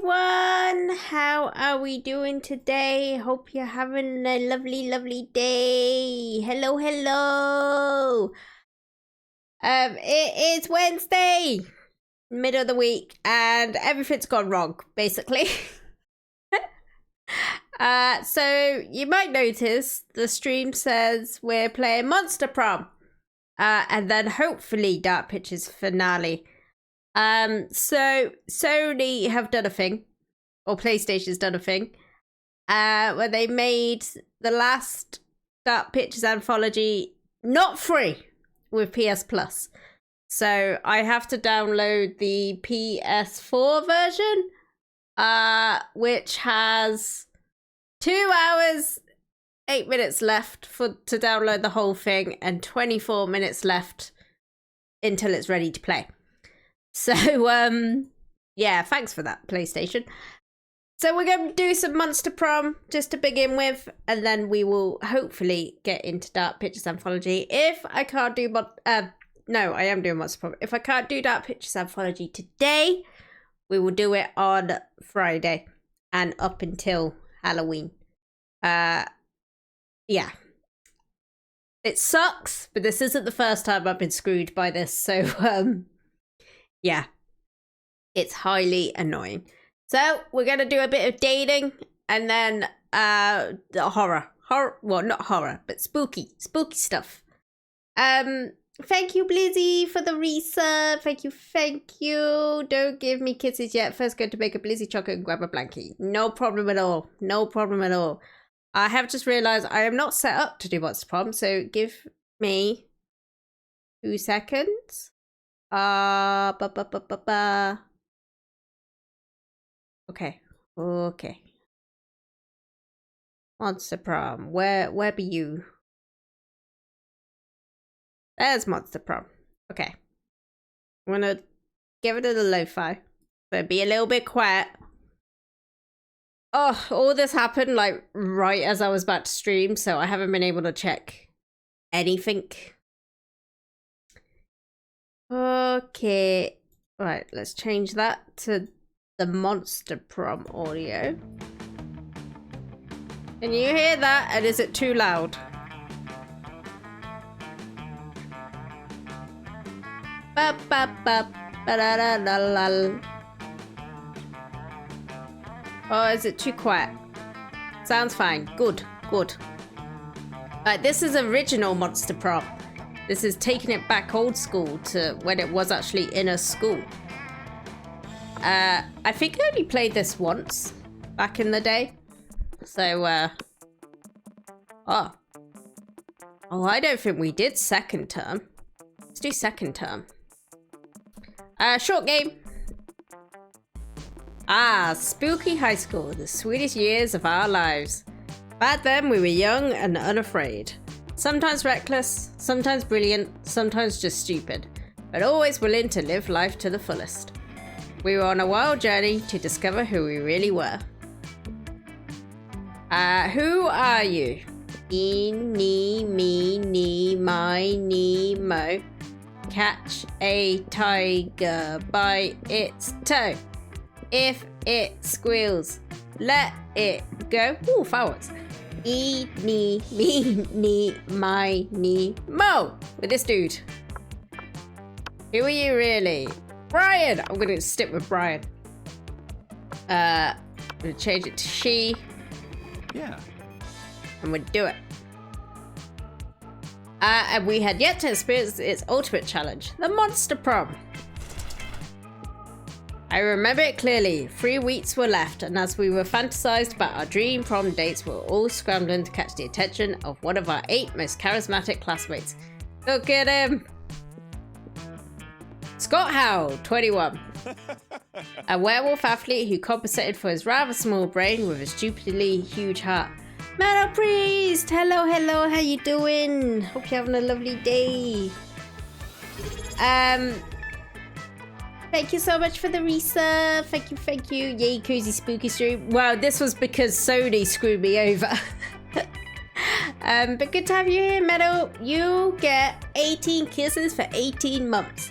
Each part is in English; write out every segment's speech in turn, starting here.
everyone, how are we doing today? Hope you're having a lovely day. Hello. It is Wednesday, middle of the week, and everything's gone wrong, basically. So you might notice the stream says we're playing Monster Prom, and then hopefully Dark Pictures finale. So Sony have done a thing, or PlayStation's done a thing, where they made the last Dark Pictures anthology not free with PS Plus. So I have to download the PS4 version, which has 2 hours, 8 minutes left to download the whole thing, and 24 minutes left until it's ready to play. So, yeah, thanks for that, PlayStation. So we're going to do some Monster Prom just to begin with, and then we will hopefully get into Dark Pictures Anthology. If I can't do, no, I am doing Monster Prom. If I can't do Dark Pictures Anthology today, we will do it on Friday and up until Halloween. Yeah. It sucks, but this isn't the first time I've been screwed by this, so, yeah, it's highly annoying. So we're going to do a bit of dating and then horror, well, not horror, but spooky stuff. Thank you, Blizzy, for the resub. Thank you. Don't give me kisses yet. First, go to make a Blizzy chocolate and grab a blankie. No problem at all. I have just realized I am not set up to do Monster Prom, so give me 2 seconds. Okay. Monster Prom. Where be you? There's Monster Prom. Okay. I'm gonna give it a little lo-fi. So be a little bit quiet. Oh, all this happened like right as I was about to stream, so I haven't been able to check anything. Okay. Right, let's change that to the Monster Prom audio. Can you hear that? And is it too loud? Ba ba ba ba da da da la. Oh, is it too quiet? Sounds fine. Good. Right, this is original Monster Prom. This is taking it back old school to when it was actually in a school. I think I only played this once back in the day. So, oh, I don't think we did second term. Let's do second term. Short game. Spooky high school, the sweetest years of our lives. Back then, we were young and unafraid. Sometimes reckless, sometimes brilliant, sometimes just stupid, but always willing to live life to the fullest. We were on a wild journey to discover who we really were. Who are you? Eeny, meeny, miny, mo. Catch a tiger by its toe. If it squeals, let it go. Ooh, fireworks. Eeny, meeny, miny, mo. With this dude. Who are you really? Brian! I'm gonna stick with Brian. I'm gonna change it to she. Yeah. And we'll do it. And we had yet to experience its ultimate challenge, the Monster Prom. I remember it clearly. 3 weeks were left, and as we were fantasized about our dream prom dates, we were all scrambling to catch the attention of one of our 8 most charismatic classmates. Look at him! Scott Howell, 21. A werewolf athlete who compensated for his rather small brain with a stupidly huge heart. Meadow Priest! Hello, how you doing? Hope you're having a lovely day. Thank you so much for the resub. Thank you. Yay, cozy spooky stream. Wow, this was because Sony screwed me over. But good to have you here, Meadow. You get 18 kisses for 18 months.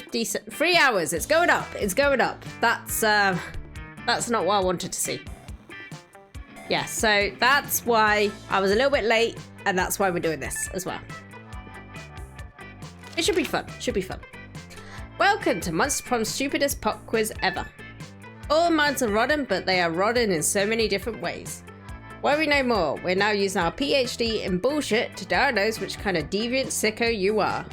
3 hours. It's going up. It's going up. That's not what I wanted to see. Yeah, so that's why I was a little bit late, and that's why we're doing this as well. It should be fun. Should be fun. Welcome to Monster Prom's stupidest pop quiz ever. All minds are rotten, but they are rotten in so many different ways. Worry no more. We're now using our PhD in bullshit to diagnose which kind of deviant sicko you are.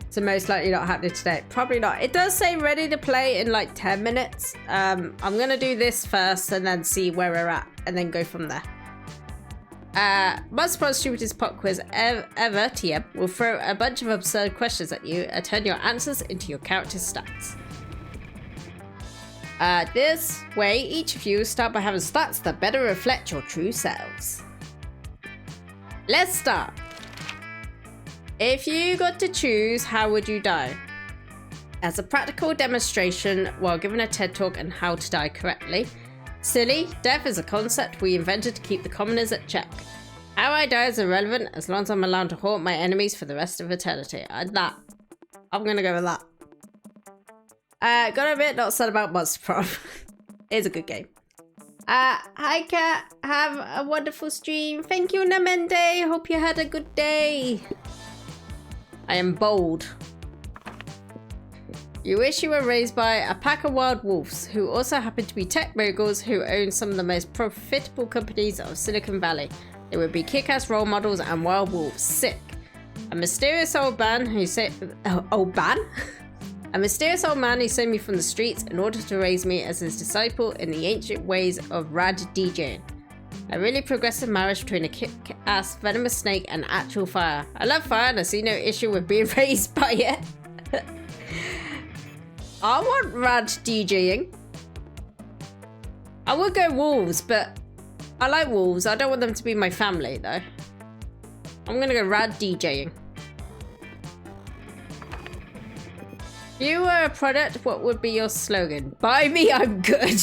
So most likely not happening today. Probably not. It does say ready to play in like 10 minutes. I'm gonna do this first and then see where we're at and then go from there. Monster Prom's stupidest pop quiz ever, TM, will throw a bunch of absurd questions at you and turn your answers into your character's stats. This way, each of you start by having stats that better reflect your true selves. Let's start. If you got to choose, how would you die? As a practical demonstration while giving a TED talk on how to die correctly. Silly, death is a concept we invented to keep the commoners at check. How I die is irrelevant as long as I'm allowed to haunt my enemies for the rest of eternity. I'm gonna go with that. Gotta admit, not sad about Monster Prom. It's a good game. Hi Kat, have a wonderful stream. Thank you, Namende. Hope you had a good day. I am bold. You wish you were raised by a pack of wild wolves who also happen to be tech moguls who own some of the most profitable companies of Silicon Valley. They would be kick-ass role models and wild wolves. Sick. A mysterious old man who saved... A mysterious old man who saved me from the streets in order to raise me as his disciple in the ancient ways of rad DJing. A really progressive marriage between a kick-ass venomous snake and actual fire. I love fire and I see no issue with being raised by it. I want rad DJing. I would go wolves, but I like wolves. I don't want them to be my family though. I'm gonna go rad DJing. If you were a product, what would be your slogan? Buy me, I'm good.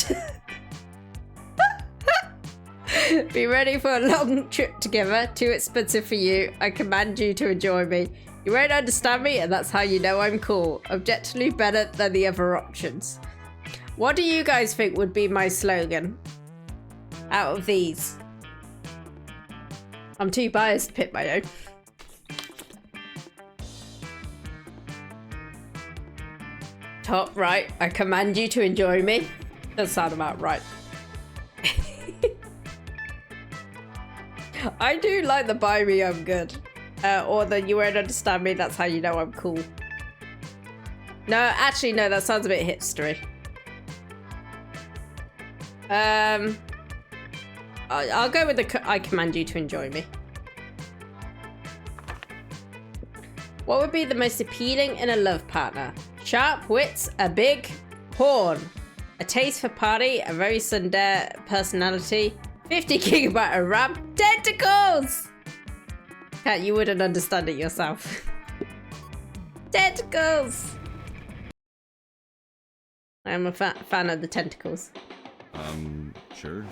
Be ready for a long trip together. Too expensive for you. I command you to enjoy me. You won't understand me, and that's how you know I'm cool. Objectively better than the other options. What do you guys think would be my slogan out of these? I'm too biased to pick my own. Top right, I command you to enjoy me. Does sound about right. I do like the buy me, I'm good. Or the you won't understand me, that's how you know I'm cool. No, actually, no, that sounds a bit hipstery. I'll go with the I command you to enjoy me. What would be the most appealing in a love partner? Sharp wits, a big horn, a taste for party, a very tsundere personality, 50 gigabyte of RAM, tentacles! Kat, you wouldn't understand it yourself. Tentacles! I'm a fan of the tentacles. Sure.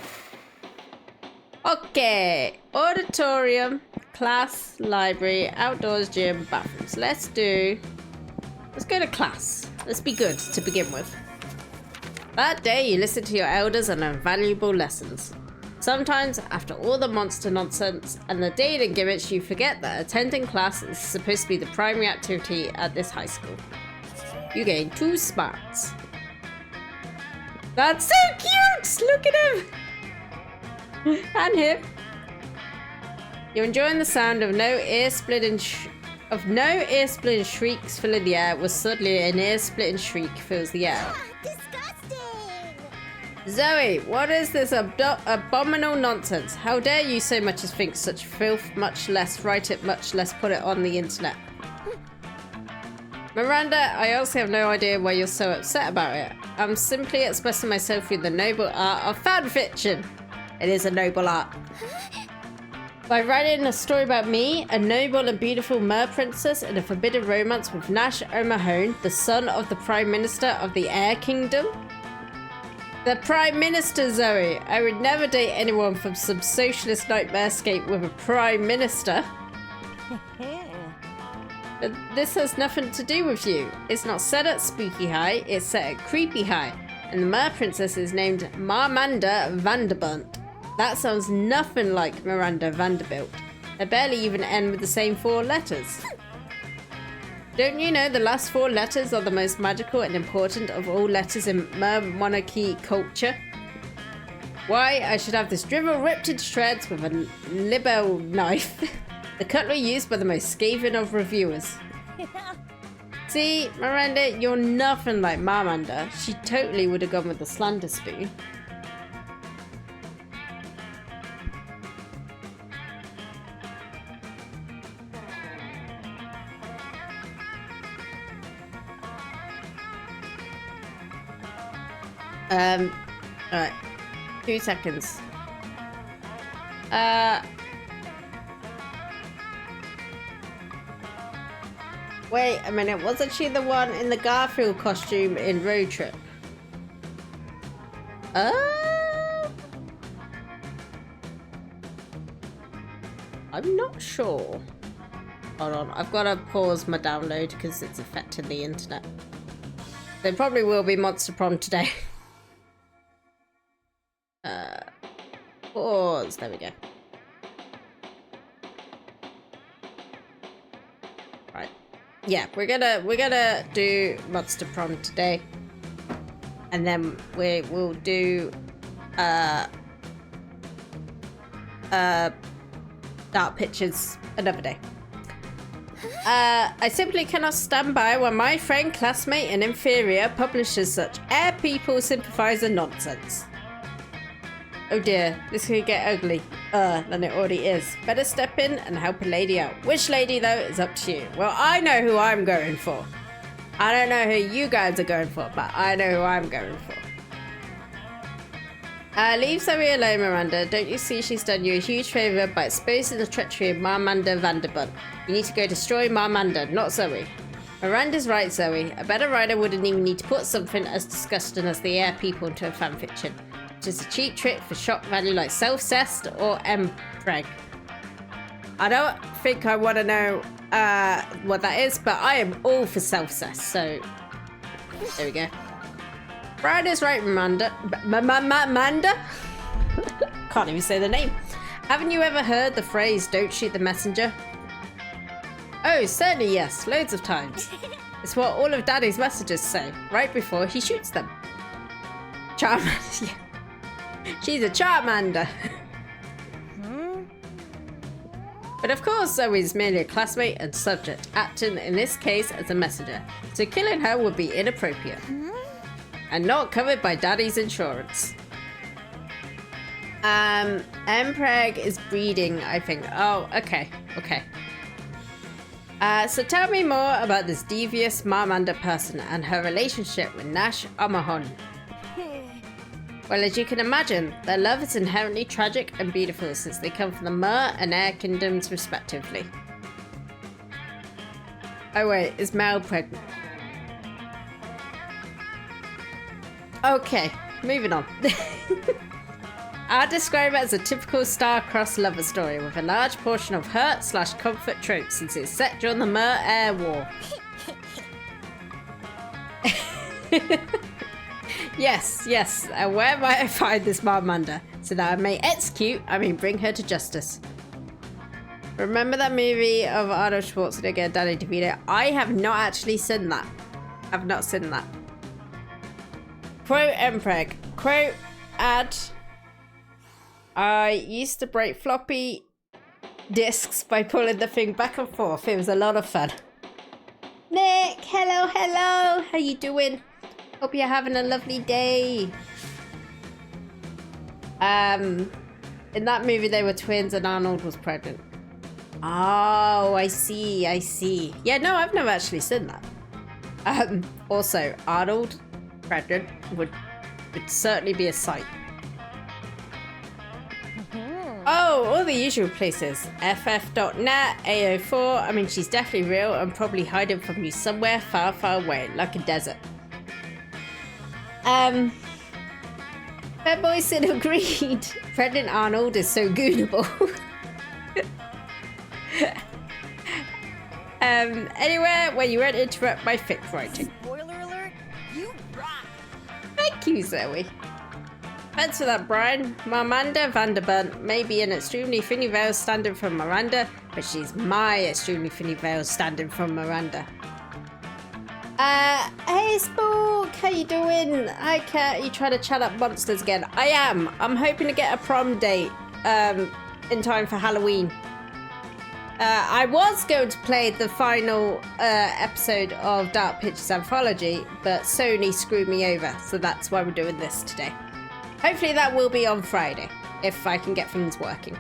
Okay, auditorium, class, library, outdoors, gym, bathrooms. Let's go to class. Let's be good to begin with. That day you listen to your elders and learn valuable lessons. Sometimes, after all the monster nonsense and the dating gimmicks, you forget that attending class is supposed to be the primary activity at this high school. You gain 2 smarts. That's so cute! Look at him! And him. You're enjoying the sound of no ear-splitting shrieks filling the air, was suddenly an ear-splitting shriek fills the air. Zoe, what is this abominable nonsense? How dare you so much as think such filth, much less write it, much less put it on the internet. Miranda, I also have no idea why you're so upset about it. I'm simply expressing myself through the noble art of fan fiction. It is a noble art. By writing a story about me, a noble and beautiful mer princess in a forbidden romance with Nash O'Mahone, the son of the Prime Minister of the Air Kingdom. The Prime Minister, Zoe. I would never date anyone from some socialist nightmarescape with a Prime Minister. But this has nothing to do with you. It's not set at Spooky High, it's set at Creepy High. And the Mer Princess is named Marmanda Vanderbunt. That sounds nothing like Miranda Vanderbilt. They barely even end with the same 4 letters. Don't you know the last 4 letters are the most magical and important of all letters in Mer monarchy culture? Why, I should have this dribble ripped into shreds with a libel knife. The cutlery used by the most scathing of reviewers. See, Miranda, you're nothing like Marmanda. She totally would have gone with the slander spoon. Alright. 2 seconds. Wait a minute, wasn't she the one in the Garfield costume in Road Trip? I'm not sure. Hold on, I've got to pause my download because it's affecting the internet. There probably will be Monster Prom today. Pause, there we go. Right. Yeah, we're gonna do Monster Prom today. And then we will do Dark Pictures another day. I simply cannot stand by when my friend, classmate and inferior publishes such air people sympathizer nonsense. Oh dear, this could get ugly than it already is. Better step in and help a lady out. Which lady though is up to you. Well, I know who I'm going for. I don't know who you guys are going for, but I know who I'm going for. Leave Zoe alone, Miranda. Don't you see she's done you a huge favour by exposing the treachery of Marmanda Vanderbunt? You need to go destroy Marmanda, not Zoe. Miranda's right, Zoe. A better writer wouldn't even need to put something as disgusting as the air people into a fanfiction. Which is a cheap trick for shock value like Self-Cessed or M-Preg. I don't think I want to know what that is, but I am all for Self-Cessed, so there we go. Miranda's right, Miranda. Manda? Can't even say the name. Haven't you ever heard the phrase, don't shoot the messenger? Oh, certainly yes, loads of times. It's what all of Daddy's messages say, right before he shoots them. Charmander, yeah. She's a Charmander. But of course, Zoe's merely a classmate and subject, acting in this case as a messenger, so killing her would be inappropriate. And not covered by Daddy's insurance. Mpreg is breeding, I think. Oh, okay, okay. So tell me more about this devious Marmanda person and her relationship with Nash Omahon. Well, as you can imagine, their love is inherently tragic and beautiful since they come from the Mer and Air Kingdoms respectively. Oh wait, is Mel pregnant? Okay, moving on. I'd describe it as a typical star-crossed lover story with a large portion of hurt/comfort tropes since it's set during the Mer-Air War. Yes, and where might I find this Marmanda so that I may bring her to justice? Remember that movie of Arnold Schwarzenegger and Danny DeVito? I have not actually seen that. I've not seen that. Quote Mpreg. Quote ad. I used to break floppy disks by pulling the thing back and forth. It was a lot of fun. Nick, hello. How you doing? Hope you're having a lovely day. In that movie they were twins and Arnold was pregnant. Oh, I see. Yeah, no, I've never actually seen that. Also, Arnold pregnant would certainly be a sight. Oh, all the usual places. FF.net, AO4. I mean, she's definitely real and probably hiding from you somewhere far, far away, like a desert. Fair Boy Sid agreed. Pregnant Arnold is so goonable. Anywhere where you won't interrupt my fic writing. Spoiler alert, you rock! Thank you, Zoe. Thanks for that, Brian. Miranda Vanderbunt may be an extremely thinny veil standing from Miranda, but she's my extremely thinny veil standing from Miranda. Hey Spook, how you doing? Hi Cat, you trying to chat up monsters again? I am. I'm hoping to get a prom date in time for Halloween. I was going to play the final episode of Dark Pictures Anthology, but Sony screwed me over, so that's why we're doing this today. Hopefully that will be on Friday, if I can get things working.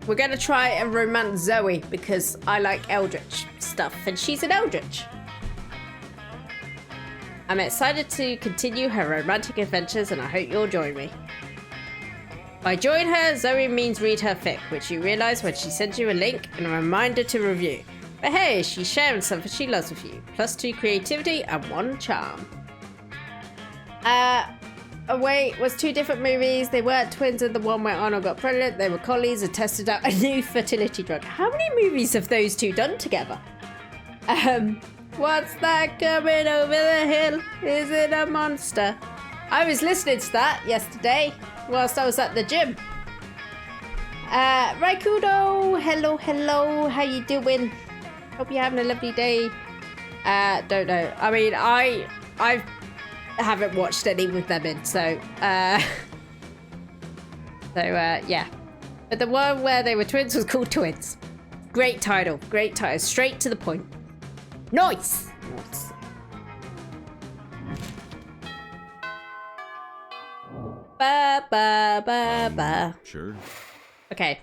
We're going to try and romance Zoe, because I like Eldritch stuff, and she's an Eldritch. I'm excited to continue her romantic adventures, and I hope you'll join me. By join her, Zoe means read her fic, which you realise when she sends you a link and a reminder to review. But hey, she's sharing something she loves with you. +2 creativity and 1 charm. Wait, was 2 different movies. They weren't twins and the one where Arnold got pregnant. They were colleagues and tested out a new fertility drug. How many movies have those 2 done together? What's that coming over the hill? Is it a monster? I was listening to that yesterday whilst I was at the gym. Raikudo, hello, how you doing? Hope you're having a lovely day. Don't know. I mean, I haven't watched any with them in, so yeah. But the one where they were twins was called Twins. Great title, straight to the point. Nice. Ba. Sure. Okay.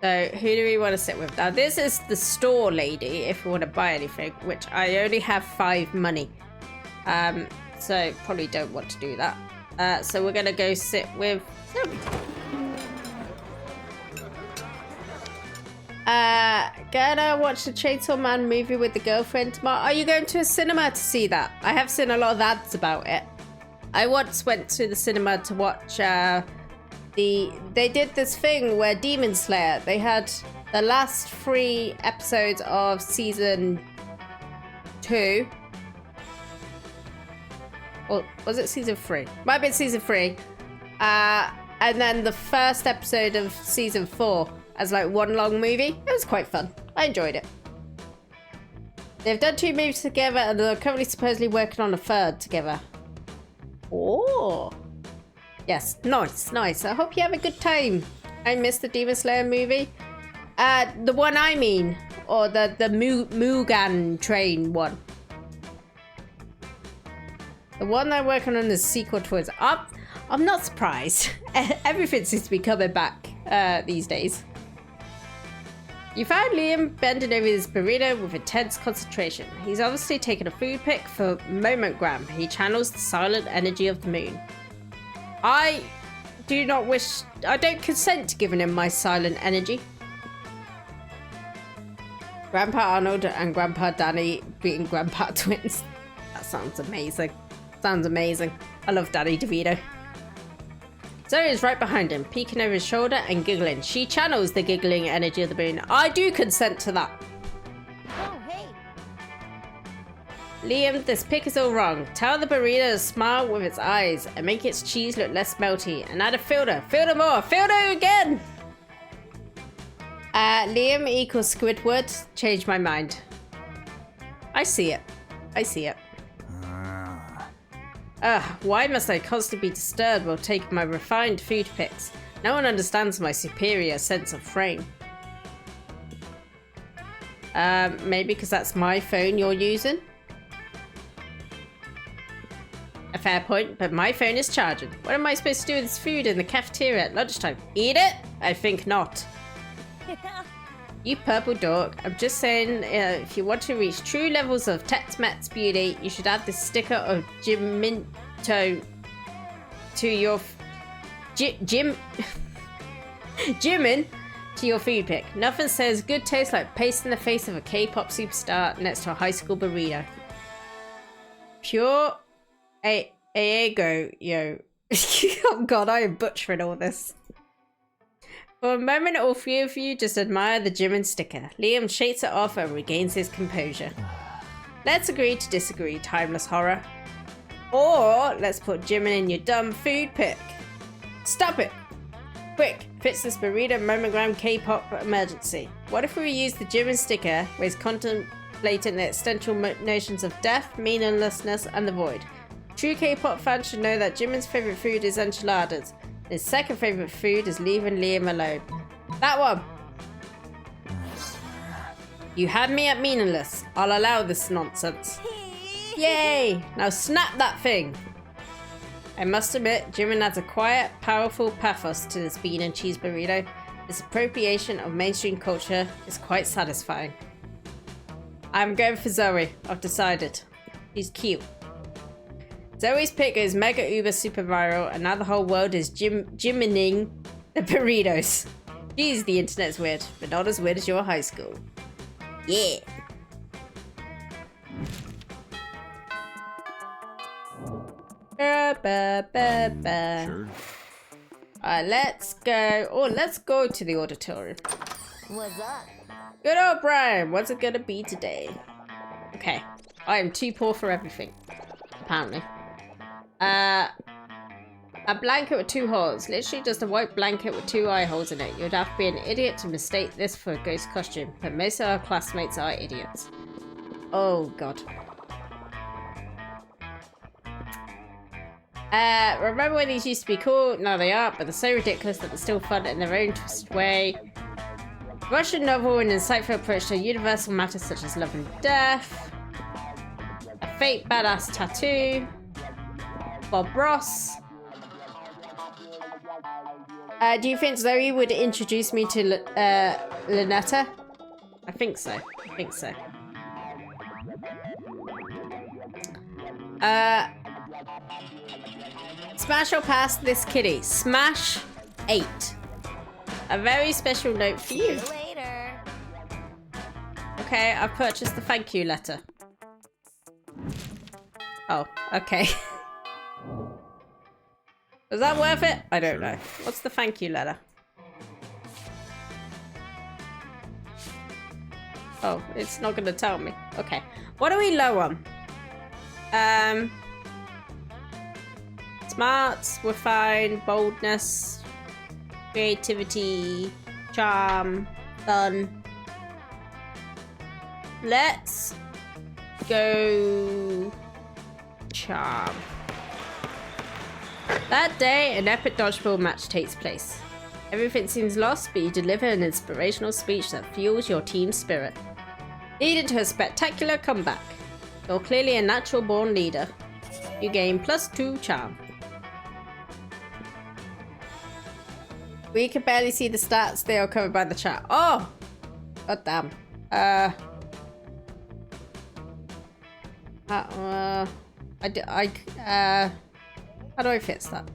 So, who do we want to sit with? Now, this is the store lady, if we want to buy anything, which I only have 5 money. So, probably don't want to do that. So, we're going to go sit with Zoe. Gonna watch the Chainsaw Man movie with the girlfriend tomorrow. Are you going to a cinema to see that? I have seen a lot of ads about it. I once went to the cinema to watch... They did this thing where Demon Slayer, they had the last 3 episodes of season 2. Or was it season 3? Might have been season 3. And then the first episode of season 4 as like one long movie. It was quite fun. I enjoyed it. They've done 2 movies together and they're currently supposedly working on a 3rd together. Oh. Yes, nice. I hope you have a good time. I missed the Demon Slayer movie. The one I mean, or the Mugen Train one. The one they're working on is sequel towards. I'm not surprised. Everything seems to be coming back these days. You find Liam bending over his burrito with intense concentration. He's obviously taken a food pic for Momentgram. He channels the silent energy of the moon. I don't consent to giving him my silent energy. Grandpa Arnold and Grandpa Danny being Grandpa twins. That sounds amazing. I love Danny DeVito. Zoe is right behind him, peeking over his shoulder and giggling. She channels the giggling energy of the moon. I do consent to that. Oh, hey! Liam, this pic is all wrong. Tell the burrito to smile with its eyes and make its cheese look less melty. And add a filter. Filter more. Filter again! Liam equals Squidward. Changed my mind. I see it. Why must I constantly be disturbed while taking my refined food pics? No one understands my superior sense of frame. Maybe because that's my phone you're using? A fair point, but my phone is charging. What am I supposed to do with this food in the cafeteria at lunchtime? Eat it? I think not. You purple dork. I'm just saying, if you want to reach true levels of Tex-Mex beauty, you should add this sticker of Jiminto to your... Jimin to your food pic. Nothing says good taste like paste in the face of a K-pop superstar next to a high school burrito. Pure Aego, yo. Oh god, I am butchering all this. For a moment, all three of you just admire the Jimin sticker. Liam shakes it off and regains his composure. Let's agree to disagree, timeless horror. Or let's put Jimin in your dumb food pick. Stop it! Quick, fix this burrito monogram K-pop emergency. What if we use the Jimin sticker where he's contemplating the existential notions of death, meaninglessness, and the void? True K-pop fans should know that Jimin's favorite food is enchiladas. His second favorite food is leaving Liam alone. That one! You had me at meaningless. I'll allow this nonsense. Yay! Now snap that thing! I must admit, Jimin adds a quiet, powerful pathos to this bean and cheese burrito. This appropriation of mainstream culture is quite satisfying. I'm going for Zoe. I've decided. She's cute. Zoe's pick is mega uber super viral, and now the whole world is Jimining the burritos. Geez, the internet's weird, but not as weird as your high school. Yeah. Sure. Alright, let's go. Oh, let's go to the auditorium. What's up? Good old Brian, what's it gonna be today? Okay, I am too poor for everything, apparently. A blanket with 2 holes. Literally just a white blanket with 2 eye holes in it. You'd have to be an idiot to mistake this for a ghost costume, but most of our classmates are idiots. Oh god. Remember when these used to be cool? No, they aren't, but they're so ridiculous that they're still fun in their own twisted way. Russian novel, an insightful approach to universal matters such as love and death. A fake badass tattoo. Bob Ross. Do you think Zoe would introduce me to Lynetta? I think so. I think so. Smash or pass this kitty? Smash 8. A very special note for you. See you later. Okay, I've purchased the thank you letter. Oh, okay. Was that worth it? I don't know. What's the thank you letter? Oh, it's not going to tell me. Okay. What are we low on? Smarts, we're fine. Boldness, creativity, charm, fun. Let's go charm. That day, an epic dodgeball match takes place. Everything seems lost, but you deliver an inspirational speech that fuels your team spirit, leading to a spectacular comeback. You're clearly a natural-born leader. You gain +2 charm. We can barely see the stats. They are covered by the chat. Oh! God damn. How do I fix that?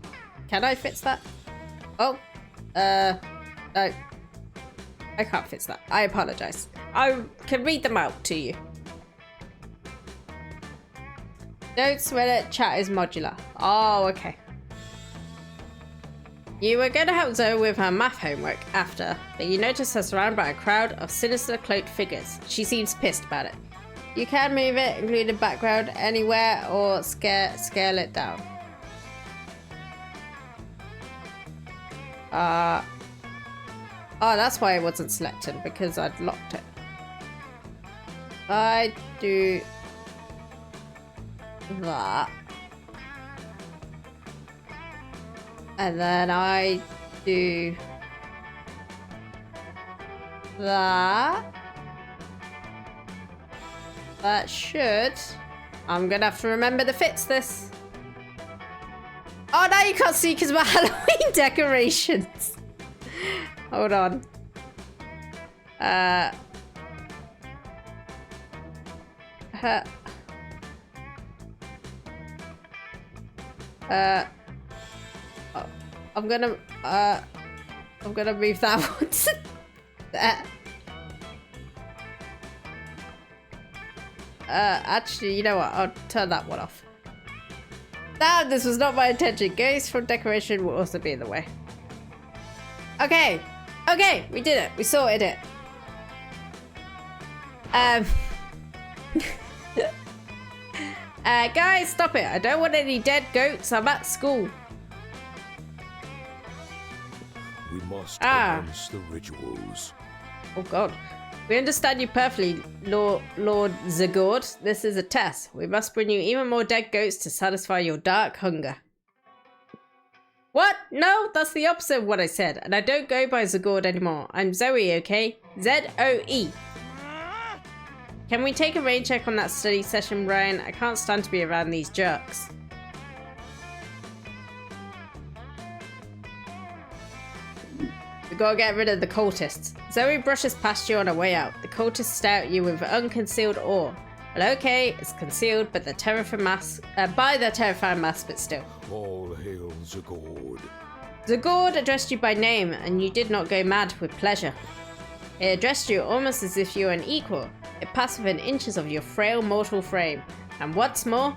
Can I fix that? Oh. No. I can't fix that. I apologize. I can read them out to you. Don't sweat it. Chat is modular. Oh, okay. You were going to help Zoe with her math homework after, but you notice her surrounded by a crowd of sinister cloaked figures. She seems pissed about it. You can move it, including background, anywhere, or scale it down. Oh, that's why it wasn't selected, because I'd locked it. I do that. And then I do that. That should. I'm gonna have to remember to fix this. Oh, now you can't see because of my Halloween decorations. Hold on. I'm gonna move that one to there. Actually, you know what? I'll turn that one off. Damn, this was not my intention. Ghosts from decoration will also be in the way. Okay, Okay, we did it. We sorted it. Guys, stop it. I don't want any dead goats. I'm at school. We must commence the rituals. Oh god. We understand you perfectly, Lord Zagord. This is a test. We must bring you even more dead goats to satisfy your dark hunger. What? No, that's the opposite of what I said. And I don't go by Zagord anymore. I'm Zoe, okay? Z-O-E. Can we take a rain check on that study session, Brian? I can't stand to be around these jerks. We gotta get rid of the cultists. Zoe brushes past you on her way out. The cultists stare at you with unconcealed awe. Well, okay, it's concealed, but the terrifying mask, by the terrifying mask, but still. All hail Zagord. Zagord addressed you by name, and you did not go mad with pleasure. It addressed you almost as if you were an equal. It passed within inches of your frail mortal frame. And what's more,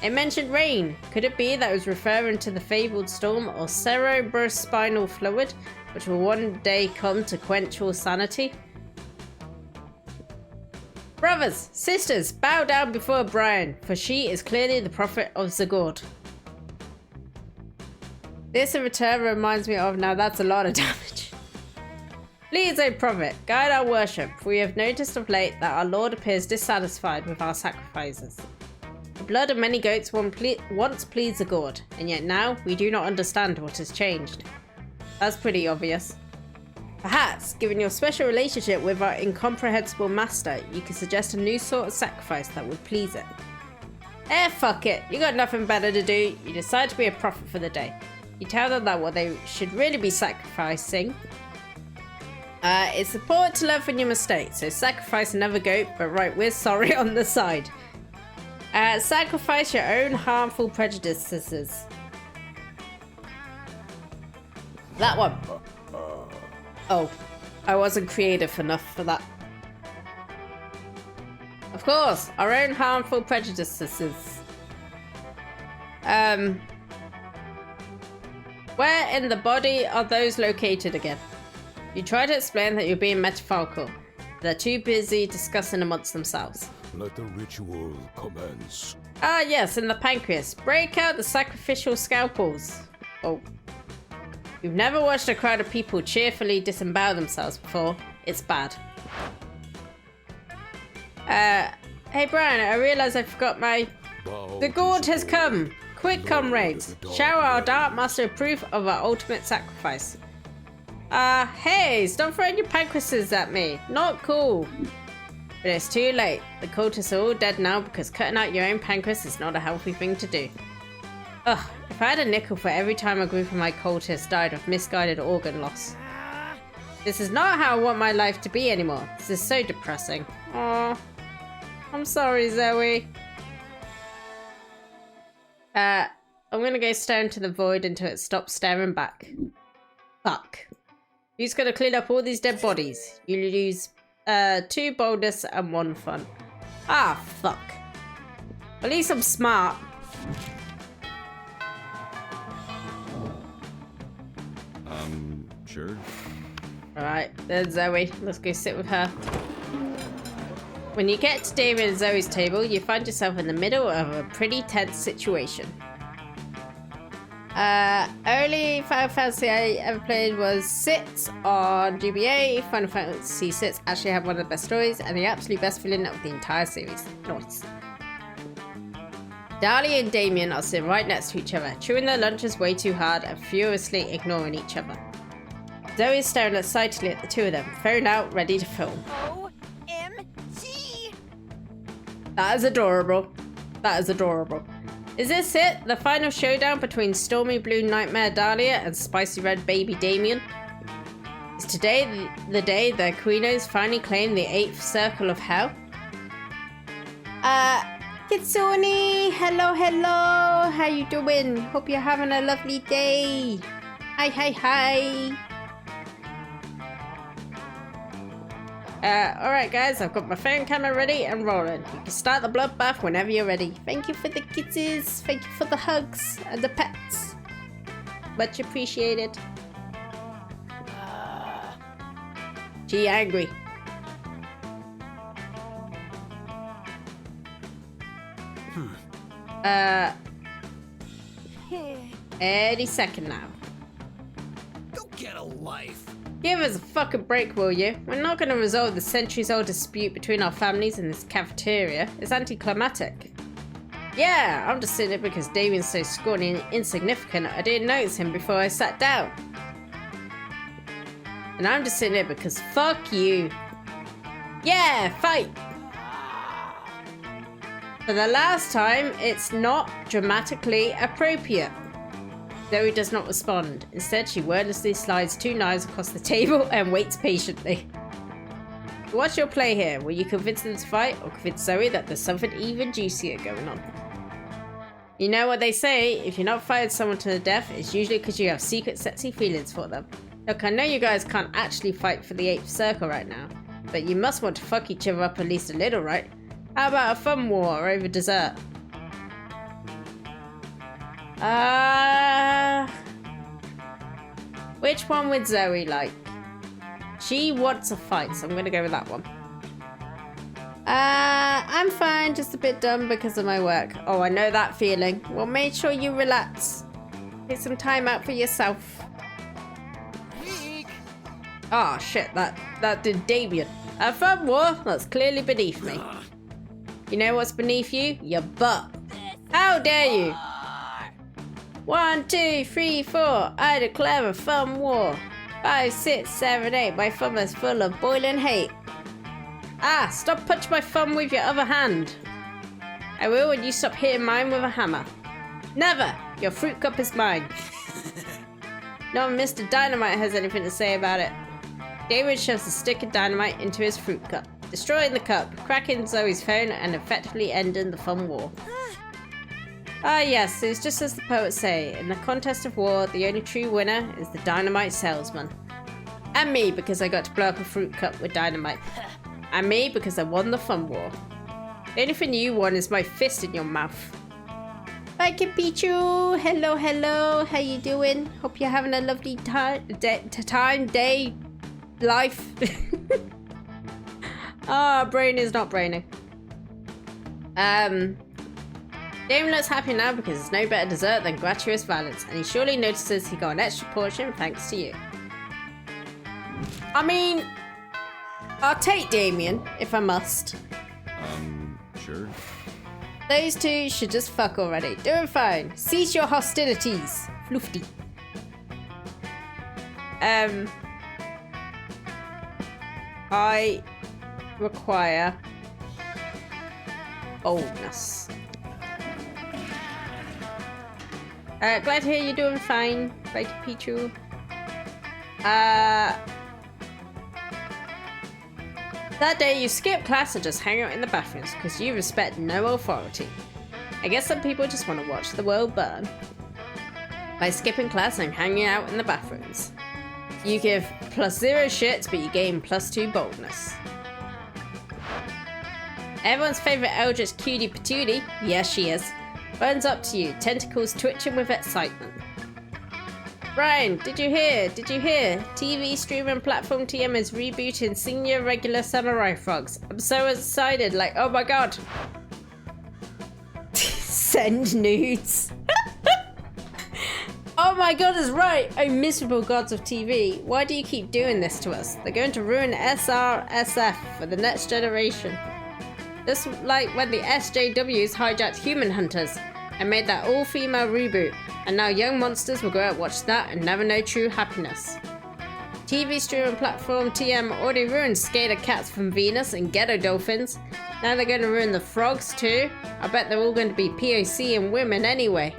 it mentioned rain. Could it be that it was referring to the fabled storm or cerebrospinal fluid, which will one day come to quench all sanity? Brothers, sisters, bow down before Brian, for she is clearly the prophet of Zagord. This in return reminds me of, now that's a lot of damage. Please, O prophet, guide our worship, for we have noticed of late that our Lord appears dissatisfied with our sacrifices. The blood of many goats once pleased Zagord, and yet now we do not understand what has changed. That's pretty obvious. Perhaps, given your special relationship with our incomprehensible master, you could suggest a new sort of sacrifice that would please it. Fuck it. You got nothing better to do. You decide to be a prophet for the day. You tell them that what they should really be sacrificing is support to learn from your mistakes. So sacrifice another goat, but write "we're sorry" on the side. Sacrifice your own harmful prejudices. That one. Oh, I wasn't creative enough for that. Of course, our own harmful prejudices. Where in the body are those located again? You try to explain that you're being metaphorical. They're too busy discussing amongst themselves. Let the ritual commence. Ah yes, in the pancreas. Break out the sacrificial scalpels. Oh. You've never watched a crowd of people cheerfully disembowel themselves before. It's bad. Hey Brian, I realize I forgot my... The gourd has come! Quick, comrades! Shower our Dark Master proof of our ultimate sacrifice. Hey! Stop throwing your pancreases at me! Not cool! But it's too late. The cultists are all dead now because cutting out your own pancreas is not a healthy thing to do. Ugh, if I had a nickel for every time a group of my cultists died of misguided organ loss. This is not how I want my life to be anymore. This is so depressing. Aww. I'm sorry, Zoe. I'm gonna go stare into the void until it stops staring back. Fuck. Who's gonna clean up all these dead bodies? You lose 2 boldness and 1 fun. Ah, fuck. At least I'm smart. Sure. Alright, there's Zoe. Let's go sit with her. When you get to David and Zoe's table, you find yourself in the middle of a pretty tense situation. Only Final Fantasy I ever played was 6 on GBA. Final Fantasy 6 actually had one of the best stories and the absolute best villain of the entire series. Nice. Dahlia and Damien are sitting right next to each other, chewing their lunches way too hard and furiously ignoring each other. Zoe is staring excitedly at the two of them, phone out, ready to film. OMG! That is adorable. That is adorable. Is this it? The final showdown between Stormy Blue Nightmare Dahlia and Spicy Red Baby Damien? Is today the day the Queenos finally claim the 8th Circle of Hell? Kitsune! Hello, hello! How you doing? Hope you're having a lovely day. Hi, hi, hi! Alright guys, I've got my phone camera ready and rolling. You can start the bloodbath whenever you're ready. Thank you for the kisses, thank you for the hugs and the pets. Much appreciated. She angry. Any second now. Go get a life. Give us a fucking break, will you? We're not going to resolve the centuries-old dispute between our families in this cafeteria. It's anticlimactic. Yeah, I'm just sitting here because Damien's so scrawny and insignificant I didn't notice him before I sat down. And I'm just sitting here because fuck you. Yeah, fight! For the last time, it's not dramatically appropriate. Zoe does not respond. Instead, she wordlessly slides 2 knives across the table and waits patiently. What's your play here? Will you convince them to fight or convince Zoe that there's something even juicier going on? You know what they say, if you're not fighting someone to the death, it's usually because you have secret sexy feelings for them. Look, I know you guys can't actually fight for the 8th circle right now, but you must want to fuck each other up at least a little, right? How about a fun war over dessert? Which one would Zoe like? She wants a fight, so I'm gonna go with that one. I'm fine, just a bit dumb because of my work. Oh, I know that feeling. Well, make sure you relax. Take some time out for yourself. Oh shit, that did Damien. A fun war? That's clearly beneath me. You know what's beneath you? Your butt. How dare you? 1, 2, 3, 4. I declare a fun war. 5, 6, 7, 8. My thumb is full of boiling hate. Ah, stop punching my thumb with your other hand. I will when you stop hitting mine with a hammer. Never! Your fruit cup is mine. No, Mr. Dynamite has anything to say about it. David shoves a stick of dynamite into his fruit cup, destroying the cup, cracking Zoe's phone, and effectively ending the fun war. Ah yes, it's just as the poets say, in the contest of war, the only true winner is the dynamite salesman. And me, because I got to blow up a fruit cup with dynamite. And me, because I won the fun war. The only thing you won is my fist in your mouth. Hi Pichu! Hello, hello, how you doing? Hope you're having a lovely day, life. Brain is not braining. Damon looks happy now because there's no better dessert than gratuitous violence, and he surely notices he got an extra portion thanks to you. I mean, I'll take Damien if I must. Sure. Those two should just fuck already. Doing fine. Cease your hostilities. Floofty. I require boldness. Glad to hear you're doing fine, Righty Pichu. That day you skip class and just hang out in the bathrooms because you respect no authority. I guess some people just want to watch the world burn. By skipping class and hanging out in the bathrooms. You give +0 shits, but you gain +2 boldness. Everyone's favourite eldritch cutie patootie, yes she is, burns up to you, tentacles twitching with excitement. Brian, did you hear? TV streaming platform TM is rebooting Senior Regular Samurai Frogs. I'm so excited, like, oh my god. Send nudes. Oh my god, is right! Oh, miserable gods of TV. Why do you keep doing this to us? They're going to ruin SRSF for the next generation. Just like when the SJWs hijacked Human Hunters and made that all-female reboot, and now young monsters will go out and watch that and never know true happiness. TV streaming platform TM already ruined Skater Cats from Venus and Ghetto Dolphins. Now they're going to ruin the frogs too. I bet they're all going to be POC and women anyway.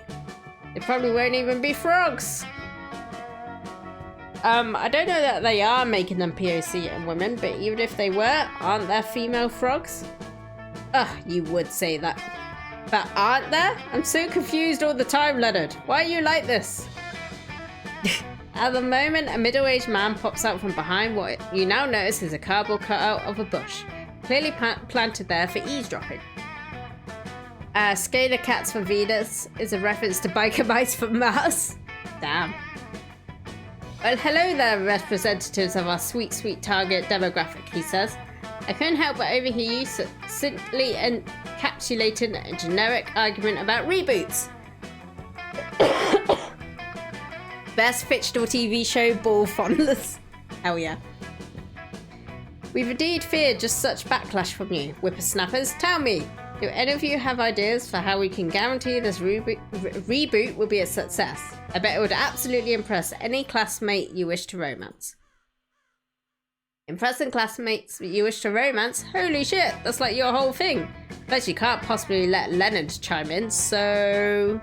They probably won't even be frogs. I don't know that they are making them POC and women, but even if they were, aren't there female frogs? Ugh, you would say that. But aren't there? I'm so confused all the time, Leonard. Why are you like this? At the moment, a middle-aged man pops out from behind what you now notice is a cardboard cutout of a bush, clearly planted there for eavesdropping. Skater Cats for Venus is a reference to biker mice from Mars. Damn. Well, hello there, representatives of our sweet, sweet target demographic, he says. I couldn't help but overhear you succinctly encapsulating a generic argument about reboots. Best fictional TV show, ball fondless. Hell yeah. We've indeed feared just such backlash from you, whippersnappers. Tell me, do any of you have ideas for how we can guarantee this reboot will be a success? I bet it would absolutely impress any classmate you wish to romance. Impressing classmates you wish to romance? Holy shit, that's like your whole thing. Plus you can't possibly let Leonard chime in, so...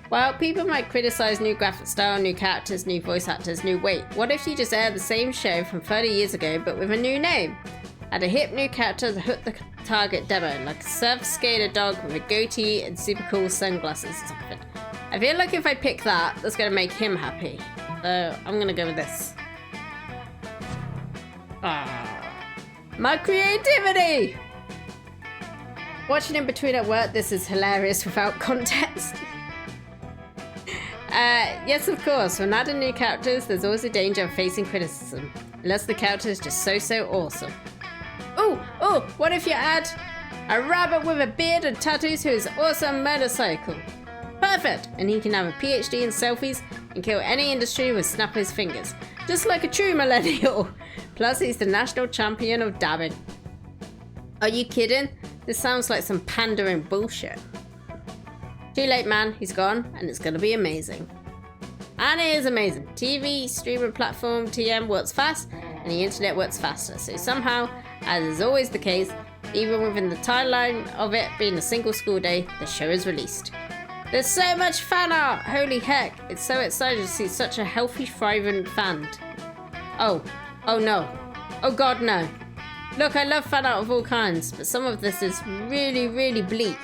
Well, people might criticize new graphic style, new characters, new voice actors, new weight. What if you just aired the same show from 30 years ago, but with a new name? Add a hip new character to hook the target demo, like a surf skater dog with a goatee and super cool sunglasses or something. I feel like if I pick that, that's going to make him happy. So I'm going to go with this. My creativity! Watching in between at work, this is hilarious without context. Yes, of course, when adding new characters, there's always a danger of facing criticism. Unless the character is just so awesome. Oh, what if you add a rabbit with a beard and tattoos who is awesome motorcycle? Perfect! And he can have a PhD in selfies and kill any industry with snap of his fingers. Just like a true millennial. Plus, he's the national champion of dabbing. Are you kidding? This sounds like some pandering bullshit. Too late, man. He's gone, and it's gonna be amazing. And it is amazing. TV, streaming platform, TM works fast, and the internet works faster. So somehow, as is always the case, even within the timeline of it being a single school day, the show is released. There's so much fan art! Holy heck, it's so exciting to see such a healthy, thriving fan. Oh no. Oh god, no. Look, I love fan art of all kinds, but some of this is really, really bleak.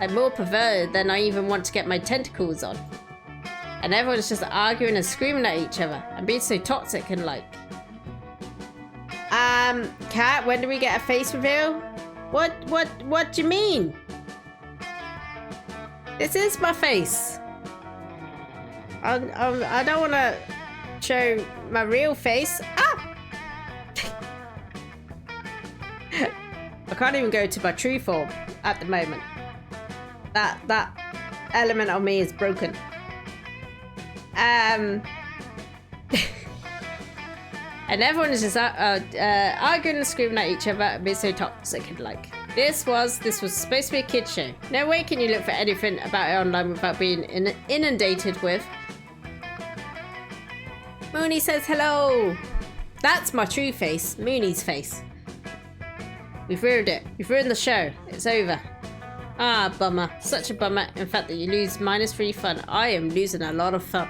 I'm more perverted than I even want to get my tentacles on. And everyone's just arguing and screaming at each other and being so toxic and like. Kat, when do we get a face reveal? What do you mean? This is my face. I don't want to show my real face. Ah! I can't even go to my true form at the moment. That element of me is broken. And everyone is just arguing and screaming at each other and being so toxic and like. This was supposed to be a kid's show. No way can you look for anything about it online without being inundated with. Mooney says hello. That's my true face, Mooney's face. We've ruined it. We've ruined the show. It's over. Ah, bummer. Such a bummer. In fact, that you lose -3 fun. I am losing a lot of fun.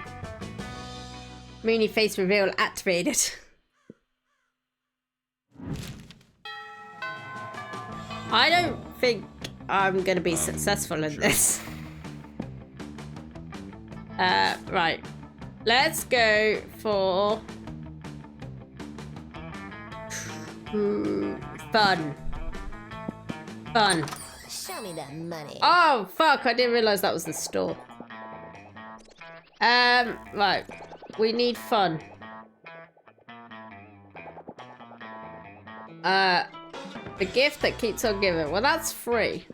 Mooney face reveal activated. I don't think I'm going to be successful in this. Right. Let's go for... fun. Fun. Show me that money. Oh, fuck. I didn't realize that was the store. Right. We need fun. The gift that keeps on giving. Well, that's free.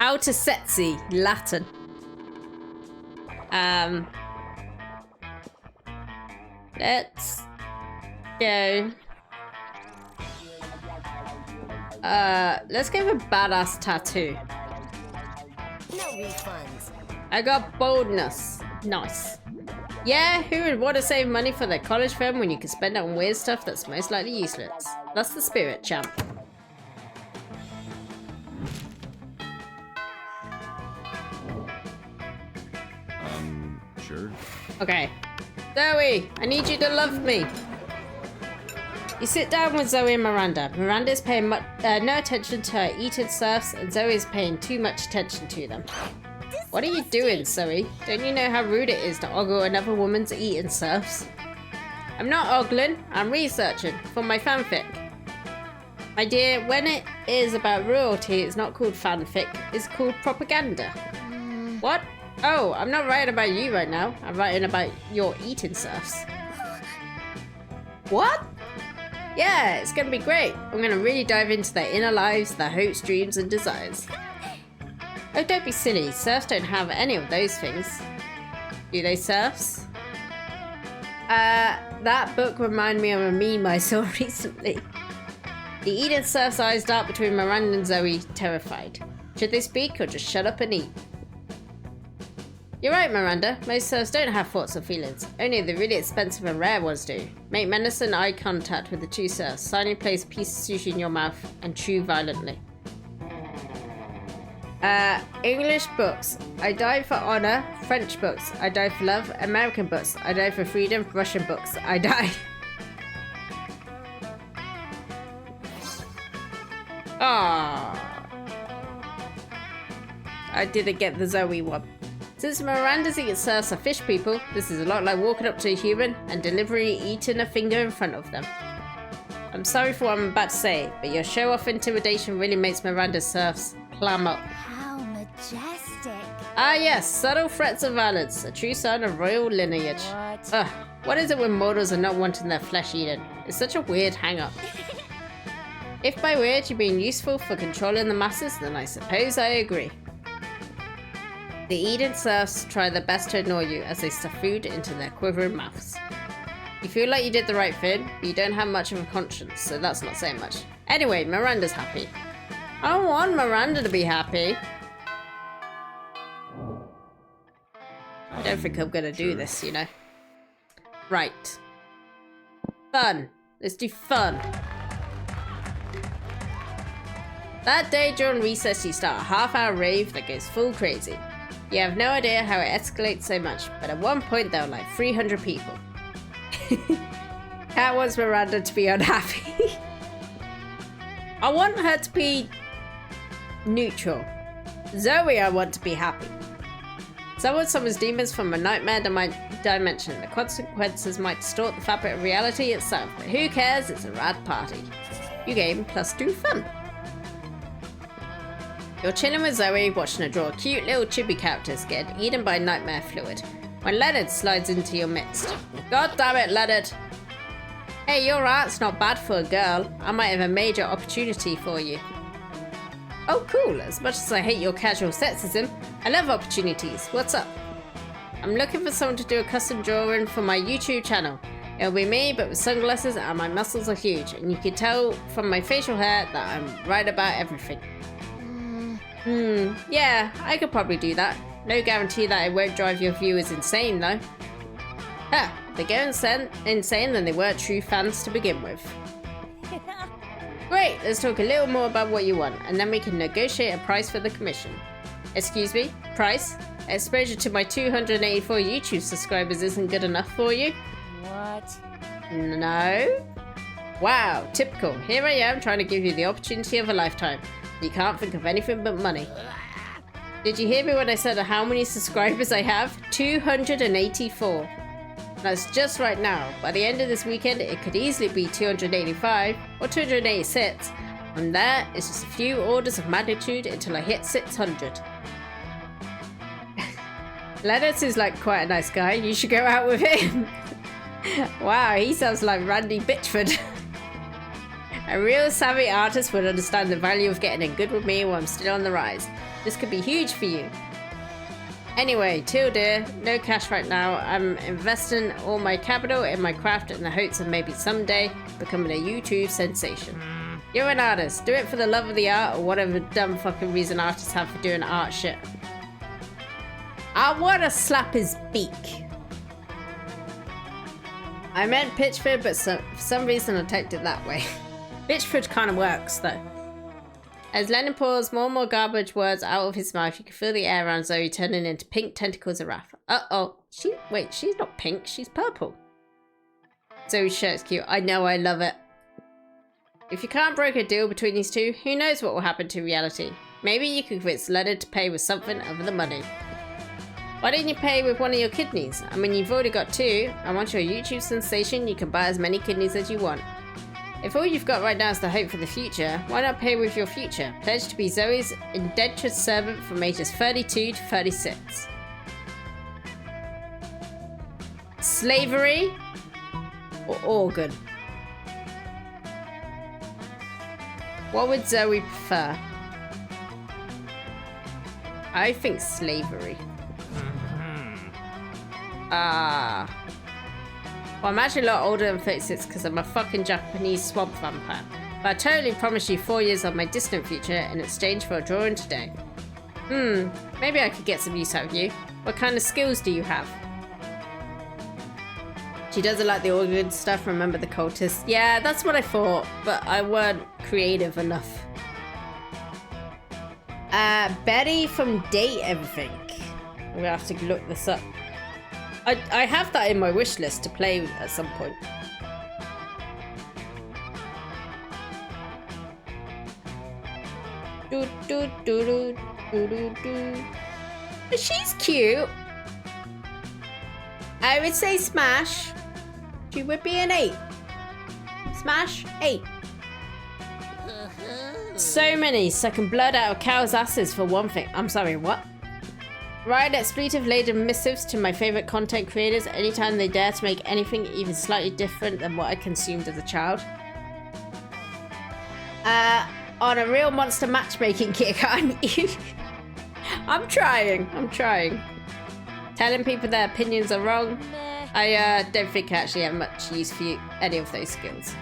Outer Setzi, Latin. Let's go. Let's give a badass tattoo. No refunds. I got boldness. Nice. Yeah, who would want to save money for their college fund when you can spend it on weird stuff that's most likely useless? That's the spirit, champ. Sure. Okay. Zoe, I need you to love me. You sit down with Zoe and Miranda. Miranda's paying no attention to her eating serfs, and Zoe's paying too much attention to them. What are you doing, Zoe? Don't you know how rude it is to ogle another woman's eating serfs? I'm not ogling, I'm researching for my fanfic. My dear, when it is about royalty, it's not called fanfic, it's called propaganda. What? Oh, I'm not writing about you right now. I'm writing about your eating surfs. What? Yeah, it's gonna be great. I'm gonna really dive into their inner lives, their hopes, dreams, and desires. Oh, don't be silly. Surfs don't have any of those things. Do they, surfs? That book reminded me of a meme I saw recently. The Eden surf's eyes dart between Miranda and Zoe, terrified. Should they speak or just shut up and eat? You're right, Miranda. Most surfs don't have thoughts or feelings. Only the really expensive and rare ones do. Make menacing eye contact with the two surfs. Silently place a piece of sushi in your mouth and chew violently. English books. I die for honor. French books. I die for love. American books. I die for freedom. Russian books. I die. Ah. I didn't get the Zoe one. Since Miranda's eating surfs are fish people, this is a lot like walking up to a human and deliberately eating a finger in front of them. I'm sorry for what I'm about to say, but your show-off intimidation really makes Miranda's surfs clam up. How majestic. Ah yes, subtle threats of violence, a true sign of royal lineage. What? Ugh, what is it when mortals are not wanting their flesh eaten? It's such a weird hang-up. If by weird you mean useful for controlling the masses, then I suppose I agree. The Eden serfs try their best to annoy you as they stuff food into their quivering mouths. You feel like you did the right thing, but you don't have much of a conscience, so that's not saying much. Anyway, Miranda's happy. I don't want Miranda to be happy. I don't think I'm gonna do this, you know. Right. Fun. Let's do fun. That day during recess, you start a half-hour rave that goes full crazy. You have no idea how it escalates so much, but at one point there were like 300 people. Kat wants Miranda to be unhappy. I want her to be neutral. Zoe, I want to be happy. Someone summons demons from a nightmare dimension. The consequences might distort the fabric of reality itself, but who cares? It's a rad party. You game plus do fun. You're chilling with Zoe, watching her draw cute little chibi characters get eaten by nightmare fluid, when Leonard slides into your midst. God damn it, Leonard! Hey, your art's not bad for a girl. I might have a major opportunity for you. Oh cool, as much as I hate your casual sexism, I love opportunities. What's up? I'm looking for someone to do a custom drawing for my YouTube channel. It'll be me, but with sunglasses and my muscles are huge, and you can tell from my facial hair that I'm right about everything. Yeah, I could probably do that. No guarantee that it won't drive your viewers insane, though. Huh, if they go insane, then they weren't true fans to begin with. Great, let's talk a little more about what you want, and then we can negotiate a price for the commission. Excuse me, price? Exposure to my 284 YouTube subscribers isn't good enough for you? What? No? Wow, typical. Here I am trying to give you the opportunity of a lifetime. You can't think of anything but money. Did you hear me when I said how many subscribers I have? 284. That's just right now. By the end of this weekend, it could easily be 285 or 286. From there, it's just a few orders of magnitude until I hit 600. Lennox is like quite a nice guy. You should go out with him. Wow, he sounds like Randy Bitchford. A real savvy artist would understand the value of getting in good with me while I'm still on the rise. This could be huge for you. Anyway, Teal dear, no cash right now. I'm investing all my capital in my craft in the hopes of maybe someday becoming a YouTube sensation. You're an artist. Do it for the love of the art or whatever dumb fucking reason artists have for doing art shit. I want to slap his beak. I meant Pitchford, but for some reason I typed it that way. Bitchford kind of works, though. As Lennon pours more and more garbage words out of his mouth, you can feel the air around Zoe turning into pink tentacles of wrath. Uh-oh. Wait, she's not pink, she's purple. Zoe's shirt's cute. I know, I love it. If you can't broker a deal between these two, who knows what will happen to reality? Maybe you could convince Leonard to pay with something other than money. Why didn't you pay with one of your kidneys? I mean, you've already got two, and once you're a YouTube sensation, you can buy as many kidneys as you want. If all you've got right now is the hope for the future, why not pay with your future? Pledge to be Zoe's indentured servant from ages 32 to 36. Slavery or organ? What would Zoe prefer? I think slavery. Well, I'm actually a lot older than 36 because I'm a fucking Japanese swamp vampire. But I totally promise you 4 years of my distant future in exchange for a drawing today. Maybe I could get some use out of you. What kind of skills do you have? She doesn't like the organ stuff, remember the cultists? Yeah, that's what I thought, but I weren't creative enough. Betty from Date Everything. I'm gonna have to look this up. I have that in my wish list to play at some point. She's cute. I would say Smash. She would be an 8. Smash 8. So many sucking blood out of cows' asses for one thing. I'm sorry, what? Write expletive-laden missives to my favorite content creators anytime they dare to make anything even slightly different than what I consumed as a child. On a real monster matchmaking kick, aren't you? I'm trying. Telling people their opinions are wrong. I don't think I actually have much use for any of those skills.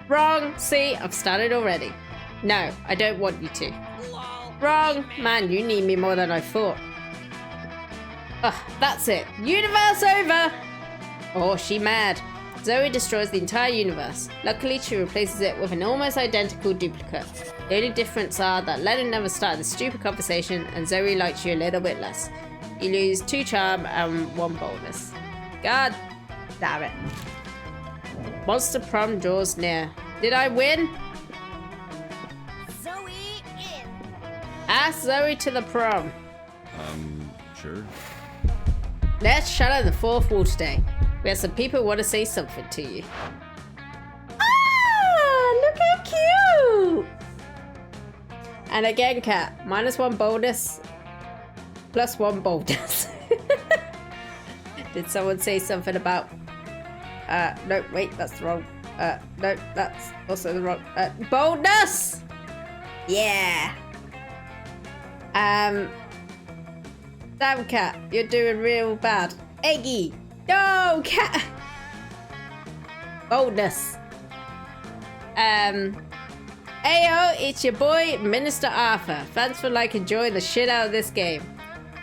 Wrong. See, I've started already. No, I don't want you to. Wrong. Man, you need me more than I thought. Ugh, that's it. Universe over! Oh, she mad. Zoe destroys the entire universe. Luckily, she replaces it with an almost identical duplicate. The only difference are that Lennon never started the stupid conversation and Zoe likes you a little bit less. You lose 2 charm and 1 boldness. God damn it. Monster Prom draws near. Did I win? Zoe in. Ask Zoe to the prom. Sure. Let's shatter the 4th wall today. We have some people who want to say something to you. Ah, look how cute! And again, Cat, -1 boldness, +1 boldness. Did someone say something about... no, wait, that's wrong. No, that's also the wrong... boldness! Yeah! Damn, Cat, you're doing real bad. Eggy! No, Cat! Boldness. Ayo, it's your boy, Minister Arthur. Thanks for enjoying the shit out of this game.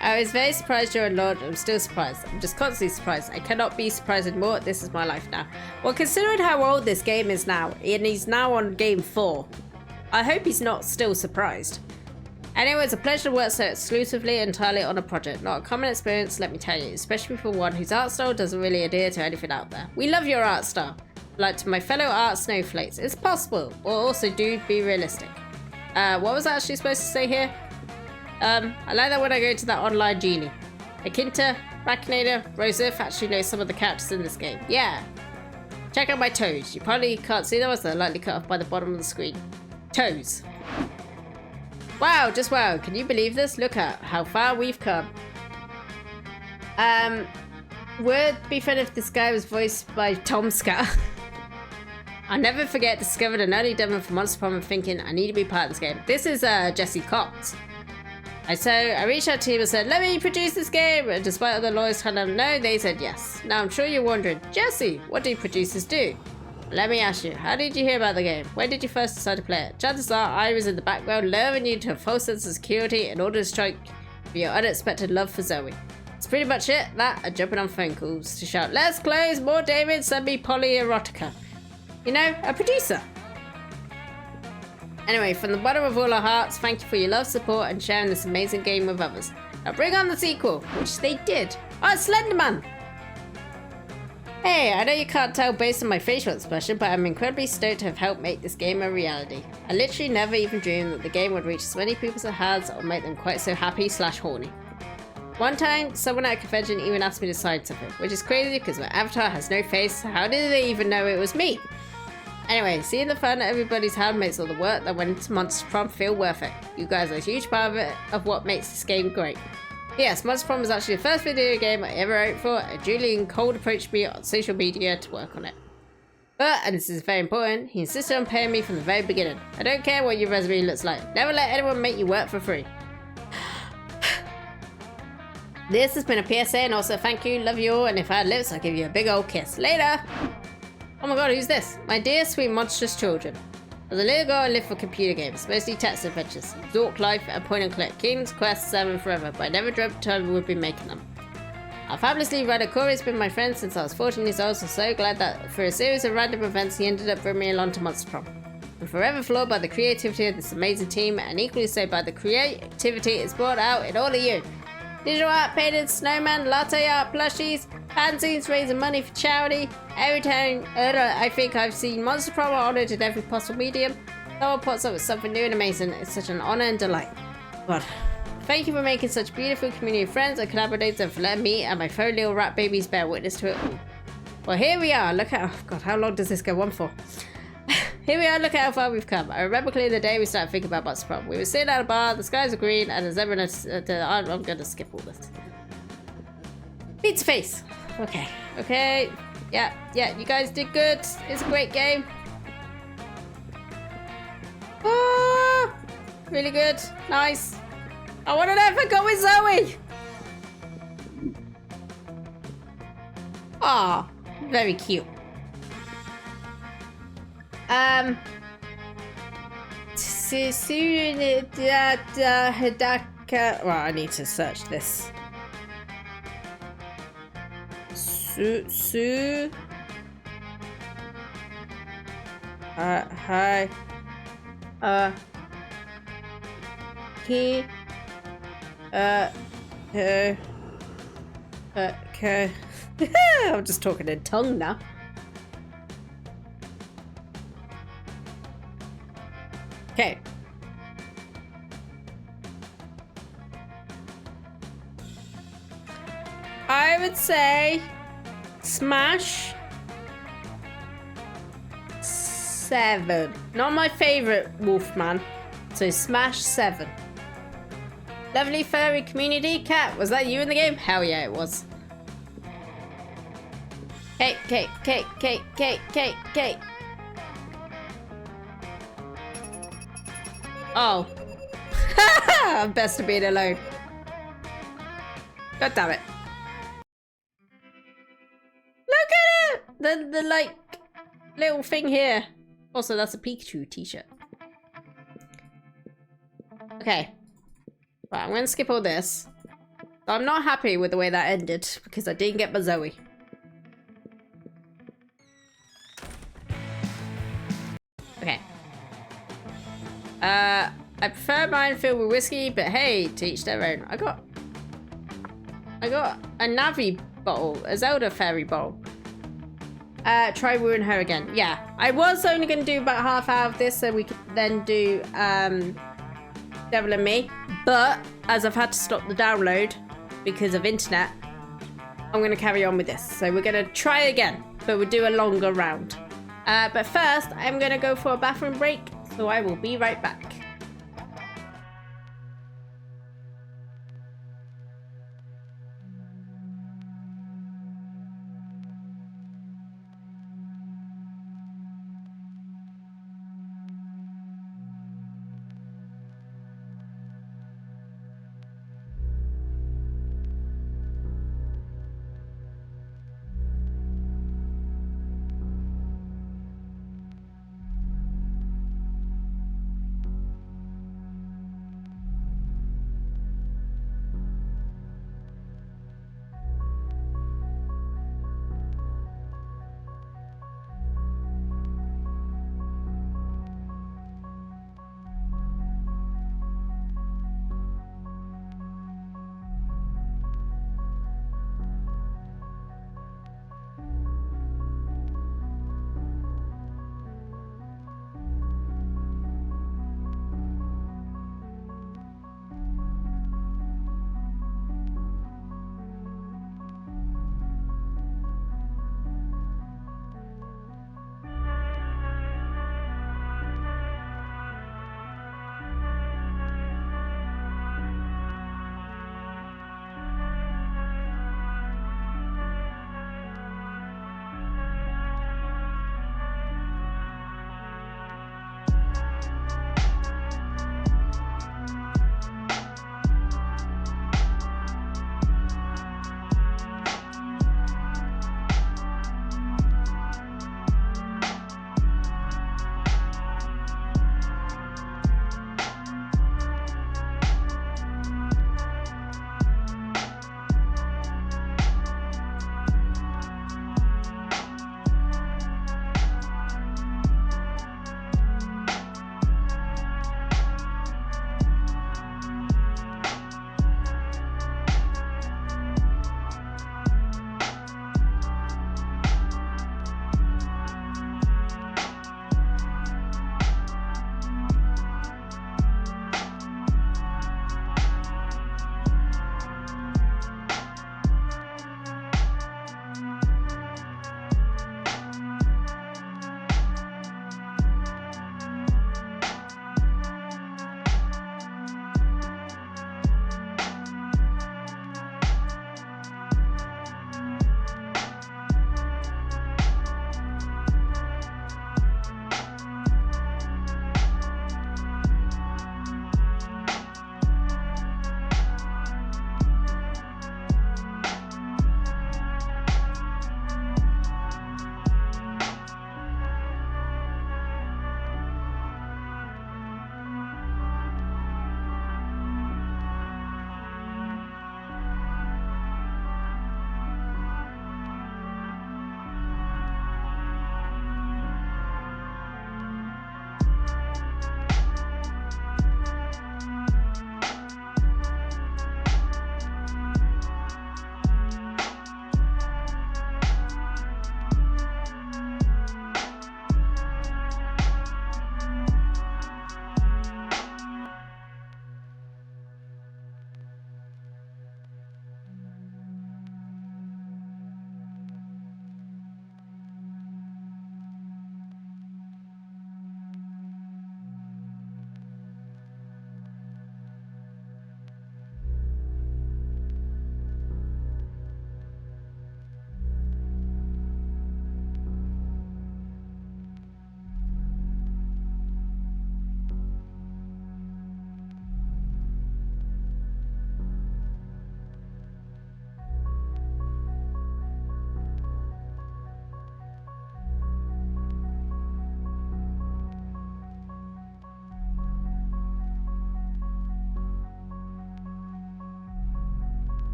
I was very surprised you're a lord. I'm still surprised. I'm just constantly surprised. I cannot be surprised anymore. This is my life now. Well, considering how old this game is now, and he's now on game 4, I hope he's not still surprised. Anyway, it's a pleasure to work so exclusively entirely on a project. Not a common experience, let me tell you, especially for one whose art style doesn't really adhere to anything out there. We love your art style. Like to my fellow art snowflakes, it's possible, or also do be realistic. What was I actually supposed to say here? I like that when I go to that online genie. Akinta, Rachinator, Rosif actually knows some of the characters in this game. Yeah. Check out my toes. You probably can't see them as they're lightly cut off by the bottom of the screen. Toes. Wow, just wow. Can you believe this? Look at how far we've come. Would be fun if this guy was voiced by Tom Scott. I'll never forget discovered an early demo for Monster Prom and thinking I need to be part of this game. This is Jesse Cox. So I reached out to him and said, let me produce this game. And despite other lawyers telling them no, they said yes. Now I'm sure you're wondering, Jesse, what do producers do? Let me ask you, how did you hear about the game? When did you first decide to play it? Chances are I was in the background luring you to a false sense of security in order to strike your unexpected love for Zoe. It's pretty much it, that and jumping on phone calls to shout, let's close, more David, send me polyerotica. You know, a producer. Anyway, from the bottom of all our hearts, thank you for your love, support, and sharing this amazing game with others. Now bring on the sequel, which they did. Oh, it's Slenderman! Hey, I know you can't tell based on my facial expression, but I'm incredibly stoked to have helped make this game a reality. I literally never even dreamed that the game would reach as many people as it has or make them quite so happy/horny. One time, someone at a convention even asked me to sign something, which is crazy because my avatar has no face, so how did they even know it was me? Anyway, seeing the fun everybody's had makes all the work that went into Monster Prom feel worth it. You guys are a huge part of it, of what makes this game great. Yes, Monster Prom was actually the first video game I ever wrote for, and Julian Cold approached me on social media to work on it. But, and this is very important, he insisted on paying me from the very beginning. I don't care what your resume looks like. Never let anyone make you work for free. This has been a PSA and also thank you, love you all, and if I had lips, I'll give you a big old kiss. Later! Oh my god, who's this? My dear sweet monstrous children. As a little girl, I lived for computer games, mostly text adventures, Zork Life, and point and click, King's Quest 7 forever, but I never dreamt I would be making them. Our fabulously writer Corey has been my friend since I was 14 years old, so glad that for a series of random events he ended up bringing me along to Monster Prom. I'm forever floored by the creativity of this amazing team, and equally so by the creativity it's brought out in all of you. Digital art, painted snowman, latte art, plushies, fanzines raising money for charity. Every time I think I've seen Monster Prom honoured in every possible medium, someone pops up with something new and amazing. It's such an honour and delight. God, thank you for making such beautiful community of friends and collaborators, and for letting me and my 4 little rat babies bear witness to it all. Well, here we are. Look at, oh god, how long does this go on for? Here we are, look at how far we've come. I remember clearly the day we started thinking about Monster Prom. We were sitting at a bar, the skies were green, and as everyone I'm gonna skip all this. Pizza face. Okay. Yeah, you guys did good. It's a great game. Oh, really good. Nice. I want to never go with Zoe. Ah, very cute. Well, I need to search this. Hi. He. Okay. I'm just talking in tongue now. Okay. I would say Smash 7. Not my favorite Wolfman, so Smash 7. Lovely furry community cat. Was that you in the game? Hell yeah, it was. Cake. Oh. I'm best to being alone. God damn it. Look at it! The like little thing here. Also, that's a Pikachu t-shirt. Okay. Right, I'm gonna skip all this. I'm not happy with the way that ended because I didn't get my Zoe. Okay. I prefer mine filled with whiskey, but hey, to each their own. I got a Navi bottle, a Zelda fairy bottle. Try wooing her again. Yeah, I was only gonna do about half hour of this so we could then do Devil and Me, but as I've had to stop the download because of internet, I'm gonna carry on with this. So we're gonna try again, but we'll do a longer round. But first, I'm gonna go for a bathroom break, so I will be right back.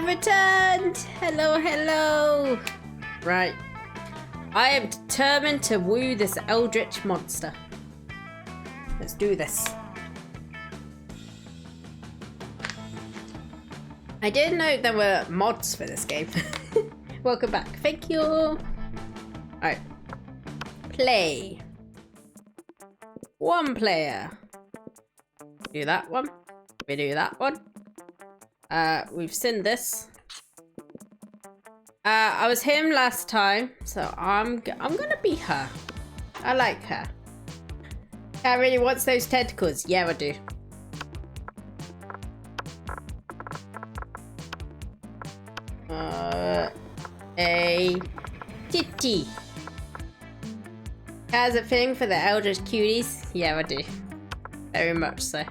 I've returned! Hello, hello! Right. I am determined to woo this eldritch monster. Let's do this. I didn't know there were mods for this game. Welcome back. Thank you. Alright. Play. One player. Do that one. We do that one. We've seen this. I was him last time, so I'm gonna be her. I like her. Cat really wants those tentacles. Yeah, I do. A titty. Has a thing for the eldritch cuties? Yeah, I do. Very much so.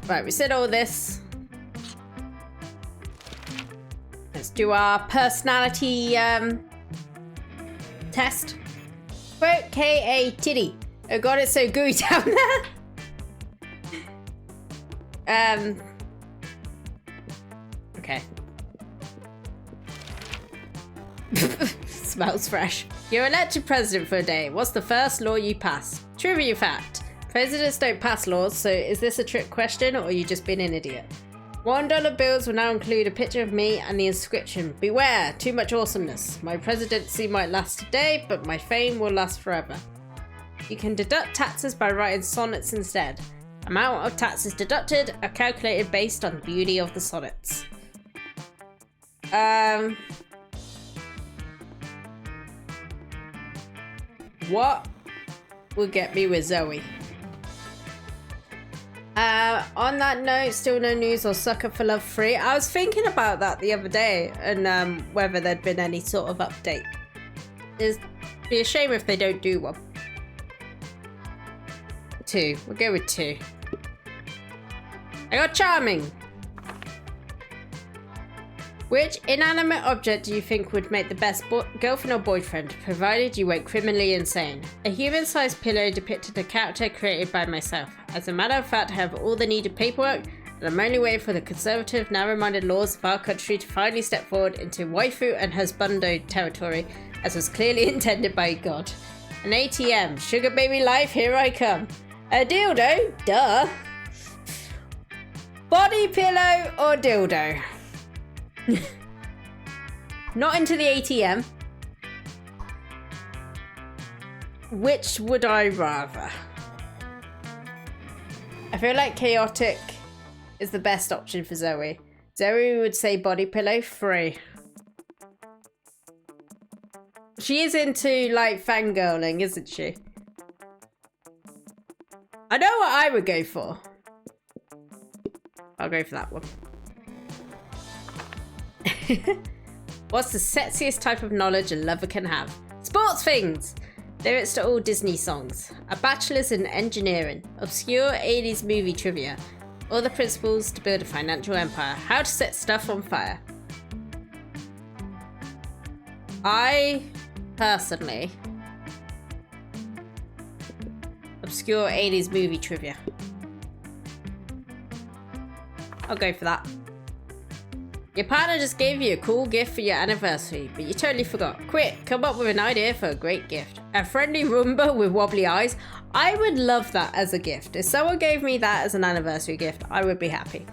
Right, we said all this. Let's do our personality test. Quote K.A. Titty. Oh god, it's so gooey down there. Okay. Smells fresh. You're elected president for a day. What's the first law you pass? Trivia fact. Presidents don't pass laws, so is this a trick question or are you just being an idiot? $1 bills will now include a picture of me and the inscription, beware, too much awesomeness. My presidency might last a day, but my fame will last forever. You can deduct taxes by writing sonnets instead. Amount of taxes deducted are calculated based on the beauty of the sonnets. What will get me with Zoe? On that note, still no news or Sucker for Love 3. I was thinking about that the other day and whether there'd been any sort of update. It'd be a shame if they don't do one. 2. We'll go with 2. I got Charming. Which inanimate object do you think would make the best girlfriend or boyfriend, provided you went criminally insane? A human-sized pillow depicted a character created by myself. As a matter of fact, I have all the needed paperwork, and I'm only waiting for the conservative, narrow-minded laws of our country to finally step forward into waifu and husbando territory, as was clearly intended by God. An ATM. Sugar baby life, here I come. A dildo? Duh. Body pillow or dildo? Not into the ATM. Which would I rather? I feel like chaotic is the best option for Zoe. Zoe would say body pillow 3. She is into like fangirling, isn't she? I know what I would go for. I'll go for that one. What's the sexiest type of knowledge a lover can have? Sports things! Lyrics to all Disney songs. A bachelor's in engineering. Obscure 80s movie trivia. All the principles to build a financial empire. How to set stuff on fire. I, personally... Obscure 80s movie trivia. I'll go for that. Your partner just gave you a cool gift for your anniversary, but you totally forgot. Quick, come up with an idea for a great gift. A friendly Roomba with wobbly eyes. I would love that as a gift. If someone gave me that as an anniversary gift, I would be happy.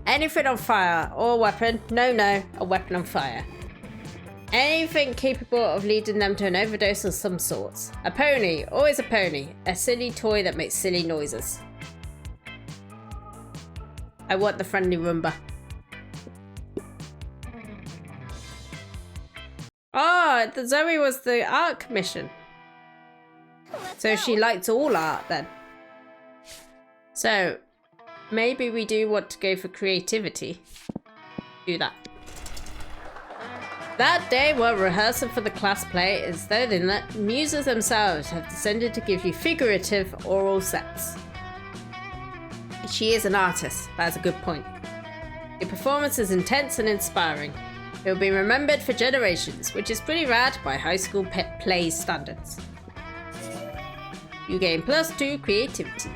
Anything on fire or a weapon? No, a weapon on fire. Anything capable of leading them to an overdose of some sorts. A pony, always a pony. A silly toy that makes silly noises. I want the friendly Roomba. Oh, the Zoe was the art commission. So she liked all art then. So maybe we do want to go for creativity. Do that. That day while rehearsing for the class play, it's though the muses themselves have descended to give you figurative oral sets. She is an artist, that's a good point. Your performance is intense and inspiring. It will be remembered for generations, which is pretty rad by high school play standards. You gain +2 creativity.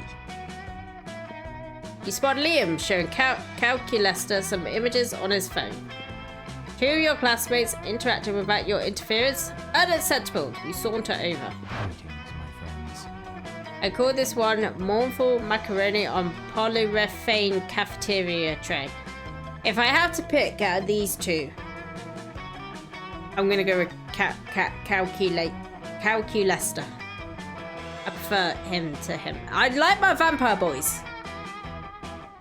You spot Liam showing Calculester some images on his phone. Two of your classmates interacting without your interference. Unacceptable. You saunter over. Greetings, my friends. I call this one mournful macaroni on polyurethane cafeteria tray. If I have to pick out of these two, I'm gonna go with Calculester. I prefer him to him. I like my vampire boys,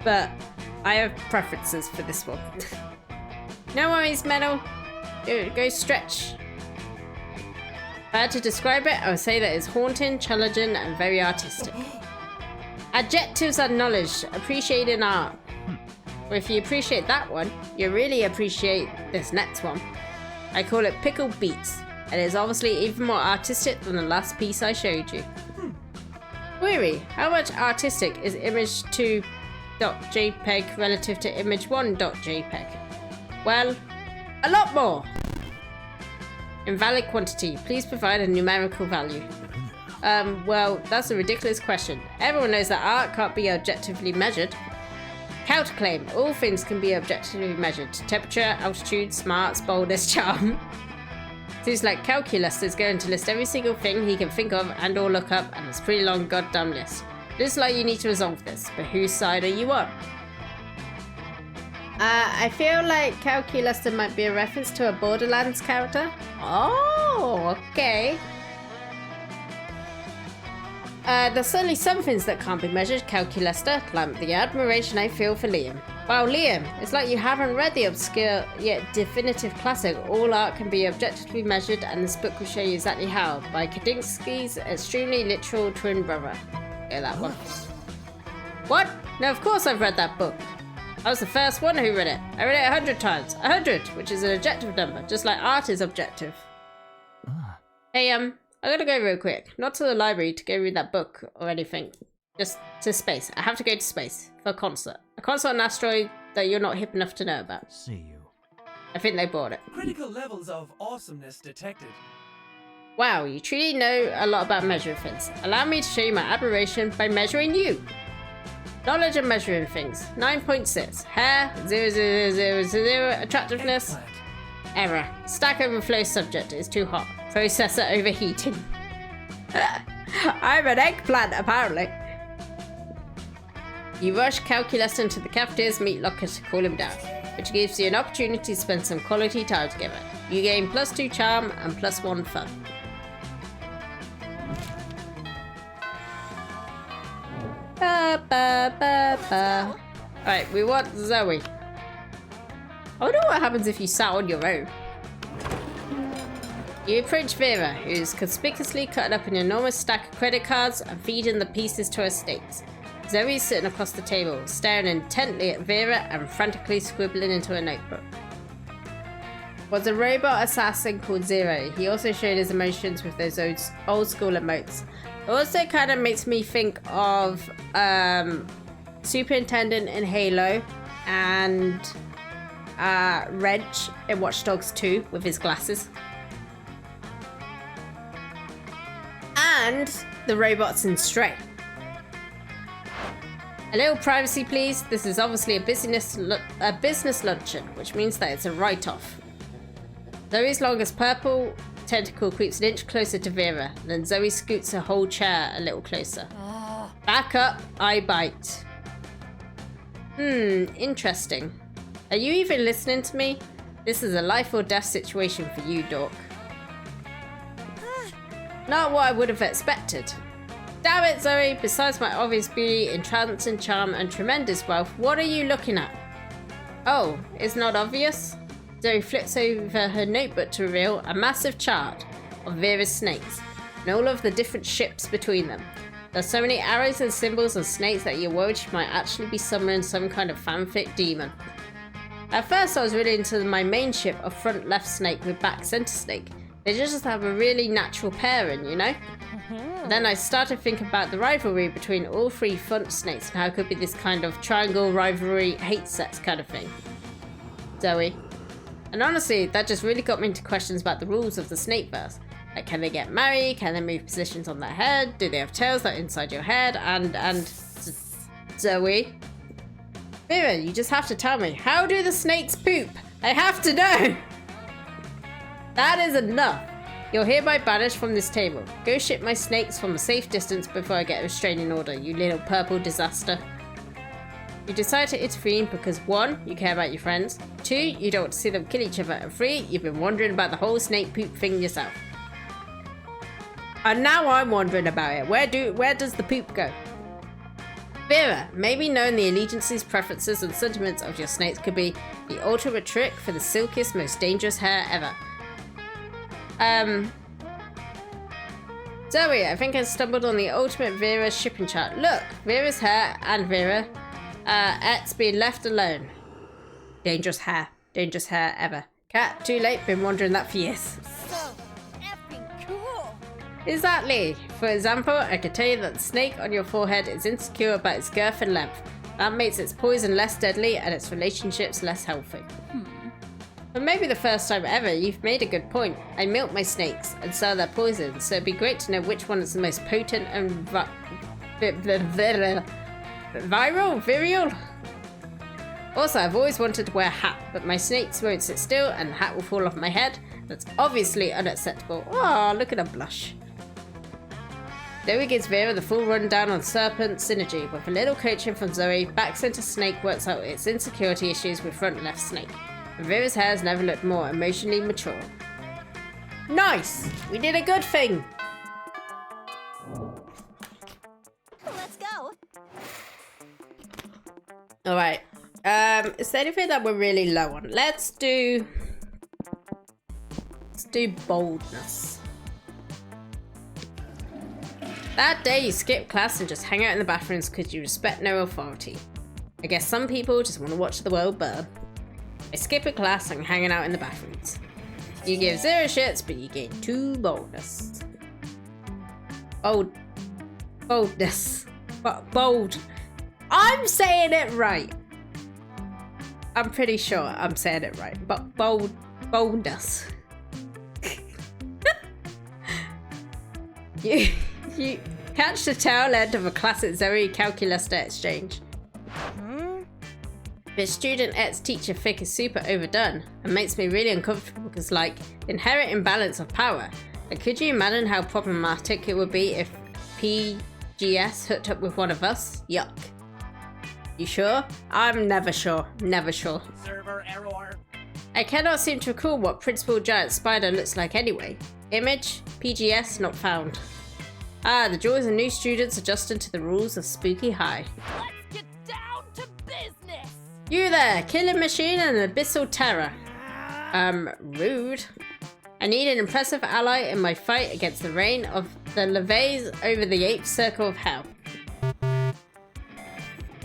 but I have preferences for this one. No worries, Metal. Go stretch. If I had to describe it, I would say that it's haunting, challenging, and very artistic. Adjectives acknowledged. Appreciating art. Or if you appreciate that one, you really appreciate this next one. I call it Pickled Beets, and it's obviously even more artistic than the last piece I showed you. Query: how much artistic is image2.jpg relative to image1.jpg? Well, a lot more. Invalid quantity. Please provide a numerical value. Well, that's a ridiculous question. Everyone knows that art can't be objectively measured. Counterclaim. All things can be objectively measured. Temperature, altitude, smarts, boldness, charm. Seems like Calculus is going to list every single thing he can think of and or look up, and it's a pretty long goddamn list. Looks like you need to resolve this, but whose side are you on? I feel like Calculus might be a reference to a Borderlands character. Oh, okay. There's certainly some things that can't be measured, Calculester, like the admiration I feel for Liam. Wow, Liam, it's like you haven't read the obscure yet definitive classic, All Art Can Be Objectively Measured, and this book will show you exactly how, by Kandinsky's extremely literal twin brother. Yeah, that one. What? No, of course I've read that book. I was the first one who read it. I read it 100 times. 100, which is an objective number, just like art is objective. Hey, I gotta go real quick. Not to the library to go read that book or anything. Just to space. I have to go to space for a concert. A concert on an asteroid that you're not hip enough to know about. See you. I think they bought it. Critical levels of awesomeness detected. Wow, you truly know a lot about measuring things. Allow me to show you my admiration by measuring you. Knowledge of measuring things. 9.6. Hair. 0.0000. Attractiveness. Excellent. Error. Stack Overflow subject is too hot. Processor overheating. I'm an eggplant, apparently. You rush Calculus into the cafeteria's meat locker to cool him down, which gives you an opportunity to spend some quality time together. You gain +2 charm and +1 fun. Alright, we want Zoe. I wonder what happens if you sat on your own. You approach Vera, who's conspicuously cutting up an enormous stack of credit cards and feeding the pieces to her steaks. Zoe's sitting across the table, staring intently at Vera and frantically scribbling into a notebook. Was a robot assassin called Zero. He also showed his emotions with those old school emotes. It also kind of makes me think of Superintendent in Halo and Reg in Watch Dogs 2 with his glasses. And the robots in Stray. A little privacy, please. This is obviously a business luncheon, which means that it's a write-off. Zoe's longest purple tentacle creeps an inch closer to Vera, then Zoe scoots her whole chair a little closer. Back up, I bite. Interesting. Are you even listening to me? This is a life or death situation for you, Dork. Not what I would have expected. Damn it, Zoe! Besides my obvious beauty, entrancing charm, and tremendous wealth, what are you looking at? Oh, it's not obvious? Zoe flips over her notebook to reveal a massive chart of Vera's snakes, and all of the different ships between them. There's so many arrows and symbols and snakes that you're worried she might actually be summoning some kind of fanfic demon. At first I was really into my main ship of front left snake with back center snake. They just have a really natural pairing, you know? Then I started thinking about the rivalry between all three front snakes and how it could be this kind of triangle rivalry hate sex kind of thing. Zoe. And honestly, that just really got me into questions about the rules of the Snakeverse. Like, can they get married? Can they move positions on their head? Do they have tails that are inside your head? And Zoe. Vera, you just have to tell me. How do the snakes poop? I have to know! That is enough. You're hereby banished from this table. Go ship my snakes from a safe distance before I get a restraining order, you little purple disaster. You decide to intervene because 1, you care about your friends, 2, you don't want to see them kill each other, and 3, you've been wondering about the whole snake poop thing yourself. And now I'm wondering about it. Where does the poop go? Vera, maybe knowing the allegiances, preferences, and sentiments of your snakes could be the ultimate trick for the silkiest, most dangerous hair ever. Zoe, I think I stumbled on the ultimate Vera shipping chart. Look, Vera's hair and Vera, it's been left alone. Dangerous hair ever. Cat, too late, been wondering that for years. So effing cool. Exactly. For example, I could tell you that the snake on your forehead is insecure about its girth and length. That makes its poison less deadly and its relationships less healthy. But maybe the first time ever, you've made a good point. I milk my snakes and sell their poison, so it'd be great to know which one is the most potent and virile? Also, I've always wanted to wear a hat, but my snakes won't sit still and the hat will fall off my head. That's obviously unacceptable. Oh, look at her blush. Zoe gives Vera the full rundown on serpent synergy. With a little coaching from Zoe, back center snake works out its insecurity issues with front left snake. And Vera's hair has never looked more emotionally mature. Nice! We did a good thing! Let's go. Alright. Is there anything that we're really low on? Let's do boldness. That day you skip class and just hang out in the bathrooms because you respect no authority. I guess some people just want to watch the world burn. I skip a class and hanging out in the bathrooms. You give 0 shits, but you gain 2 boldness. Boldness. Bold. I'm saying it right. I'm pretty sure I'm saying it right. But boldness. You catch the tail end of a classic Zoe calculus exchange. But student X teacher fic is super overdone and makes me really uncomfortable because, like, inherent imbalance of power. Like, could you imagine how problematic it would be if PGS hooked up with one of us? Yuck. You sure? I'm never sure. Never sure. Server error. I cannot seem to recall what Principal Giant Spider looks like anyway. Image, PGS not found. Ah, the joys of new students adjusting to the rules of Spooky High. Let's get down to business. You there, killing machine and abyssal terror. Rude. I need an impressive ally in my fight against the reign of the Levays over the 8th circle of hell.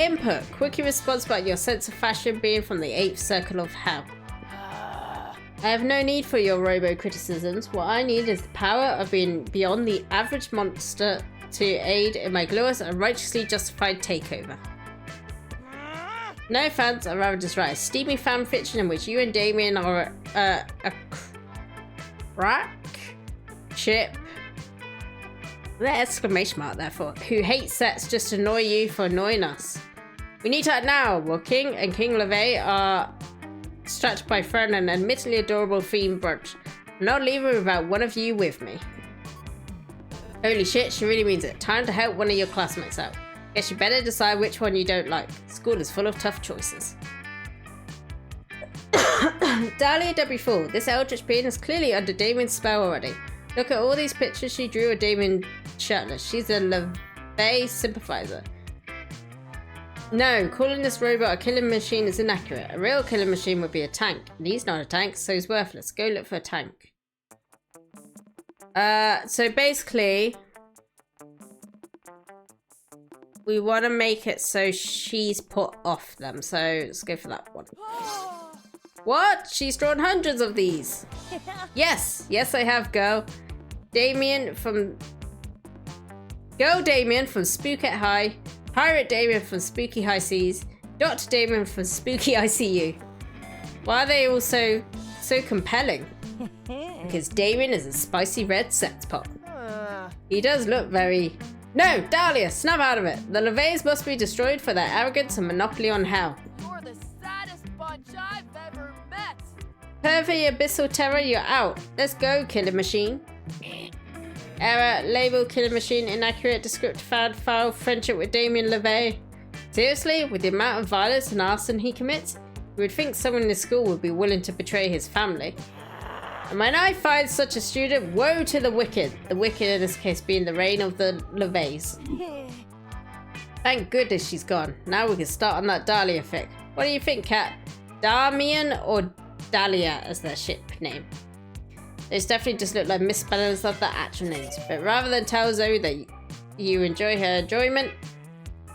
Input, quickie response about your sense of fashion being from the 8th circle of hell. I have no need for your robo-criticisms. What I need is the power of being beyond the average monster to aid in my glorious and righteously justified takeover. No offense, I'd rather just write a steamy fanfiction in which you and Damien are a crack ship. The exclamation mark therefore. Who hate sets just annoy you for annoying us. We need to act now. Well, King and King LeVay are distracted by Fern and an admittedly adorable theme brunch. I'm not leaving without one of you with me. Holy shit, she really means it. Time to help one of your classmates out. Guess you better decide which one you don't like. School is full of tough choices. Dahlia W4. This eldritch being is clearly under Damien's spell already. Look at all these pictures she drew of Damien shirtless. She's a LeVay sympathizer. No, calling this robot a killing machine is inaccurate. A real killing machine would be a tank. And he's not a tank, so he's worthless. Go look for a tank. So basically, we want to make it so she's put off them. So let's go for that one. What? She's drawn hundreds of these. Yes, yes I have, girl. Damien from Spookette High. Pirate Damien from Spooky High Seas, Dr. Damien from Spooky ICU. Why are they all so compelling? Because Damien is a spicy red sex pot. He does look very... No, Dahlia, snap out of it. The LeVays must be destroyed for their arrogance and monopoly on hell. bunch I've ever met. Pervy Abyssal Terror, you're out. Let's go, Killer Machine. Error, label Killer Machine, inaccurate, descriptor found, file, friendship with Damien LeVay. Seriously, with the amount of violence and arson he commits, you would think someone in the school would be willing to betray his family. And when I find such a student, woe to the wicked. The wicked in this case being the reign of the LeVays. Thank goodness she's gone. Now we can start on that Dahlia fic. What do you think, Kat? Damian or Dahlia as their ship name? Those definitely just look like misspellings of the actual names. But rather than tell Zoe that you enjoy her enjoyment,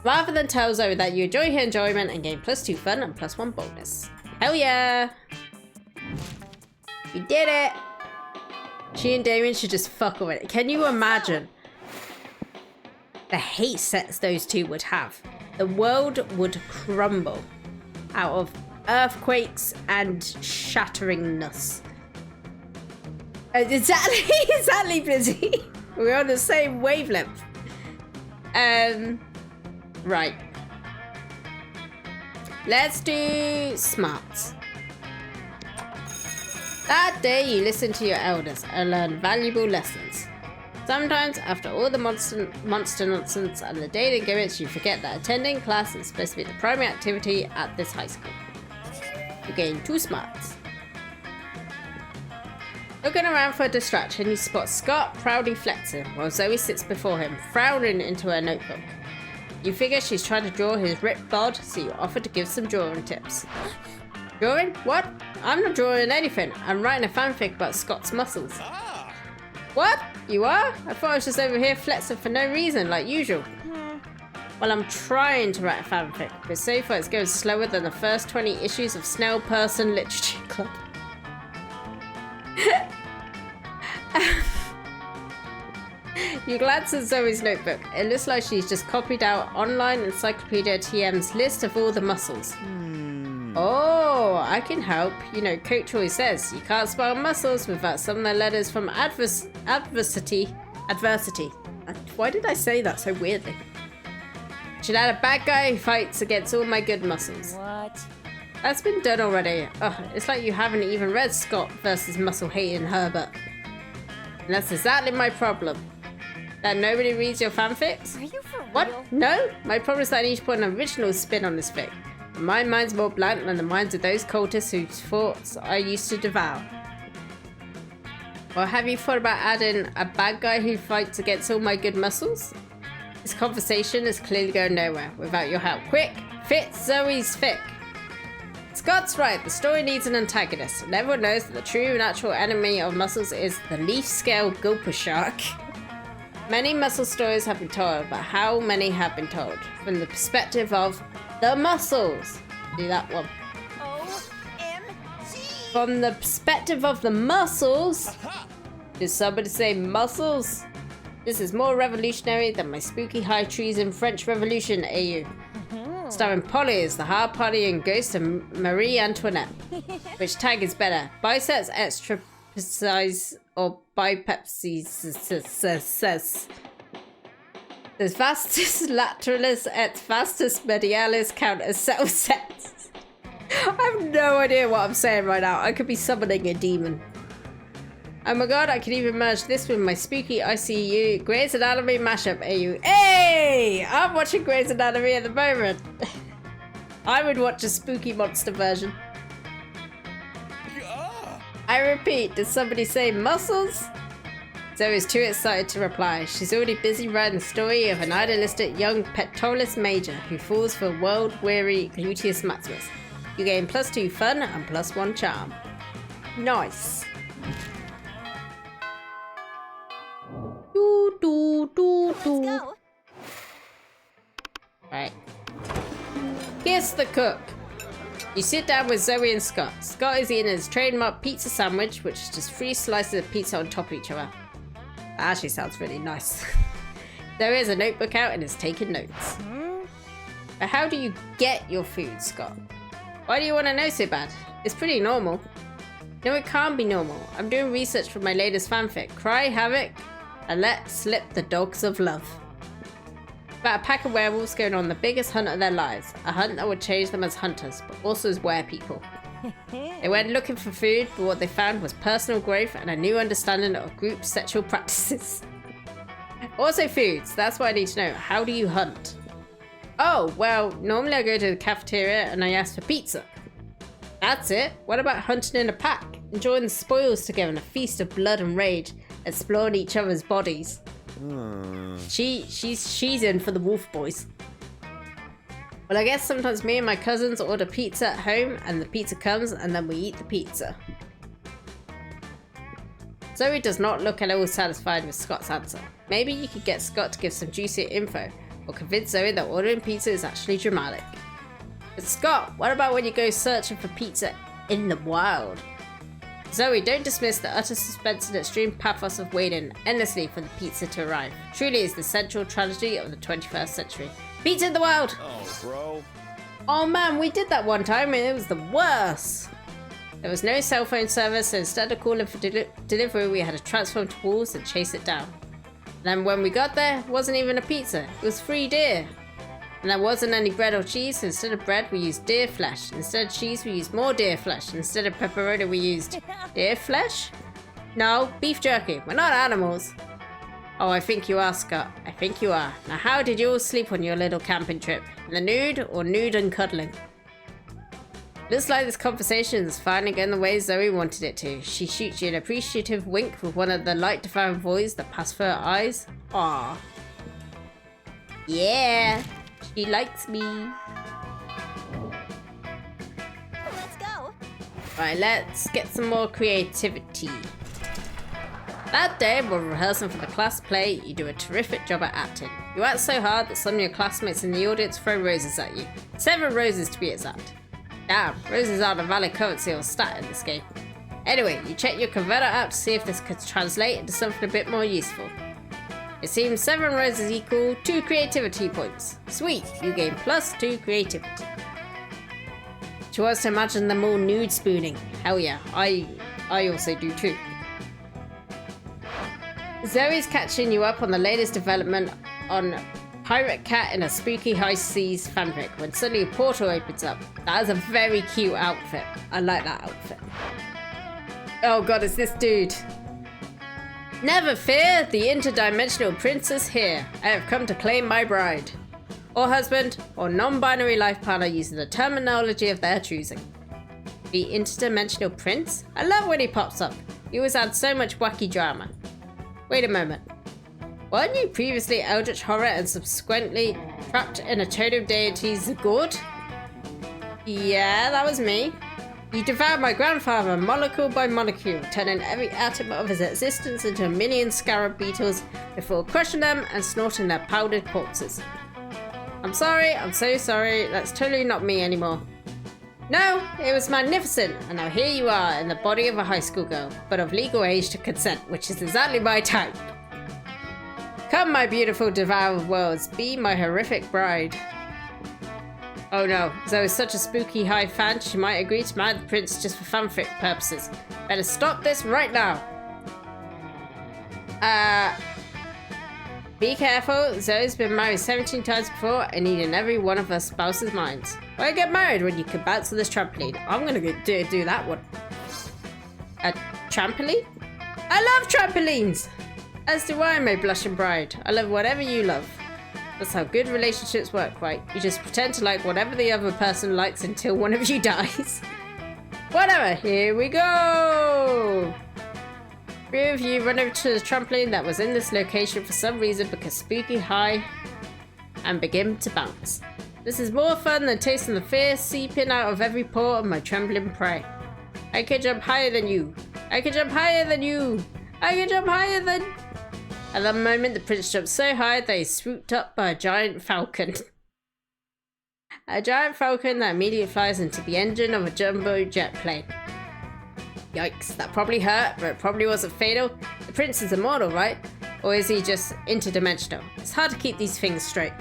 and gain +2 fun and +1 bonus. Hell yeah! We did it! She and Damien should just fuck with it. Can you imagine the hate sets those two would have? The world would crumble out of earthquakes and shatteringness. Exactly, Blizzy. We're on the same wavelength. Right. Let's do smarts. That day you listen to your elders and learn valuable lessons. Sometimes, after all the monster nonsense and the dating gimmicks, you forget that attending class is supposed to be the primary activity at this high school. You gain 2 smarts. Looking around for a distraction, you spot Scott proudly flexing while Zoe sits before him, frowning into her notebook. You figure she's trying to draw his ripped bod, so you offer to give some drawing tips. Drawing? What? I'm not drawing anything. I'm writing a fanfic about Scott's muscles. What? You are? I thought I was just over here flexing for no reason, like usual. Well, I'm trying to write a fanfic, but so far it's going slower than the first 20 issues of Snail Person Literature Club. You glance at Zoe's notebook. It looks like she's just copied out Online Encyclopedia TM's list of all the muscles. Oh, I can help. You know, Coach always says you can't spell muscles without some of the letters from adversity. Why did I say that so weirdly? Should add a bad guy who fights against all my good muscles. What? That's been done already. Ugh, it's like you haven't even read Scott versus Muscle Hating Herbert. And that's exactly my problem. That nobody reads your fanfics? Are you for What? real? No? My problem is that I need to put an original spin on this fic. My mind's more blunt than the minds of those cultists whose thoughts I used to devour. Or have you thought about adding a bad guy who fights against all my good muscles? This conversation is clearly going nowhere without your help. Quick! Fit Zoe's fic! Scott's right, the story needs an antagonist, and everyone knows that the true natural enemy of muscles is the leaf-scale gulper shark. Many muscle stories have been told, but how many have been told? From the perspective of the muscles. Do that one. OMG! From the perspective of the muscles. Did somebody say muscles? This is more revolutionary than my spooky high treason French Revolution AU. Starring Polly as the hard partying ghost of Marie Antoinette. Which tag is better? Biceps extra precise or bipepsis? The vastus lateralis et vastus medialis count as cell sets. I have no idea what I'm saying right now. I could be summoning a demon. Oh my god, I could even merge this with my spooky ICU Grey's Anatomy mashup AU. Hey! I'm watching Grey's Anatomy at the moment. I would watch a spooky monster version. I repeat, did somebody say muscles? Zoe's too excited to reply. She's already busy writing the story of an idealistic young pectoralis major who falls for world-weary gluteus maximus. You gain +2 fun and +1 charm. Nice. Let's go. Right. Kiss the cook. You sit down with Zoe and Scott. Scott is eating his trademark pizza sandwich, which is just 3 slices of pizza on top of each other. That actually sounds really nice. There is a notebook out and is taking notes. But how do you get your food, Scott? Why do you want to know so bad? It's pretty normal. No, it can't be normal. I'm doing research for my latest fanfic, Cry Havoc and Let Slip the Dogs of Love. About a pack of werewolves going on the biggest hunt of their lives. A hunt that would change them as hunters, but also as werepeople. They went looking for food, but what they found was personal growth and a new understanding of group sexual practices. Also foods, that's what I need to know. How do you hunt? Oh, well, normally I go to the cafeteria and I ask for pizza. That's it. What about hunting in a pack? Enjoying the spoils together in a feast of blood and rage, exploring each other's bodies. She's in for the wolf boys. Well, I guess sometimes me and my cousins order pizza at home and the pizza comes and then we eat the pizza. Zoe does not look at all satisfied with Scott's answer. Maybe you could get Scott to give some juicier info or convince Zoe that ordering pizza is actually dramatic. But Scott, what about when you go searching for pizza in the wild? Zoe, don't dismiss the utter suspense and extreme pathos of waiting endlessly for the pizza to arrive. Truly is the central tragedy of the 21st century. Pizza in the wild! Oh, bro. Oh man, we did that one time and it was the worst! There was no cell phone service, so instead of calling for delivery, we had to transform to wolves and chase it down. And then when we got there, it wasn't even a pizza, it was free deer. And there wasn't any bread or cheese, so instead of bread, we used deer flesh. Instead of cheese, we used more deer flesh. Instead of pepperoni, we used deer flesh? No, beef jerky. We're not animals. Oh, I think you are, Scott. I think you are. Now, how did you all sleep on your little camping trip? In the nude or nude and cuddling? Looks like this conversation is finally going the way Zoe wanted it to. She shoots you an appreciative wink with one of the light-defying voids that pass through her eyes. Aww. Yeah, she likes me. Let's go. Right, let's get some more creativity. That day, while rehearsing for the class play, you do a terrific job at acting. You act so hard that some of your classmates in the audience throw roses at you. 7 roses to be exact. Damn, roses aren't a valid currency or stat in this game. Anyway, you check your converter app to see if this could translate into something a bit more useful. It seems 7 roses equal 2 creativity points. Sweet, you gain +2 creativity. She wants to imagine them all nude spooning. Hell yeah, I also do too. Zoe's catching you up on the latest development on Pirate Cat in a Spooky High Seas fanfic when suddenly a portal opens up. That is a very cute outfit. I like that outfit. Oh god, it's this dude. Never fear, the interdimensional prince is here. I have come to claim my bride. Or husband, or non-binary life partner using the terminology of their choosing. The interdimensional prince? I love when he pops up. He always adds so much wacky drama. Wait a moment. Weren't you previously Eldritch Horror and subsequently trapped in a totem deity Zagord? Yeah, that was me. You devoured my grandfather molecule by molecule, turning every atom of his existence into a million scarab beetles before crushing them and snorting their powdered corpses. I'm sorry, I'm so sorry, that's totally not me anymore. No, it was magnificent, and now here you are in the body of a high school girl, but of legal age to consent, which is exactly my type. Come, my beautiful devourer of worlds, be my horrific bride. Oh no, Zoe's such a spooky high fan, she might agree to marry the prince just for fanfic purposes. Better stop this right now. Be careful, Zoe's been married 17 times before and needing every one of her spouse's minds. Why get married when you can bounce on this trampoline? I'm gonna go do that one. A trampoline? I love trampolines! As do I, my blushing bride. I love whatever you love. That's how good relationships work, right? You just pretend to like whatever the other person likes until one of you dies. Whatever, here we go! 3 of you run over to the trampoline that was in this location for some reason because spooky high and begin to bounce. This is more fun than tasting the fear seeping out of every pore of my trembling prey. I can jump higher than you. I can jump higher than you. I can jump higher than... At that moment, the prince jumped so high that he swooped up by a giant falcon. A giant falcon that immediately flies into the engine of a jumbo jet plane. Yikes, that probably hurt, but it probably wasn't fatal. The prince is immortal, right? Or is he just interdimensional? It's hard to keep these things straight.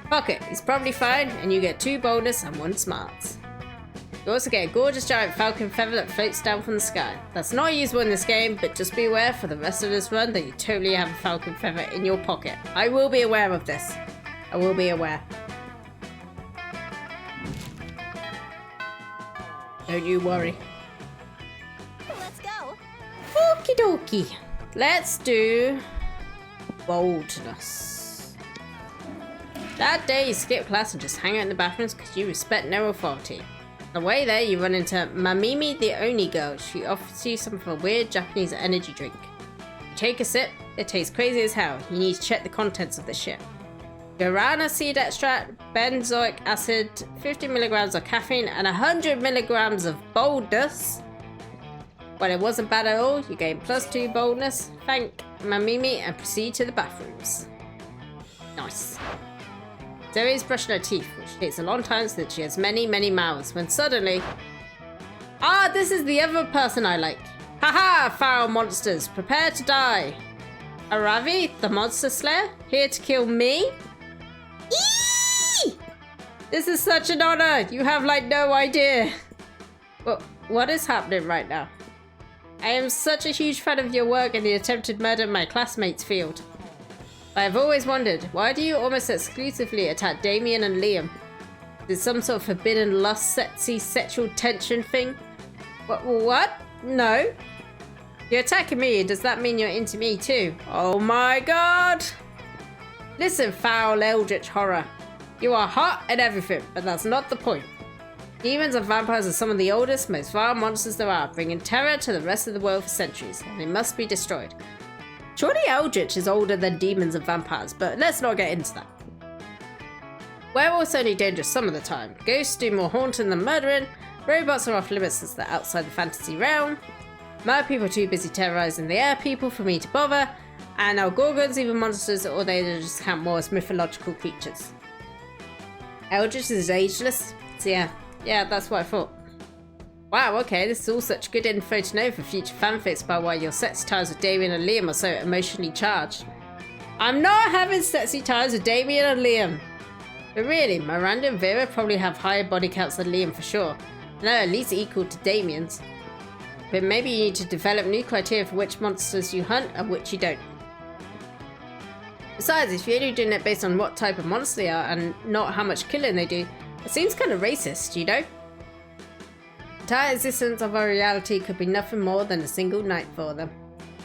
Fuck it, he's probably fine, and you get 2 boldness and 1 smarts. You also get a gorgeous giant falcon feather that floats down from the sky. That's not usable in this game, but just be aware for the rest of this run that you totally have a falcon feather in your pocket. I will be aware of this. I will be aware. Don't you worry. Let's go. Okie dokie. Let's do boldness. That day you skip class and just hang out in the bathrooms because you respect no authority. On the way there you run into Mamimi the Oni girl. She offers you some of her weird Japanese energy drink. You take a sip, it tastes crazy as hell. You need to check the contents of the shit. Guarana seed extract, benzoic acid, 50 milligrams of caffeine, and 100 milligrams of boldness. Well, it wasn't bad at all. You gain +2 boldness. Thank Mamimi and proceed to the bathrooms. Nice. Zoe's brushing her teeth, which takes a long time since she has many, many mouths, when suddenly... Ah, this is the other person I like. Haha, foul monsters, prepare to die. Aravi, the monster slayer, here to kill me? Eee! This is such an honor. You have like no idea. Well, what is happening right now? I am such a huge fan of your work in the attempted murder of my classmates field. I have always wondered, why do you almost exclusively attack Damien and Liam? Is it some sort of forbidden lust, sexy, sexual tension thing? What? No. You're attacking me, does that mean you're into me too? Oh my god! Listen, foul eldritch horror. You are hot and everything, but that's not the point. Demons and vampires are some of the oldest, most vile monsters there are, bringing terror to the rest of the world for centuries, and they must be destroyed. Surely Eldritch is older than demons and vampires, but let's not get into that. Werewolves are only dangerous some of the time. Ghosts do more haunting than murdering. Robots are off limits since they're outside the fantasy realm. Mer people are too busy terrorizing the air people for me to bother. And are Gorgons even monsters, or they just count more as mythological creatures? Eldritch is ageless? So yeah, that's what I thought. Wow, okay, this is all such good info to know for future fanfics about why your sexy ties with Damien and Liam are so emotionally charged. I'm not having sexy ties with Damien and Liam. But really, Miranda and Vera probably have higher body counts than Liam for sure. And they're at least equal to Damien's. But maybe you need to develop new criteria for which monsters you hunt and which you don't. Besides, if you're only doing it based on what type of monster they are and not how much killing they do, it seems kind of racist, you know? The entire existence of our reality could be nothing more than a single night for them.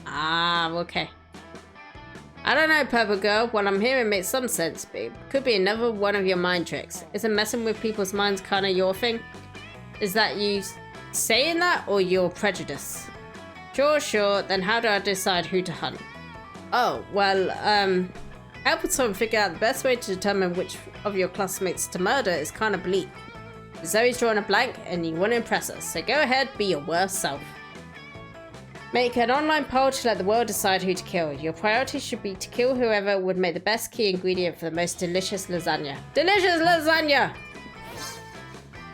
Ah, okay. I don't know, Purple Girl. What I'm hearing makes some sense, but it could be another one of your mind tricks. Isn't messing with people's minds kind of your thing? Is that you saying that or your prejudice? Sure. Then how do I decide who to hunt? Oh, well, helping someone figure out the best way to determine which of your classmates to murder is kind of bleak. Zoe's drawn a blank and you want to impress us, so go ahead, be your worst self. Make an online poll to let the world decide who to kill. Your priority should be to kill whoever would make the best key ingredient for the most delicious lasagna. Delicious lasagna!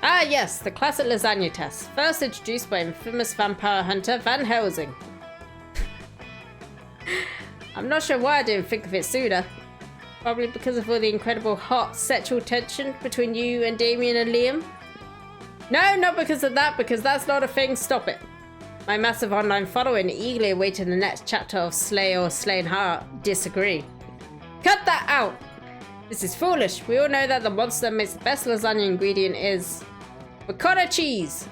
Ah yes, the classic lasagna test. First introduced by infamous vampire hunter Van Helsing. I'm not sure why I didn't think of it sooner. Probably because of all the incredible hot sexual tension between you and Damien and Liam. No, not because of that, because that's not a thing. Stop it. My massive online following eagerly awaiting the next chapter of Slay or Slain Heart disagree. Cut that out! This is foolish. We all know that the monster that makes the best lasagna ingredient is ricotta cheese.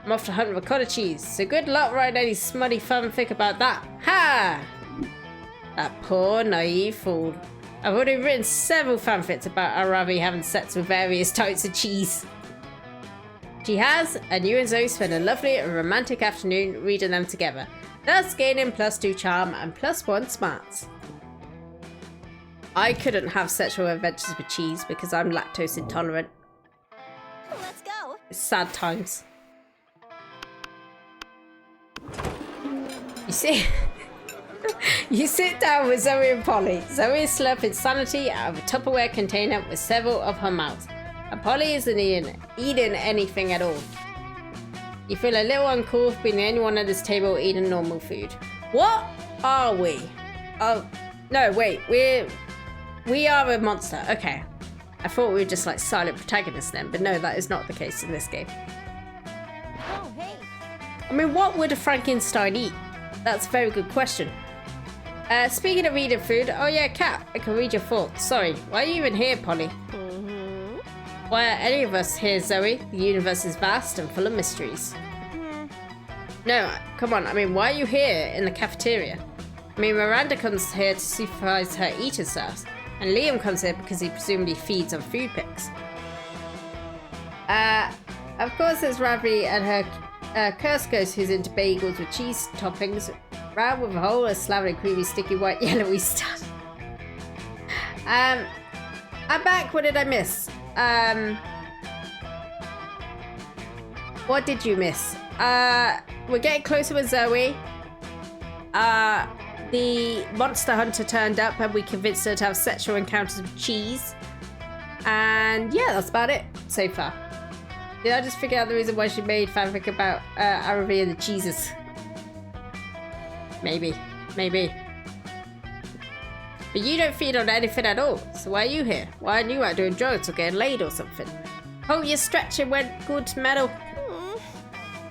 I'm off to hunt ricotta cheese, so good luck writing any smutty fanfic about that. Ha! That poor naive fool. I've already written several fanfics about Aravi having sex with various types of cheese. She has, and you and Zoe spend a lovely and romantic afternoon reading them together, thus gaining +2 charm and +1 smarts. I couldn't have sexual adventures with cheese because I'm lactose intolerant. Let's go. It's sad times. You see? You sit down with Zoe and Polly. Zoe is slurping sanity out of a Tupperware container with several of her mouths, and Polly isn't eating anything at all. You feel a little uncool for being the only one at this table eating normal food. What are we? Oh, no, wait, we are a monster. Okay. I thought we were just like silent protagonists then, but no, that is not the case in this game. Oh, hey. I mean, what would a Frankenstein eat? That's a very good question. Speaking of eating food, oh yeah, Cat, I can read your thoughts. Sorry, why are you even here, Polly? Why are any of us here, Zoe? The universe is vast and full of mysteries. No, come on. I mean, why are you here in the cafeteria? I mean, Miranda comes here to supervise her eating staffs, and Liam comes here because he presumably feeds on food pics. Of course there's Ravi and her curse ghost who's into bagels with cheese toppings, round with a hole, a slavely creamy, sticky, white, yellowy stuff. I'm back. What did I miss? What did you miss? We're getting closer with Zoe. The monster hunter turned up and we convinced her to have sexual encounters with cheese. And yeah, that's about it so far. Did I just figure out the reason why she made fanfic about Aravi and the cheeses? Maybe. But you don't feed on anything at all, so why are you here? Why aren't you out doing drugs or getting laid or something? Oh, your stretching went good, metal.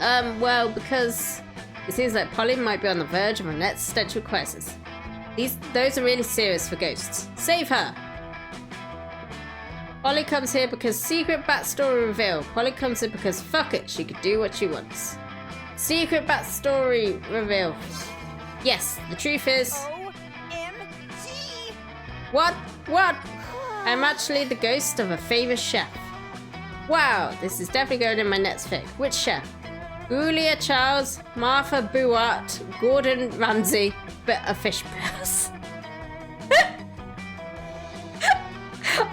Well, because it seems like Polly might be on the verge of an existential crisis. Those are really serious for ghosts. Save her! Polly comes here because secret backstory reveal. Polly comes here because fuck it, she could do what she wants. Secret backstory reveal. Yes, the truth is... OMG! What? I'm actually the ghost of a famous chef. Wow, this is definitely going in my next fic. Which chef? Julia Charles, Martha Buart, Gordon Ramsay, but a fish person.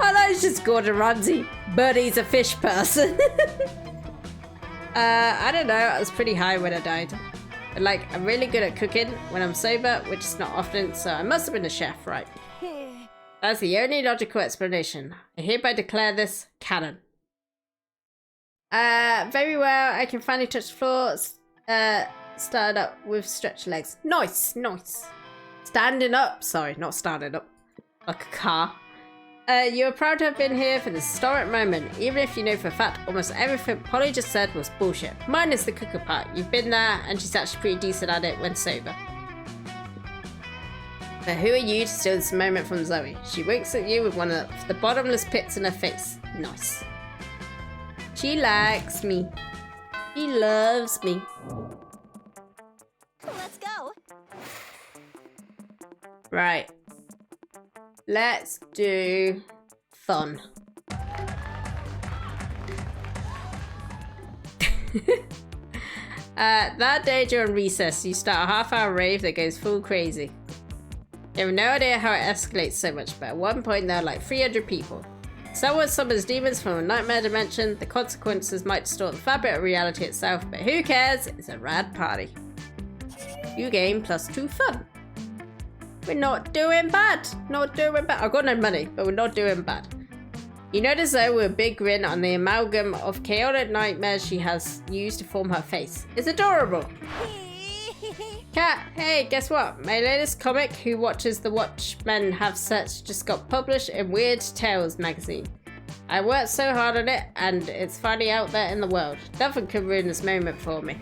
I know it's just Gordon Ramsay, but he's a fish person. I don't know, I was pretty high when I died. But like, I'm really good at cooking when I'm sober, which is not often, so I must have been a chef, right? That's the only logical explanation. I hereby declare this canon. Very well, I can finally touch the floor. Started up with stretched legs. Nice. Standing up. Sorry, not standing up. Like a car. You are proud to have been here for this historic moment, even if you know for a fact almost everything Polly just said was bullshit. Minus the cooker part. You've been there, and she's actually pretty decent at it when sober. But who are you to steal this moment from Zoe? She winks at you with one of the bottomless pits in her face. Nice. She likes me. She loves me. Let's go. Right. Let's do fun. That day during recess, you start a half-hour rave that goes full crazy. You have no idea how it escalates so much, but at one point there are like 300 people. Someone summons demons from a nightmare dimension. The consequences might distort the fabric of reality itself, but who cares? It's a rad party. 2 game plus 2 fun. We're not doing bad. I've got no money, but we're not doing bad. You notice though with a big grin on the amalgam of chaotic nightmares she has used to form her face. It's adorable. Cat, hey, guess what? My latest comic, Who Watches the Watchmen Have Sex, just got published in Weird Tales magazine. I worked so hard on it, and it's finally out there in the world. Nothing could ruin this moment for me.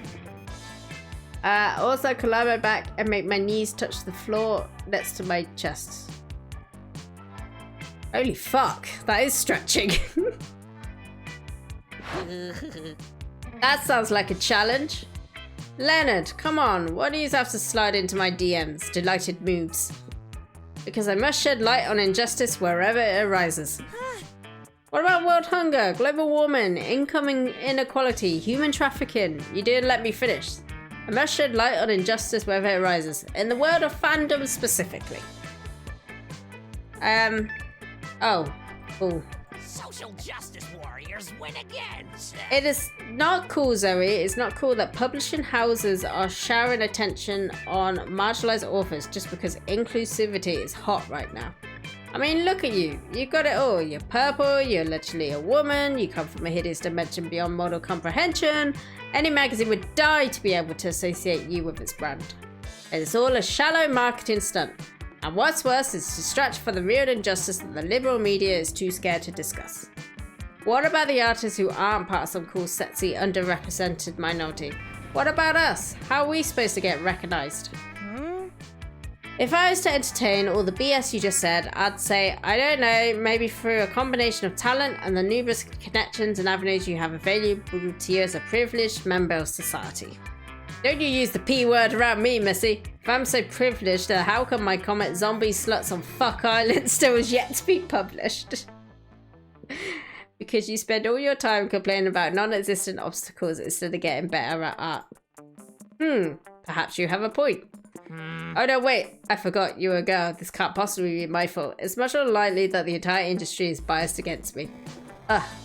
Also, can lie my back and make my knees touch the floor next to my chest. Holy fuck, that is stretching. That sounds like a challenge. Leonard, come on, why do you have to slide into my DMs? Delighted moves. Because I must shed light on injustice wherever it arises. What about world hunger, global warming, incoming inequality, human trafficking? You didn't let me finish. I must shed light on injustice wherever it arises. In the world of fandom specifically. Oh. Cool. Social justice warriors win again. It is not cool, Zoe. It's not cool that publishing houses are showering attention on marginalized authors just because inclusivity is hot right now. I mean, look at you. You got it all. You're purple, you're literally a woman, you come from a hideous dimension beyond model comprehension. Any magazine would die to be able to associate you with its brand. It's all a shallow marketing stunt. And what's worse is to stretch for the real injustice that the liberal media is too scared to discuss. What about the artists who aren't part of some cool, sexy, underrepresented minority? What about us? How are we supposed to get recognized? If I was to entertain all the BS you just said, I'd say, I don't know, maybe through a combination of talent and the numerous connections and avenues you have available to you as a privileged member of society. Don't you use the P word around me, Missy. If I'm so privileged, then how come my comic Zombie Sluts on Fuck Island still is yet to be published? Because you spend all your time complaining about non-existent obstacles instead of getting better at art. Perhaps you have a point. Oh no, wait, I forgot you were a girl. This can't possibly be my fault. It's much more likely that the entire industry is biased against me.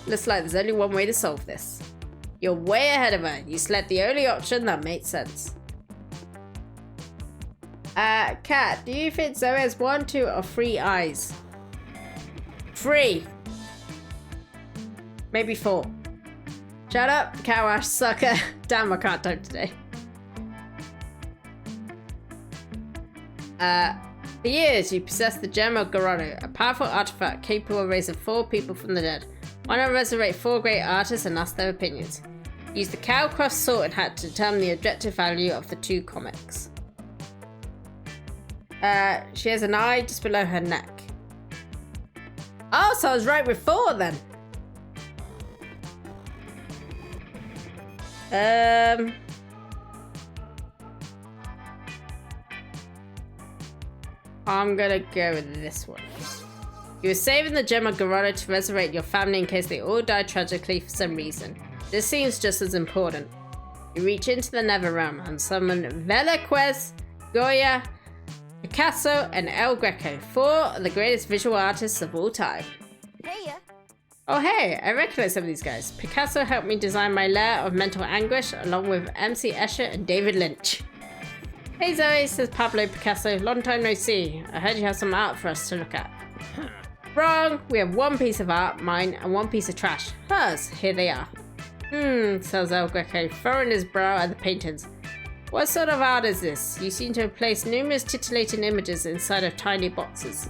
Looks like there's only one way to solve this. You're way ahead of her. You select the only option that makes sense. Kat, do you think Zoe has 1, 2, or 3 eyes? 3. Maybe 4. Shut up, cow-ass sucker. Damn, I can't type today. For years, you possessed the Gem of Garrono, a powerful artifact capable of raising 4 people from the dead. Why not resurrect 4 great artists and ask their opinions? Use the Cowcroft Sorting Hat to determine the objective value of the 2 comics. She has an eye just below her neck. Oh, so I was right with 4 then. I'm gonna go with this one. You were saving the Gem of Garrono to resurrect your family in case they all died tragically for some reason. This seems just as important. You reach into the Netherrealm and summon Velázquez, Goya, Picasso, and El Greco, 4 of the greatest visual artists of all time. Hey, Oh hey, I recognize some of these guys. Picasso helped me design my lair of mental anguish along with MC Escher and David Lynch. Hey Zoe, says Pablo Picasso, long time no see. I heard you have some art for us to look at. Wrong, we have 1 piece of art, mine, and 1 piece of trash. Hers, here they are. Says El Greco, furrowing his brow at the paintings. What sort of art is this? You seem to have placed numerous titillating images inside of tiny boxes.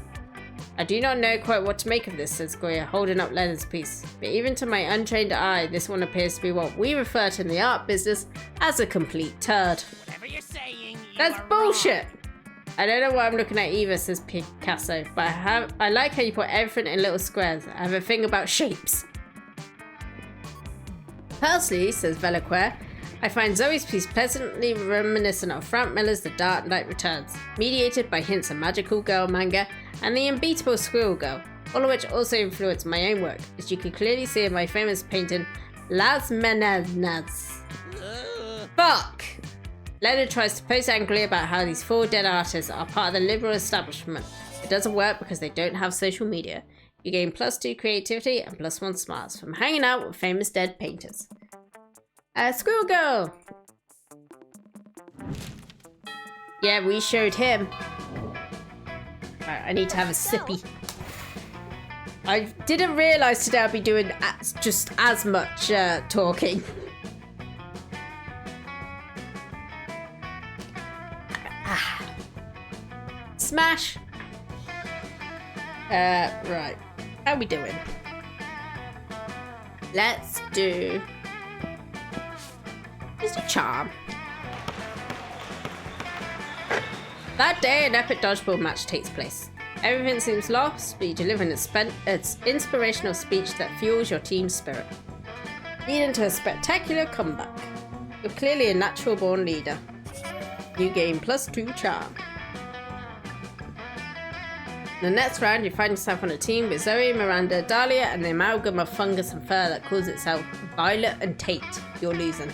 I do not know quite what to make of this, says Goya, holding up Leonard's piece. But even to my untrained eye, this one appears to be what we refer to in the art business as a complete turd. Whatever you're saying, That's bullshit! I don't know what I'm looking at either, says Picasso, but I like how you put everything in little squares. I have a thing about shapes. Personally, says Velázquez, I find Zoe's piece pleasantly reminiscent of Frank Miller's The Dark Knight Returns, mediated by hints of magical girl manga and the unbeatable Squirrel Girl, all of which also influenced my own work, as you can clearly see in my famous painting, Las Menanas. Fuck! Leonard tries to post angrily about how these 4 dead artists are part of the liberal establishment. It doesn't work because they don't have social media. You gain +2 creativity and +1 smarts from hanging out with famous dead painters. Squirrel Girl! Yeah, we showed him. Right, I need to have a sippy. I didn't realise today I'd be doing just as much talking. Smash! Right. How we doing? Let's do charm. That day, an epic dodgeball match takes place. Everything seems lost, but you deliver its inspirational speech that fuels your team's spirit, leading to a spectacular comeback. You're clearly a natural-born leader. You gain +2 charm. In the next round, you find yourself on a team with Zoe, Miranda, Dahlia, and the amalgam of fungus and fur that calls itself Violet and Tate. You're losing.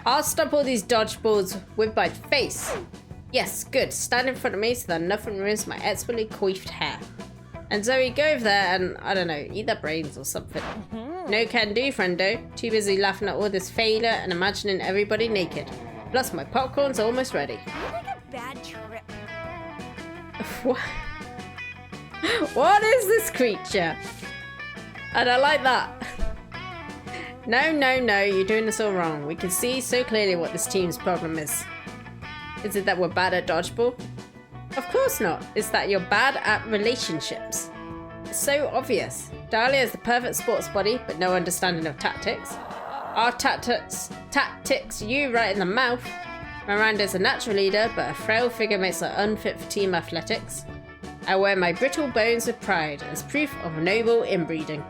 I'll stop all these dodgeballs with my face. Yes, good. Stand in front of me so that nothing ruins my expertly coiffed hair. And Zoe, go over there and, I don't know, eat their brains or something. No can do, friendo. Too busy laughing at all this failure and imagining everybody naked. Plus, my popcorn's almost ready. like a bad trip. What? What is this creature? And I like that. No, no, no, you're doing this all wrong. We can see so clearly what this team's problem is. Is it that we're bad at dodgeball? Of course not. It's that you're bad at relationships. It's so obvious. Dahlia is the perfect sports body, but no understanding of tactics. Our tactics you right in the mouth. Miranda's a natural leader, but a frail figure makes her unfit for team athletics. I wear my brittle bones with pride as proof of noble inbreeding.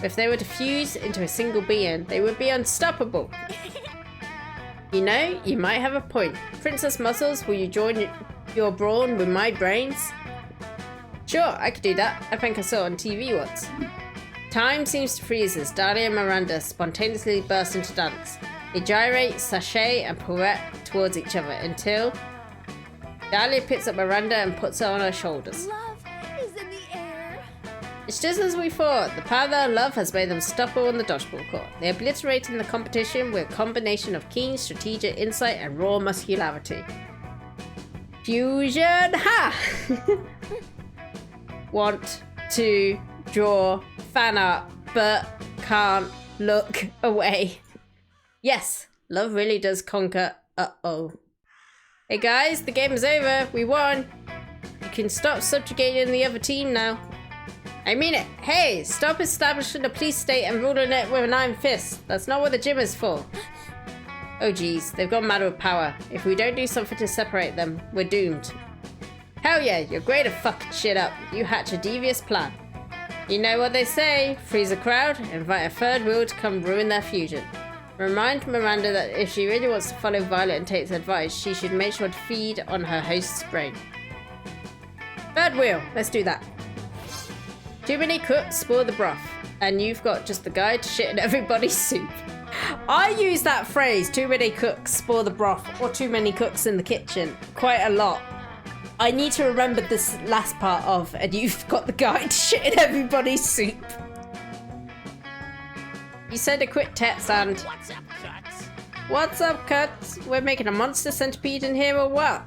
If they were to fuse into a single being, they would be unstoppable. You know, you might have a point. Princess Muscles, will you join your brawn with my brains? Sure, I could do that. I think I saw it on TV once. Time seems to freeze as Dahlia and Miranda spontaneously burst into dance. They gyrate, sashay, and pirouette towards each other until Dahlia picks up Miranda and puts her on her shoulders. Love is in the air. It's just as we thought. The power of their love has made them unstoppable on the dodgeball court. They obliterated the competition with a combination of keen strategic insight and raw muscularity. Fusion! Ha! Want to draw fan art, but can't look away. Yes, love really does conquer. Uh-oh. Hey guys, the game is over. We won. You can stop subjugating the other team now. I mean it. Hey, stop establishing a police state and ruling it with an iron fist. That's not what the gym is for. Oh geez, they've gone mad with power. If we don't do something to separate them, we're doomed. Hell yeah, you're great at fucking shit up. You hatch a devious plan. You know what they say, freeze a crowd, invite a third wheel to come ruin their fusion. Remind Miranda that if she really wants to follow Violet and Tate's advice, she should make sure to feed on her host's brain. Third wheel, let's do that. Too many cooks spoil the broth, and you've got just the guy to shit in everybody's soup. I use that phrase, too many cooks spoil the broth, or too many cooks in the kitchen, quite a lot. I need to remember this last part of, and you've got the guy to shit in everybody's soup. You send a quick text and... What's up, Cuts? What's up, Cuts? We're making a monster centipede in here or what?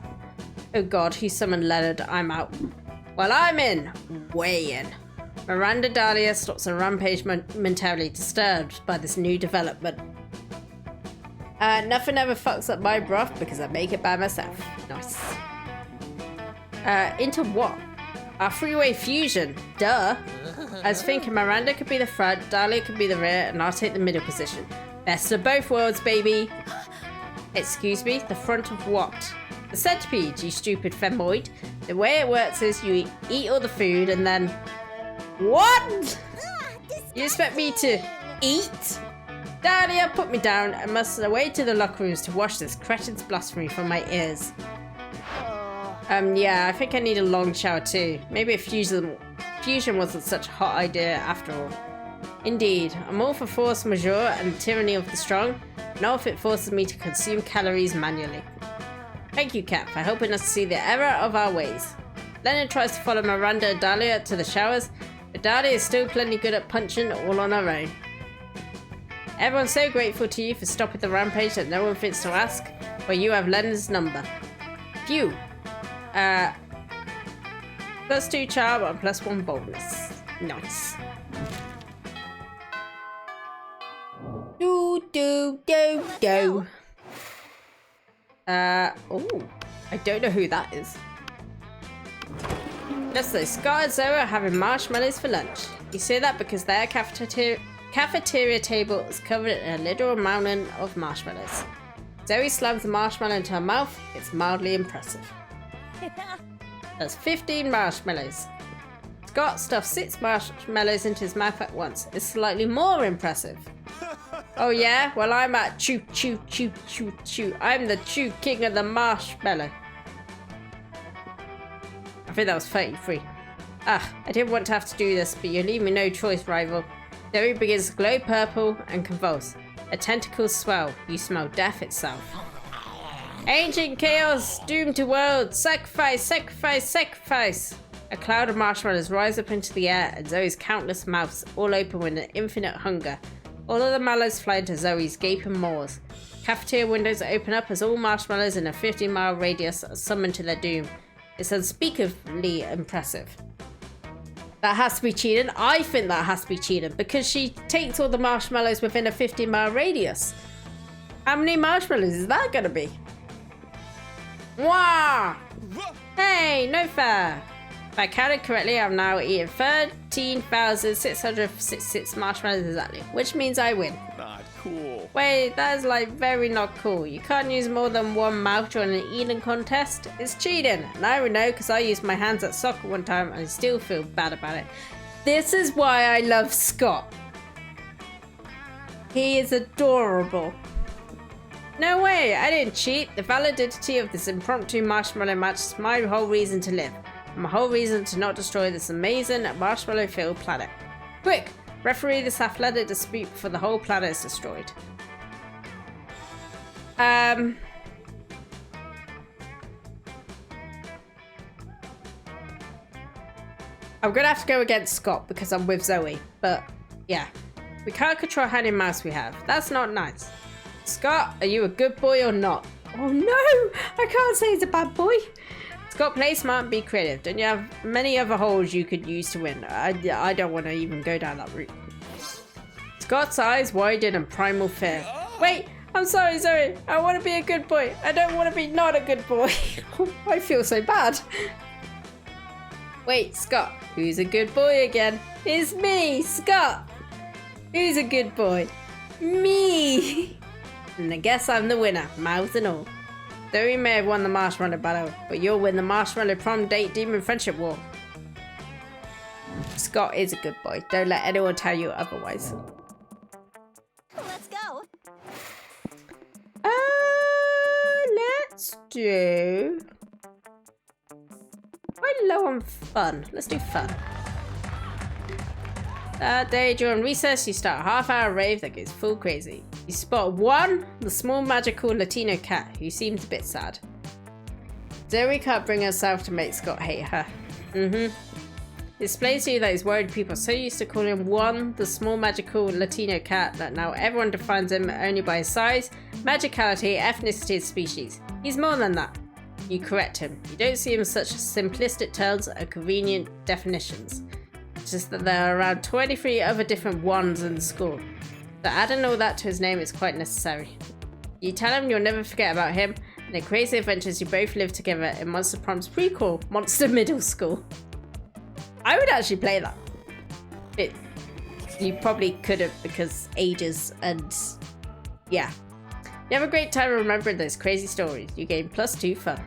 Oh god, who summoned Leonard? I'm out. Well, I'm in. Way in. Miranda Dahlia stops a rampage momentarily disturbed by this new development. Nothing ever fucks up my broth because I make it by myself. Nice. Into what? Our three-way fusion. Duh. I was thinking Miranda could be the front, Dahlia could be the rear, and I'll take the middle position. Best of both worlds, baby. Excuse me, the front of what? The centipede, you stupid femoid. The way it works is you eat all the food and then... What? You expect me to eat? Dahlia, put me down. I must away to the locker rooms to wash this cretin's blasphemy from my ears. Yeah, I think I need a long shower too. Maybe a fusion wasn't such a hot idea after all. Indeed, I'm all for force majeure and the tyranny of the strong, not if it forces me to consume calories manually. Thank you, Cat, for helping us see the error of our ways. Leonard tries to follow Miranda and Dahlia to the showers, but Dahlia is still plenty good at punching all on her own. Everyone's so grateful to you for stopping the rampage that no one thinks to ask, but you have Leonard's number. Phew. +2 charm and +1 boldness. Nice. Do. Oh, I don't know who that is. Just so Scott and Zoe are having marshmallows for lunch. You say that because their cafeteria table is covered in a literal mountain of marshmallows. Zoe slams the marshmallow into her mouth. It's mildly impressive. That's 15 marshmallows. Scott stuffs 6 marshmallows into his mouth at once. It's slightly more impressive. Oh yeah? Well, I'm at chew. I'm the chew king of the marshmallow. I think that was 33. I didn't want to have to do this, but you leave me no choice, rival. Zoe begins to glow purple and convulse. Her tentacles swell. You smell death itself. Ancient chaos, doomed to world. Sacrifice. A cloud of marshmallows rise up into the air, and Zoe's countless mouths all open with an infinite hunger. All of the mallows fly into Zoe's gaping maws. Cafeteria windows open up as all marshmallows in a 50-mile radius are summoned to their doom. It's unspeakably impressive. That has to be cheating. I think that has to be cheating because she takes all the marshmallows within a 50-mile radius. How many marshmallows is that going to be? Wow! Hey, no fair. If I counted correctly, I'm now eating 13,666 marshmallows exactly, which means I win. Not cool. Wait, that is like very not cool. You can't use more than one mouth during an eating contest. It's cheating. And I would know because I used my hands at soccer one time and I still feel bad about it. This is why I love Scott. He is adorable. No way, I didn't cheat. The validity of this impromptu marshmallow match is my whole reason to live. My whole reason to not destroy this amazing marshmallow-filled planet. Quick, referee this athletic dispute before the whole planet is destroyed. I'm gonna have to go against Scott because I'm with Zoe, but yeah. We can't control how many mouse we have. That's not nice. Scott, are you a good boy or not? Oh no! I can't say he's a bad boy. Scott, play smart and be creative. Don't you have many other holes you could use to win? I don't want to even go down that route. Scott's eyes widen in primal fear. Wait, I'm sorry, Zoe. I want to be a good boy. I don't want to be not a good boy. I feel so bad. Wait, Scott, who's a good boy again? It's me, Scott. Who's a good boy? Me. And I guess I'm the winner, mouths and all. Zoe may have won the marshmallow battle, but you'll win the marshmallow prom date demon friendship war. Scott is a good boy. Don't let anyone tell you otherwise. Let's go. Let's do... Quite low on fun. Let's do fun. That day during recess, you start a half-hour rave that goes full crazy. You spot one, the small magical Latino cat, who seems a bit sad. Zoe can't bring herself to make Scott hate her. It explains to you that he's worried people are so used to calling him one, the small magical Latino cat, that now everyone defines him only by his size, magicality, ethnicity, and species. He's more than that. You correct him. You don't see him as such simplistic terms or convenient definitions. It's just that there are around 23 other different ones in the school. So adding all that to his name is quite necessary. You tell him you'll never forget about him and the crazy adventures you both live together in Monster Prom's prequel, Monster Middle School. I would actually play that. You probably could have because ages and yeah. You have a great time remembering those crazy stories. You gain +2 fun.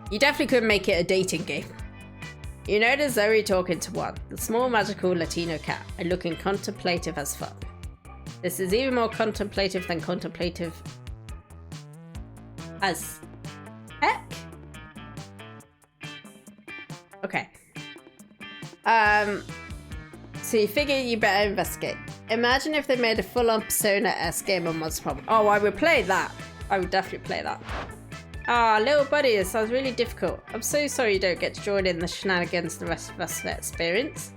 You definitely could make it a dating game. You notice Zoe talking to one, the small magical Latino cat, and looking contemplative as fuck. This is even more contemplative than contemplative as heck? Okay. So you figure you better investigate. Imagine if they made a full-on Persona-esque game on Monster Prom. Oh, I would play that. I would definitely play that. Ah, little buddy, this sounds really difficult. I'm so sorry you don't get to join in the shenanigans the rest of us experience.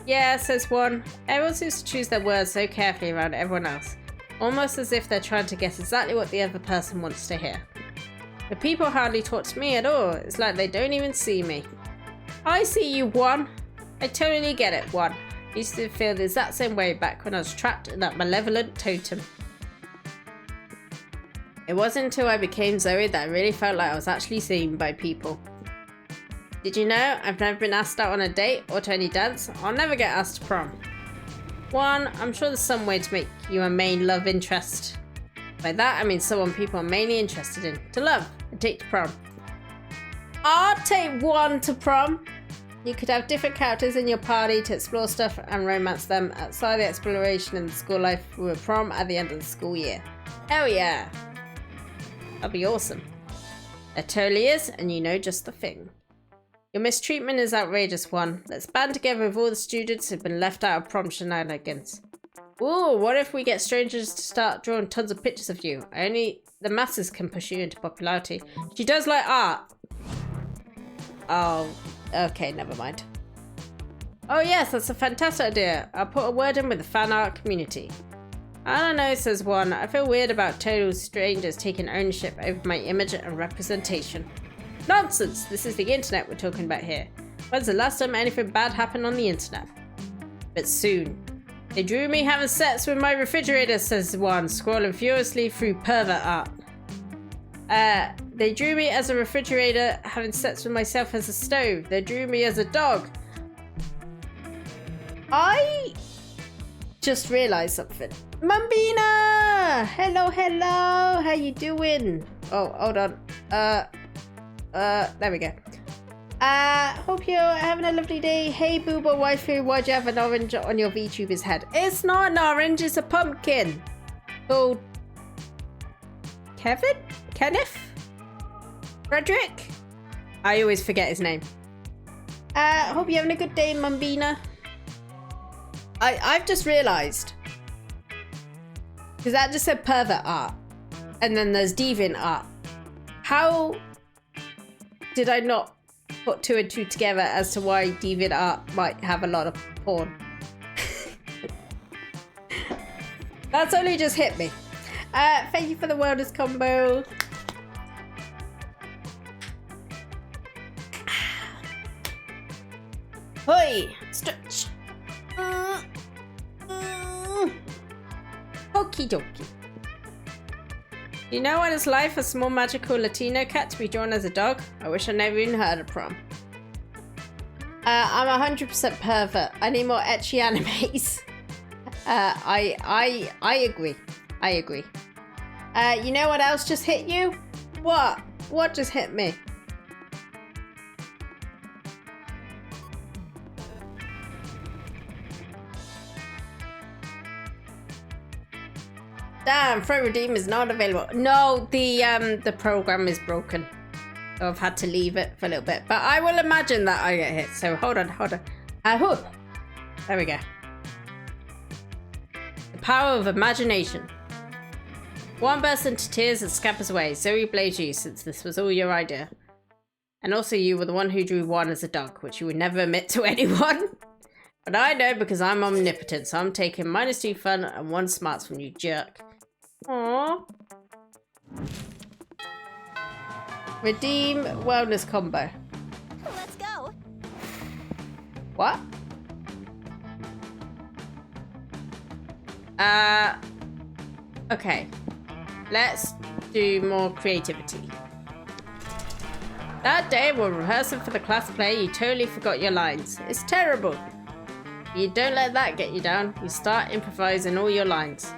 Yeah, says one. Everyone seems to choose their words so carefully around everyone else. Almost as if they're trying to guess exactly what the other person wants to hear. The people hardly talk to me at all. It's like they don't even see me. I see you, one. I totally get it, one. I used to feel the exact same way back when I was trapped in that malevolent totem. It wasn't until I became Zoe that I really felt like I was actually seen by people. Did you know I've never been asked out on a date or to any dance? I'll never get asked to prom. One, I'm sure there's some way to make you a main love interest. By that I mean someone people are mainly interested in, to love and take to prom. I'll take one to prom. You could have different characters in your party to explore stuff and romance them outside the exploration in the school life with a prom at the end of the school year. Hell yeah! That'd be awesome. It totally is, and you know just the thing. Your mistreatment is outrageous, one. Let's band together with all the students who've been left out of prom shenanigans. Ooh, what if we get strangers to start drawing tons of pictures of you? Only the masses can push you into popularity. She does like art. Oh, okay, never mind. Oh yes, that's a fantastic idea. I'll put a word in with the fan art community. I don't know, says one. I feel weird about total strangers taking ownership over my image and representation. Nonsense! This is the internet we're talking about here. When's the last time anything bad happened on the internet? But soon. They drew me having sex with my refrigerator, says one, scrolling furiously through pervert art. They drew me as a refrigerator, having sex with myself as a stove. They drew me as a dog. I just realized something. Mambina! Hello, hello. How you doing? Oh, hold on. There we go. Hope you're having a lovely day. Hey, Booba Waifu, why'd you have an orange on your VTuber's head? It's not an orange, it's a pumpkin. Called Kevin? Kenneth? Frederick? I always forget his name. Hope you're having a good day, Mambina. I've just realised, because that just said pervert art, and then there's deviant art. How did I not put 2 and 2 together as to why deviant art might have a lot of porn? That's only just hit me. Thank you for the wellness combo. Hoi! Stretch! Okie dokie. You know what it's like for a small magical Latino cat to be drawn as a dog? I wish I never even heard of Prom. I'm 100% pervert. I need more ecchi animes. I agree. I agree. You know what else just hit you? What? What just hit me? Damn, Free Redeem is not available. No, the program is broken. So I've had to leave it for a little bit. But I will imagine that I get hit. So hold on. Whoop. There we go. The power of imagination. One bursts into tears and scampers away. Zoe blames you since this was all your idea. And also you were the one who drew one as a dog, which you would never admit to anyone. But I know because I'm omnipotent, so I'm taking -2 fun and 1 smarts from you, jerk. Aww. Redeem wellness combo. Let's go. What? Okay. Let's do more creativity. That day while rehearsing for the class play, you totally forgot your lines. It's terrible. You don't let that get you down. You start improvising all your lines.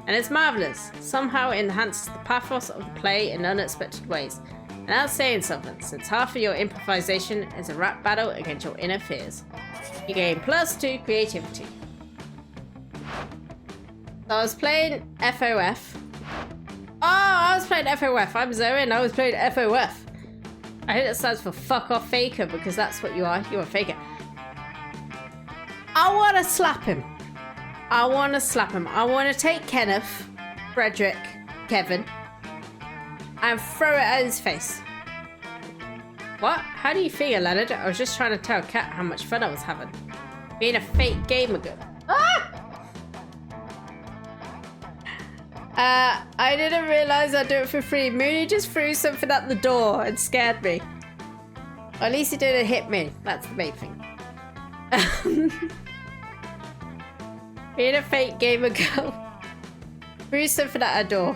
And it's marvellous. Somehow it enhances the pathos of the play in unexpected ways. And that's saying something, since half of your improvisation is a rap battle against your inner fears. You gain +2 creativity. So I was playing FOF. Oh, I was playing FOF. I'm Zoe and I was playing FOF. I think that stands for fuck off faker, because that's what you are. You're a faker. I want to slap him. I want to slap him. I want to take Kenneth, Frederick, Kevin, and throw it at his face. What? How do you feel, Leonard? I was just trying to tell Kat how much fun I was having. Being a fake gamer girl. Ah! I didn't realise I'd do it for free. Mooney just threw something at the door and scared me. Or at least he didn't hit me. That's the main thing. Being a fake gamer girl. Threw something at her door.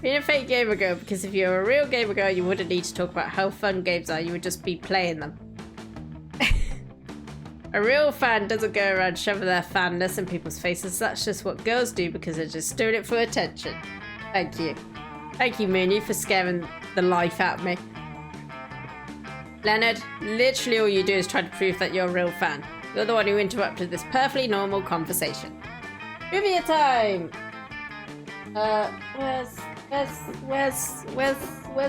Being a fake gamer girl, because if you're a real gamer girl, you wouldn't need to talk about how fun games are. You would just be playing them. A real fan doesn't go around shoving their fanness in people's faces. That's just what girls do because they're just doing it for attention. Thank you. Thank you, Mooney, for scaring the life out of me. Leonard, literally all you do is try to prove that you're a real fan. You're the one who interrupted this perfectly normal conversation. Trivia time! Where's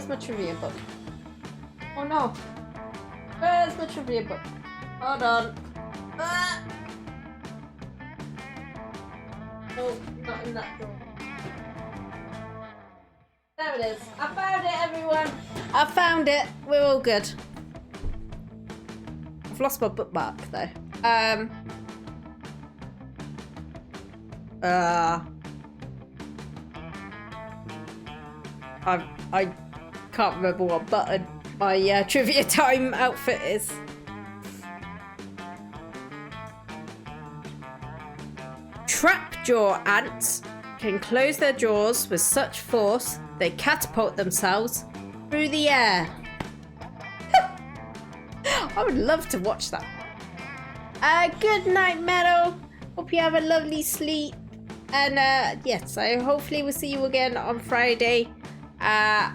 my trivia book? Oh no. Where's my trivia book? Hold on. Ah! Oh, not in that drawer. There it is. I found it, everyone. I found it. We're all good. I've lost my bookmark though. I can't remember what button my trivia time outfit is. Trapjaw ants can close their jaws with such force they catapult themselves through the air. I would love to watch that. Good night, Meadow. Hope you have a lovely sleep. And yes, I hopefully will see you again on Friday. I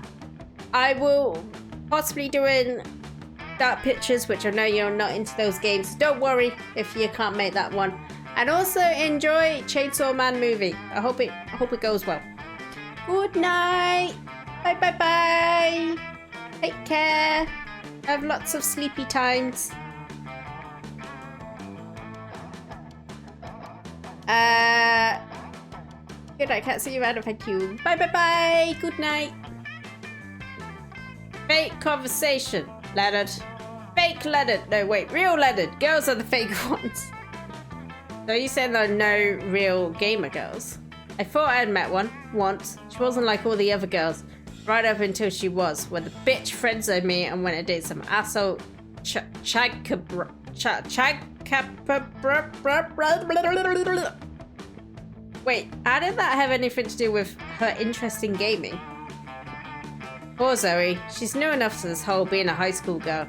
will possibly doing Dark Pictures, which I know you're not into those games. Don't worry if you can't make that one. And also enjoy Chainsaw Man movie. I hope it goes well. Good night. Bye bye bye. Take care. Have lots of sleepy times. Good night, can't see you around. Thank you. Bye bye bye. Good night. Fake conversation, Leonard. Fake Leonard. No, wait, real Leonard. Girls are the fake ones. So you saying there are no real gamer girls? I thought I had met one once. She wasn't like all the other girls. Right up until she was, when the bitch friendzoned me and went and did some asshole Wait, how did that have anything to do with her interest in gaming? Poor Zoe, she's new enough to this whole being a high school girl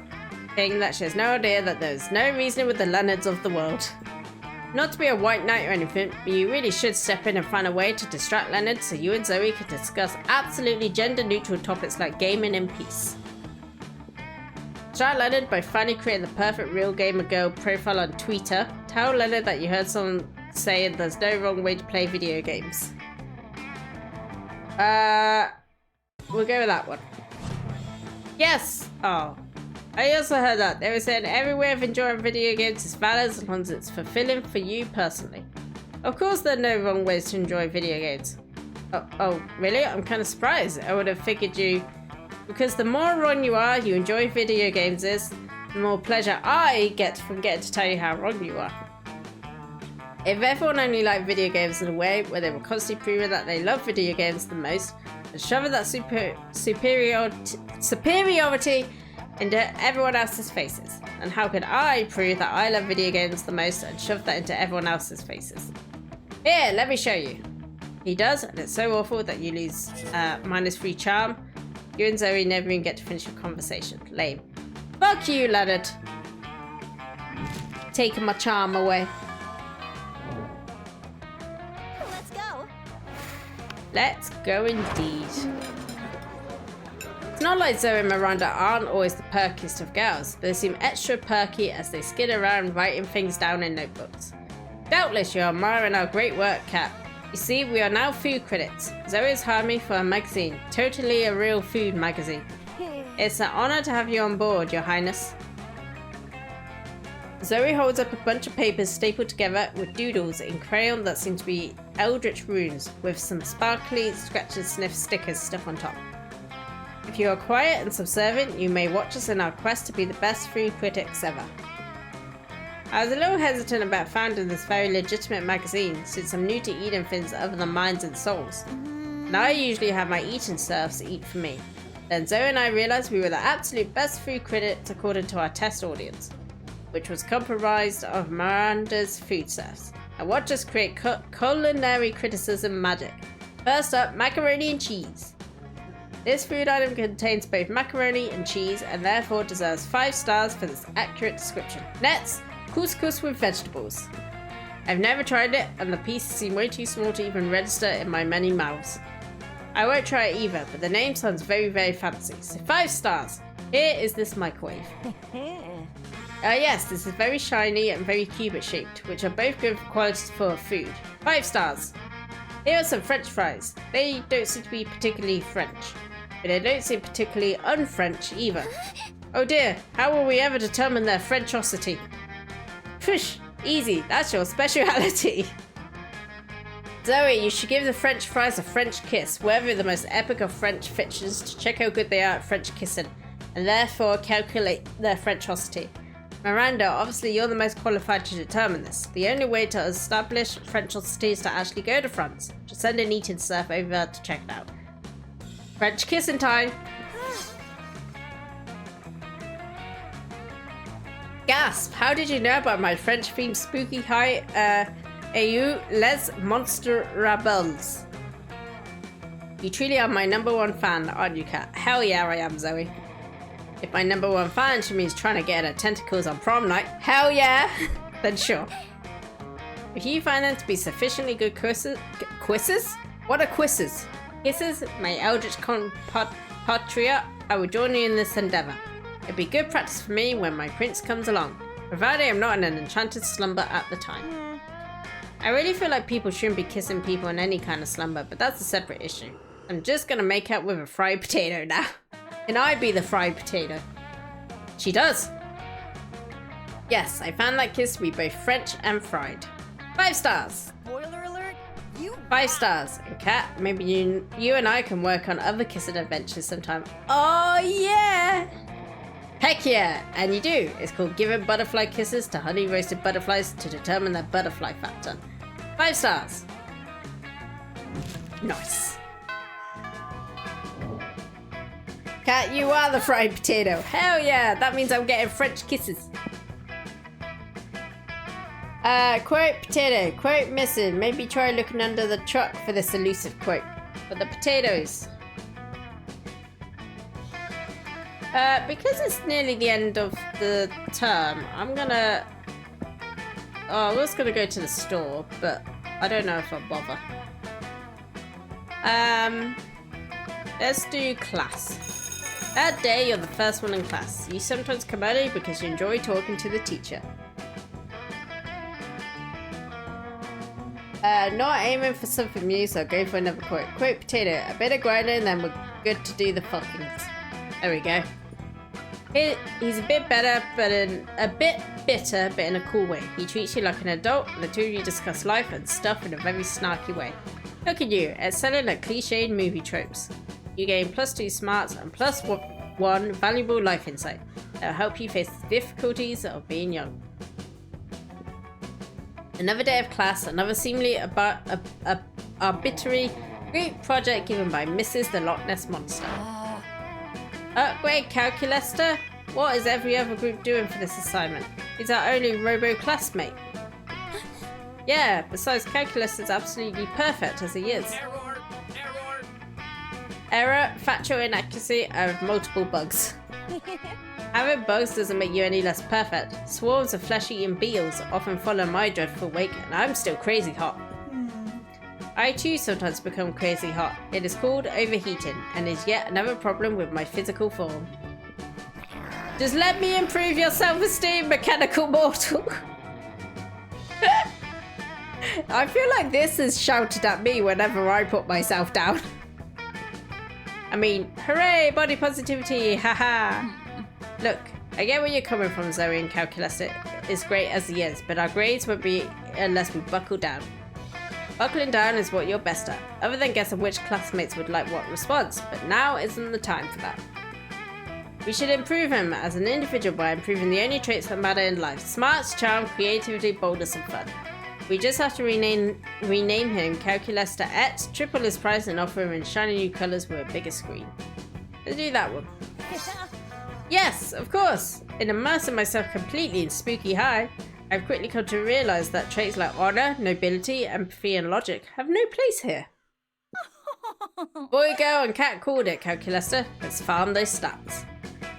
thing that she has no idea that there's no reasoning with the Leonards of the world. Not to be a white knight or anything, but you really should step in and find a way to distract Leonard so you and Zoe can discuss absolutely gender-neutral topics like gaming and peace. Distract Leonard by finally creating the perfect real gamer girl profile on Twitter. Tell Leonard that you heard someone say there's no wrong way to play video games. We'll go with that one. Yes! Oh. I also heard that they were saying every way of enjoying video games is valid as long as it's fulfilling for you personally. Of course there are no wrong ways to enjoy video games. Oh, really? I'm kind of surprised. I would have figured you... Because the more wrong you are, you enjoy video games is, the more pleasure I get from getting to tell you how wrong you are. If everyone only liked video games in a way where they were constantly proving that they love video games the most, and shoving that superiority into everyone else's faces. And how can I prove that I love video games the most and shove that into everyone else's faces? Here, let me show you. He does, and it's so awful that you lose -3 charm. You and Zoe never even get to finish your conversation. Lame. Fuck you, Leonard. Taking my charm away. Let's go. Let's go indeed. It's not like Zoe and Miranda aren't always the perkiest of girls, but they seem extra perky as they skid around writing things down in notebooks. Doubtless you're admiring our great work, Kat. You see, we are now food critics. Zoe has hired me for a magazine, totally a real food magazine. It's an honor to have you on board, Your Highness. Zoe holds up a bunch of papers stapled together with doodles in crayon that seem to be eldritch runes, with some sparkly scratch and sniff stickers stuck on top. If you are quiet and subservient, you may watch us in our quest to be the best food critics ever. I was a little hesitant about founding this very legitimate magazine since I'm new to eating things other than minds and souls. And I usually have my eating serfs eat for me. Then Zoe and I realised we were the absolute best food critics according to our test audience, which was comprised of Miranda's food serfs. And watch us create culinary criticism magic. First up, macaroni and cheese. This food item contains both macaroni and cheese and therefore deserves 5 stars for this accurate description. Next, couscous with vegetables. I've never tried it and the pieces seem way too small to even register in my many mouths. I won't try it either, but the name sounds very, very fancy, so 5 stars. Here is this microwave. Yes, this is very shiny and very cubit shaped, which are both good qualities for food. 5 stars. Here are some French fries. They don't seem to be particularly French, but they don't seem particularly un-French either. Oh dear, how will we ever determine their Frenchosity? Phush, easy, that's your speciality. Zoe, you should give the French fries a French kiss, wherever the most epic of French fictions to check how good they are at French kissing, and therefore calculate their Frenchosity. Miranda, obviously you're the most qualified to determine this. The only way to establish Frenchosity is to actually go to France. Just send an eating serf over to check it out. French kissing time! Gasp! How did you know about my French-themed spooky high, AU Les Monsterables? You truly are my #1 fan, aren't you, Kat? Hell yeah, I am, Zoe. If my #1 fan, she means trying to get her tentacles on prom night. Hell yeah! Then sure. If you find them to be sufficiently good quizzes? What are quizzes? Kisses, my eldritch compatriot, I will join you in this endeavor. It'd be good practice for me when my prince comes along, provided I'm not in an enchanted slumber at the time. I really feel like people shouldn't be kissing people in any kind of slumber, but that's a separate issue. I'm just gonna make out with a fried potato now. Can I be the fried potato? She does. Yes, I found that kiss to be both French and fried. 5 stars. Spoiler alert, you 5 stars. And Kat, maybe you and I can work on other kissing adventures sometime. Oh yeah! Heck yeah! And you do. It's called Giving Butterfly Kisses to Honey Roasted Butterflies to determine their butterfly factor. 5 stars. Nice. Kat, you are the fried potato. Hell yeah! That means I'm getting French kisses. Quote potato, quote missing. Maybe try looking under the truck for this elusive quote. But the potatoes. Because it's nearly the end of the term, I'm gonna... Oh, I was gonna go to the store, but I don't know if I'll bother. Let's do class. That day, you're the first one in class. You sometimes come early because you enjoy talking to the teacher. Not aiming for something new, so go for another quote. Quote potato, a bit of grinding, then we're good to do the fuckings. There we go. He's a bit better, but a bit bitter, but in a cool way. He treats you like an adult, and the two of you discuss life and stuff in a very snarky way. Look at you, excelling at cliched movie tropes. You gain +2 smarts and +1 valuable life insight that will help you face the difficulties of being young. Another day of class, another seemingly arbitrary group project given by Mrs. the Loch Ness Monster. Upgrade Calculester? What is every other group doing for this assignment? He's our only robo-classmate. Yeah, besides Calculus is absolutely perfect as he is. Error, factual inaccuracy, and multiple bugs. Having bugs doesn't make you any less perfect. Swarms of flesh-eating beetles often follow my dreadful wake, and I'm still crazy hot. I too sometimes become crazy hot. It is called overheating, and is yet another problem with my physical form. Just let me improve your self-esteem, mechanical mortal. I feel like this is shouted at me whenever I put myself down. I mean, hooray, body positivity, haha. Look, I get where you're coming from, Zoe, and Calculus is great as he is, but our grades won't be unless we buckle down. Buckling down is what you're best at, other than guessing which classmates would like what response, but now isn't the time for that. We should improve him as an individual by improving the only traits that matter in life: smarts, charm, creativity, boldness, and fun. We just have to rename him Calculester X, triple his price, and offer him in shiny new colours with a bigger screen. Let's do that one. Yes, of course! In immersing myself completely in Spooky High, I've quickly come to realise that traits like honour, nobility, empathy, and logic have no place here. Boy, girl, and cat called it, Calculester. Let's farm those stats.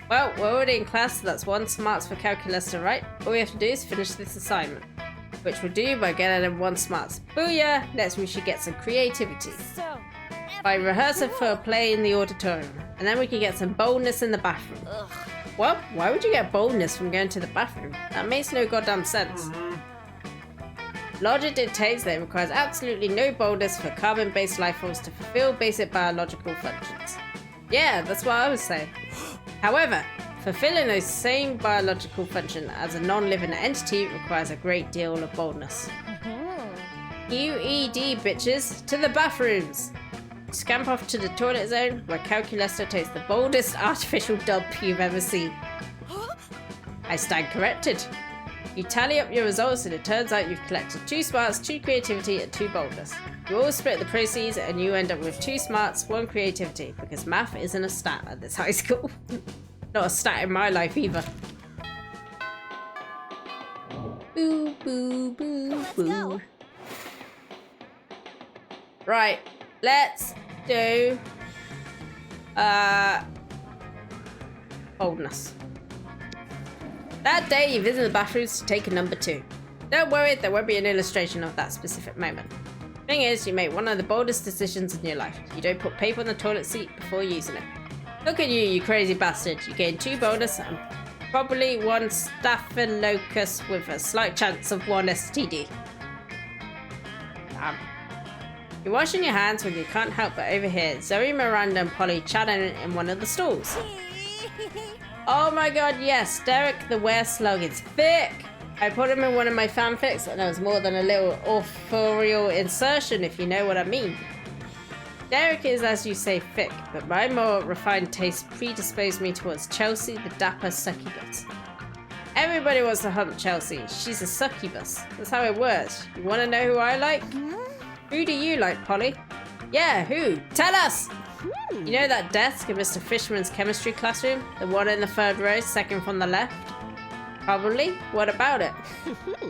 Well, we're already in class, so that's 1 smarts for Calculester, right? All we have to do is finish this assignment, which we'll do by getting him 1 smarts. Booyah! Next we should get some creativity by rehearsing for a play in the auditorium, and then we can get some boldness in the bathroom. Well, why would you get boldness from going to the bathroom? That makes no goddamn sense. Logic dictates that it requires absolutely no boldness for carbon-based life forms to fulfill basic biological functions. Yeah, that's what I was saying. However, fulfilling those same biological functions as a non-living entity requires a great deal of boldness. QED, bitches, to the bathrooms! Scamp off to the toilet zone, where Calculester takes the boldest artificial dump you've ever seen. I stand corrected. You tally up your results and it turns out you've collected 2 smarts, 2 creativity, and 2 boldness. You all split the proceeds and you end up with 2 smarts, 1 creativity, because math isn't a stat at this high school. Not a stat in my life either. Boo, boo, boo, boo. Right, let's do boldness. That day you visit the bathrooms to take a number 2. Don't worry, there won't be an illustration of that specific moment. Thing is, you make one of the boldest decisions in your life. You don't put paper on the toilet seat before using it. Look at you, you crazy bastard. You gain 2 bonus and probably 1 staphylococcus with a slight chance of 1 STD. Damn. You're washing your hands when you can't help but overhear Zoe, Miranda and Polly chatting in one of the stalls. Oh my god, yes, Derek the Wereslug is thick! I put him in one of my fanfics and it was more than a little authorial insertion, if you know what I mean. Derek is, as you say, thick, but my more refined taste predisposed me towards Chelsea, the dapper succubus. Everybody wants to hump Chelsea. She's a succubus. That's how it works. You want to know who I like? Who do you like, Polly? Yeah, who? Tell us! You know that desk in Mr. Fishman's chemistry classroom? The one in the 3rd row, second from the left? Probably. What about it?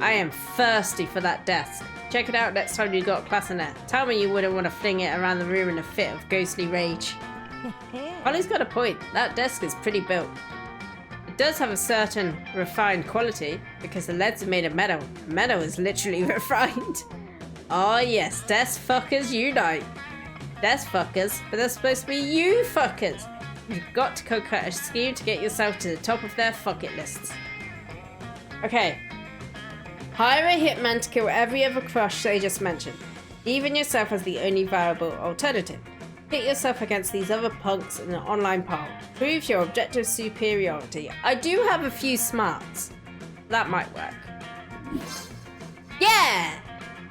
I am thirsty for that desk. Check it out next time you got class in there. Tell me you wouldn't want to fling it around the room in a fit of ghostly rage. Polly's got a point. That desk is pretty built. It does have a certain refined quality because the leads are made of metal. Metal is literally refined. Oh yes, desk fuckers unite. Desk fuckers, but they're supposed to be you fuckers. You've got to concoct a scheme to get yourself to the top of their fuck it lists. Okay. Hire a hitman to kill every other crush they just mentioned, leaving yourself as the only viable alternative. Pit yourself against these other punks in an online poll. Prove your objective superiority. I do have a few smarts. That might work. Yeah!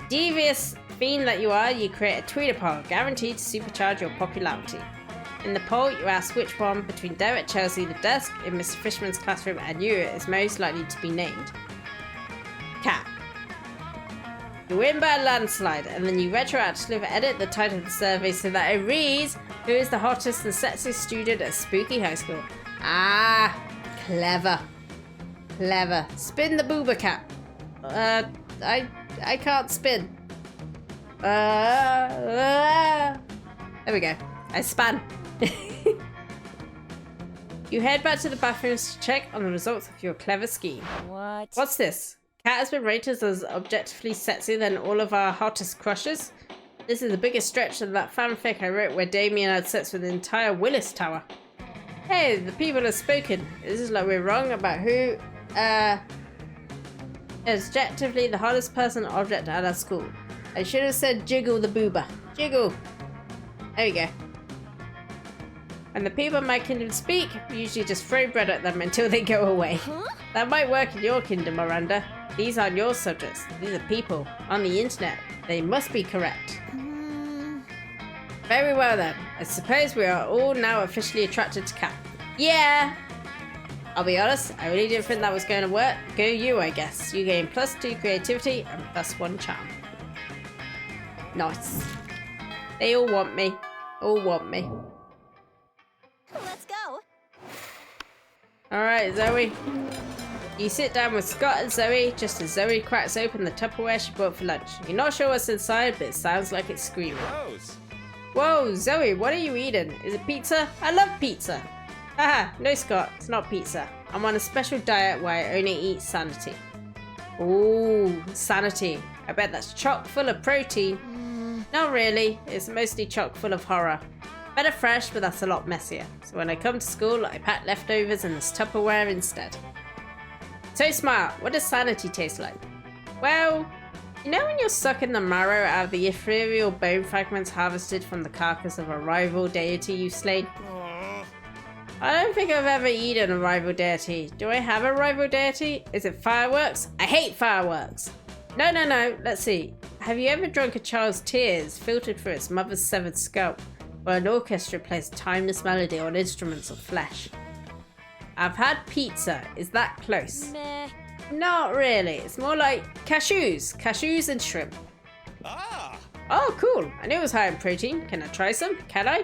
Devious fiend that you are, you create a Twitter poll, guaranteed to supercharge your popularity. In the poll, you ask which one between Derek, Chelsea, the desk in Mr. Fishman's classroom, and you is most likely to be named. Cat. You win by a landslide, and then you retroactively edit the title of the survey so that it reads, who is the hottest and sexiest student at Spooky High School? Ah, clever. Clever. Spin the booba cat. I can't spin. There we go. I span. You head back to the bathrooms to check on the results of your clever scheme. What? What's this? Kat has been rated as objectively sexier than all of our hottest crushes. This is the biggest stretch of that fanfic I wrote where Damien had sex with the entire Willis Tower. Hey, the people have spoken. This is like we're wrong about who is objectively the hottest person or object at our school. I should have said Jiggle the Booba. Jiggle. There we go. When the people in my kingdom speak, we usually just throw bread at them until they go away. That might work in your kingdom, Miranda. These aren't your subjects. These are people on the internet. They must be correct. Very well then. I suppose we are all now officially attracted to Cat. Yeah! I'll be honest, I really didn't think that was going to work. Go you, I guess. You gain +2 creativity and +1 charm. Nice. They all want me. All want me. Let's go. Alright, Zoe. You sit down with Scott and Zoe just as Zoe cracks open the Tupperware she bought for lunch. You're not sure what's inside, but it sounds like it's screaming. Gross. Whoa, Zoe, what are you eating? Is it pizza? I love pizza. Haha, no Scott, it's not pizza. I'm on a special diet where I only eat sanity. Ooh, sanity. I bet that's chock full of protein. Not really, it's mostly chock full of horror. Better fresh, but that's a lot messier. So when I come to school, I pack leftovers in this Tupperware instead. So smart, what does sanity taste like? Well, you know when you're sucking the marrow out of the ethereal bone fragments harvested from the carcass of a rival deity you've slain? I don't think I've ever eaten a rival deity. Do I have a rival deity? Is it fireworks? I hate fireworks! No, let's see. Have you ever drunk a child's tears filtered through its mother's severed scalp, while an orchestra plays timeless melody on instruments of flesh? I've had pizza. Is that close? Meh. Not really. It's more like cashews and shrimp. Ah! Oh, cool. I knew it was high in protein. Can I try some? Can I?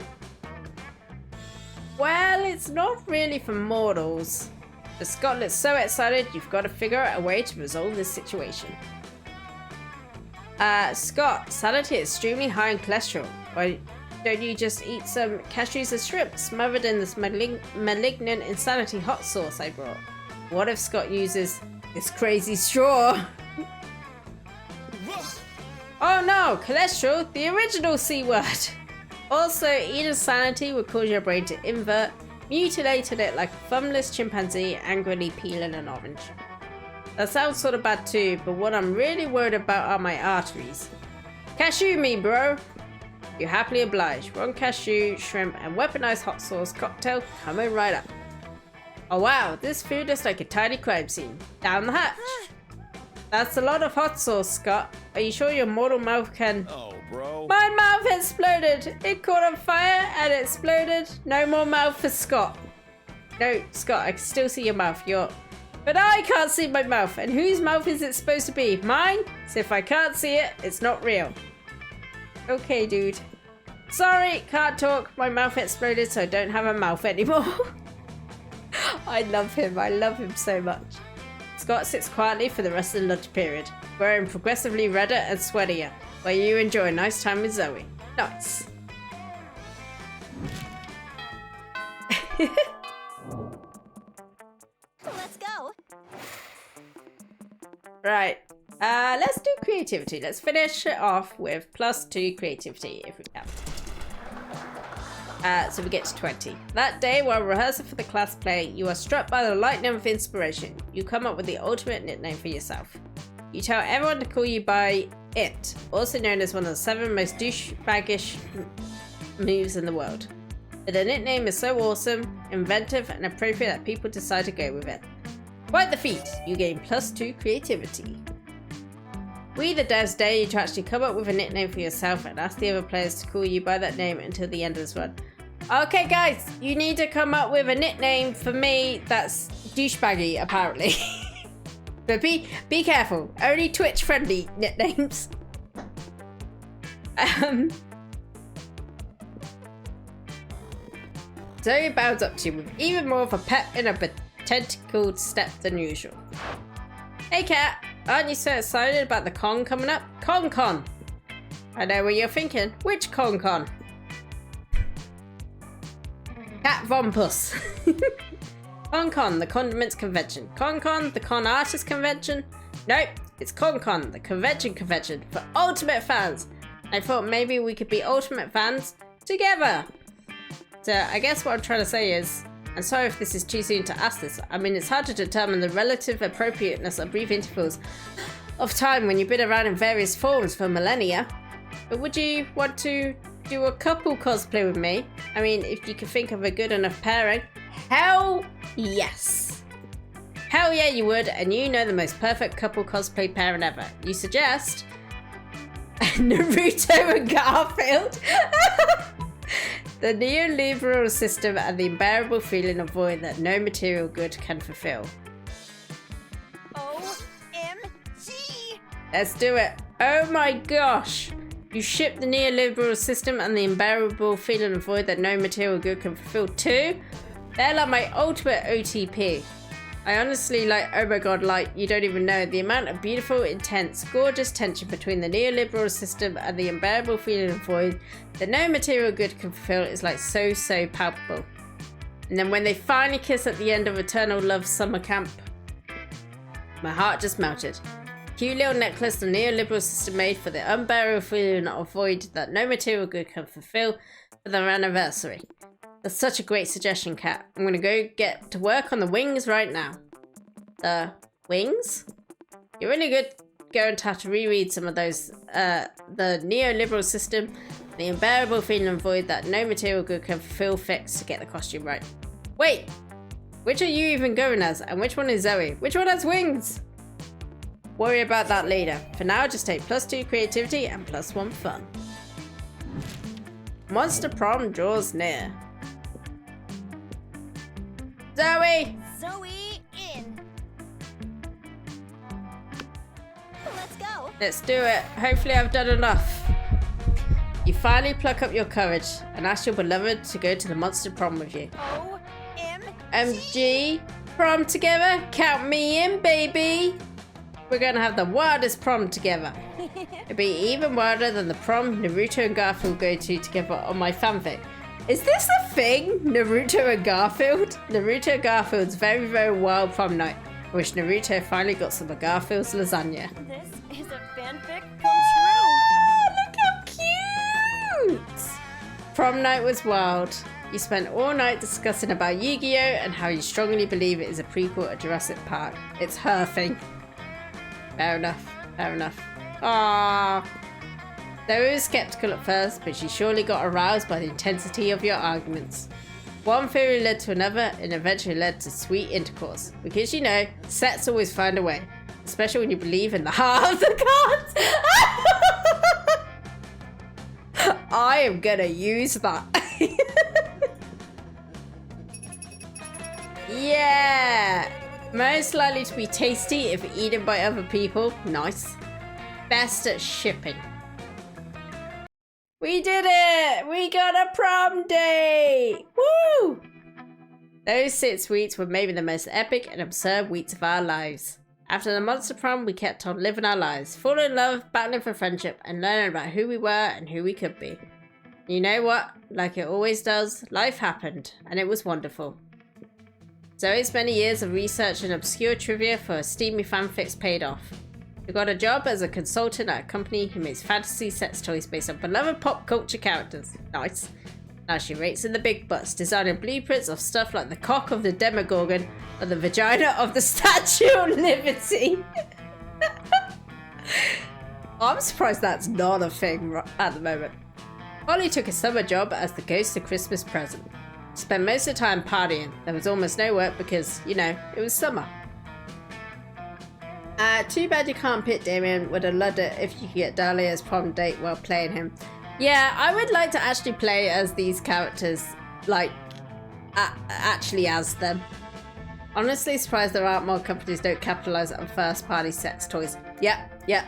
Well, it's not really for mortals. But Scott looks so excited, you've got to figure out a way to resolve this situation. Scott, sanity is extremely high in cholesterol. Why don't you just eat some cashews and shrimp smothered in this malignant insanity hot sauce I brought? What if Scott uses this crazy straw? Oh no, cholesterol, the original C word. Also, eating sanity would cause your brain to invert, mutilating it like a thumbless chimpanzee angrily peeling an orange. That sounds sort of bad too, but what I'm really worried about are my arteries. Cashew me, bro! You happily oblige. One cashew, shrimp, and weaponized hot sauce cocktail coming right up. Oh wow, this food is like a tiny crime scene. Down the hatch. That's a lot of hot sauce, Scott. Are you sure your mortal mouth can... Oh, bro. My mouth exploded! It caught on fire and it exploded. No more mouth for Scott. No, Scott, I can still see your mouth. But I can't see my mouth. And whose mouth is it supposed to be? Mine? So if I can't see it, it's not real. Okay, dude. Sorry, can't talk. My mouth exploded, so I don't have a mouth anymore. I love him. I love him so much. Scott sits quietly for the rest of the lunch period, growing progressively redder and sweatier, while you enjoy a nice time with Zoe. Nice. Let's go. Right. Let's do creativity. Let's finish it off with +2 creativity if we can. So we get to 20. That day, while rehearsing for the class play, you are struck by the lightning of inspiration. You come up with the ultimate nickname for yourself. You tell everyone to call you by it, also known as one of the 7 most douchebaggish moves in the world. But the nickname is so awesome, inventive, and appropriate that people decide to go with it. Quite the feat. You gain +2 creativity. We the devs dare you to actually come up with a nickname for yourself and ask the other players to call you by that name until the end of this run. Okay guys, you need to come up with a nickname for me that's douchebaggy apparently. But be careful, only Twitch friendly nicknames. Zoe bows up to you with even more of a pep in a tentacled step than usual. Hey Cat, aren't you so excited about the con coming up? Con! I know what you're thinking. Which con? Cat Von Puss. Con, the Condiments Convention. Con, the Con Artist Convention. Nope, it's Con, the convention for Ultimate fans. I thought maybe we could be Ultimate fans together. So I guess what I'm trying to say is, and sorry if this is too soon to ask this, I mean it's hard to determine the relative appropriateness of brief intervals of time when you've been around in various forms for millennia. But would you want to do a couple cosplay with me? I mean, if you could think of a good enough pairing. Hell yes! Hell yeah you would, and you know the most perfect couple cosplay pairing ever. You suggest Naruto and Garfield? The neoliberal system and the unbearable feeling of void that no material good can fulfill. OMG! Let's do it. Oh my gosh! You ship the neoliberal system and the unbearable feeling of void that no material good can fulfill too? They're like my ultimate OTP. I honestly, oh my god, you don't even know the amount of beautiful, intense, gorgeous tension between the neoliberal system and the unbearable feeling of void that no material good can fulfill is so palpable. And then when they finally kiss at the end of Eternal Love Summer Camp, my heart just melted. Cute little necklace the neoliberal system made for the unbearable feeling of void that no material good can fulfill for their anniversary. That's such a great suggestion, Kat. I'm gonna go get to work on the wings right now. The wings? You're really good going to have to reread some of those. The neoliberal system, the unbearable feeling of void that no material good can fulfill fix to get the costume right. Wait! Which are you even going as? And which one is Zoe? Which one has wings? Worry about that later. For now, just take +2 creativity and +1 fun. Monster Prom draws near. Zoe! Zoe in. Let's go. Let's do it. Hopefully I've done enough. You finally pluck up your courage and ask your beloved to go to the monster prom with you. MG, prom together? Count me in, baby! We're gonna have the wildest prom together. It'll be even wilder than the prom Naruto and Garfield go to together on my fanfic. Is this a thing? Naruto and Garfield? Naruto and Garfield's very wild prom night. I wish Naruto finally got some of Garfield's lasagna. This is a fanfic come true. Prom night was wild. You spent all night discussing about Yu-Gi-Oh! And how you strongly believe it is a prequel to Jurassic Park. It's her thing. Fair enough. Fair enough. Ah. Though I was skeptical at first, but she surely got aroused by the intensity of your arguments. One theory led to another and eventually led to sweet intercourse. Because you know, sets always find a way. Especially when you believe in the heart of the cards. I am gonna use that. Yeah. Most likely to be tasty if eaten by other people. Nice. Best at shipping. We did it! We got a prom date! Woo! Those 6 weeks were maybe the most epic and absurd weeks of our lives. After the monster prom, we kept on living our lives, falling in love, battling for friendship, and learning about who we were and who we could be. You know what? Like it always does, life happened, and it was wonderful. Zoe's many years of research and obscure trivia for her steamy fanfics paid off. She got a job as a consultant at a company who makes fantasy sets toys based on beloved pop culture characters. Nice. Now she rates in the big butts, designing blueprints of stuff like the cock of the Demogorgon or the vagina of the Statue of Liberty. I'm surprised that's not a thing at the moment. Holly took a summer job as the ghost of Christmas present. She spent most of the time partying. There was almost no work because, you know, it was summer. Too bad you can't pick Damien. Would have loved it if you could get Dahlia's prom date while playing him. Yeah, I would like to actually play as these characters, like, actually as them. Honestly surprised there aren't more companies don't capitalize on first party sex toys. Yep.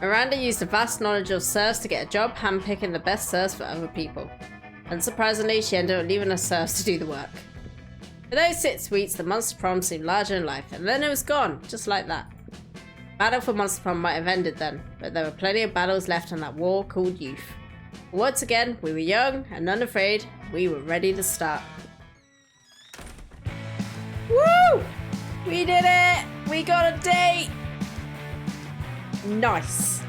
Miranda used a vast knowledge of serfs to get a job handpicking the best serfs for other people. Unsurprisingly, she ended up leaving her serfs to do the work. For those 6 weeks, the monster prom seemed larger in life, and then it was gone, just like that. Battle for monster prom might have ended then, but there were plenty of battles left on that war called youth. Once again, we were young and unafraid. We were ready to start. Woo! We did it! We got a date! Nice.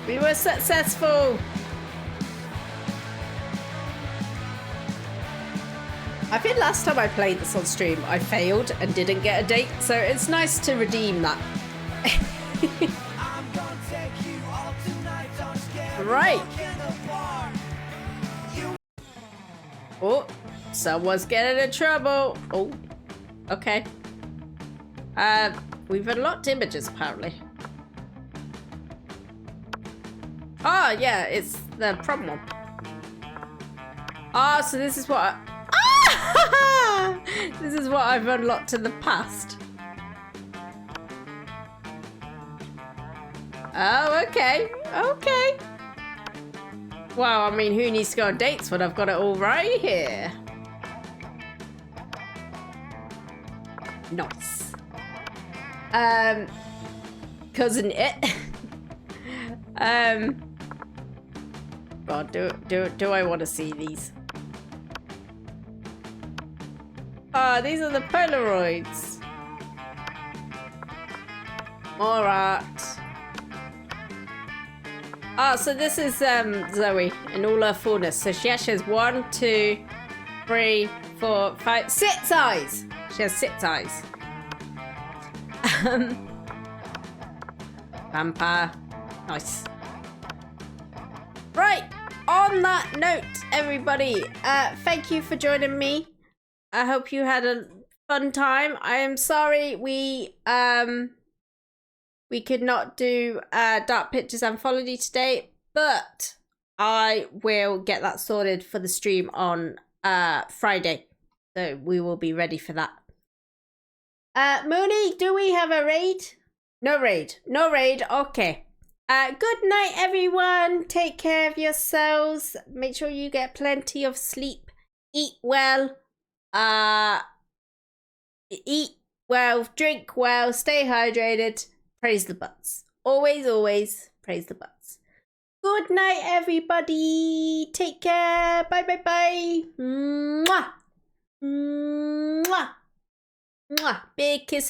We were successful! I think last time I played this on stream, I failed and didn't get a date, so it's nice to redeem that. Right. Oh, someone's getting in trouble. Oh, okay. We've unlocked images apparently. Oh yeah, it's the prom one. Ah, so this is what this is what I've unlocked in the past. Oh, okay. Okay. Well, I mean, who needs to go on dates when I've got it all right here? Nice. Cousin it. God, do I want to see these? Ah, these are the Polaroids. More art. Ah, so this is Zoe in all her fullness. So she actually has 1, 2, 3, 4, 5, 6 eyes. She has 6 eyes. Vampire. Nice. Right. On that note, everybody, thank you for joining me. I hope you had a fun time. I am sorry we could not do Dark Pictures Anthology today, but I will get that sorted for the stream on Friday. So we will be ready for that. Mooney, do we have a raid? No raid. No raid. Okay. Good night, everyone. Take care of yourselves. Make sure you get plenty of sleep. Eat well. Eat well. Drink well. Stay hydrated. Praise the butts. Always, always praise the butts. Good night, everybody. Take care. Bye, bye, bye. Mwah. Mwah. Mwah. Big kisses.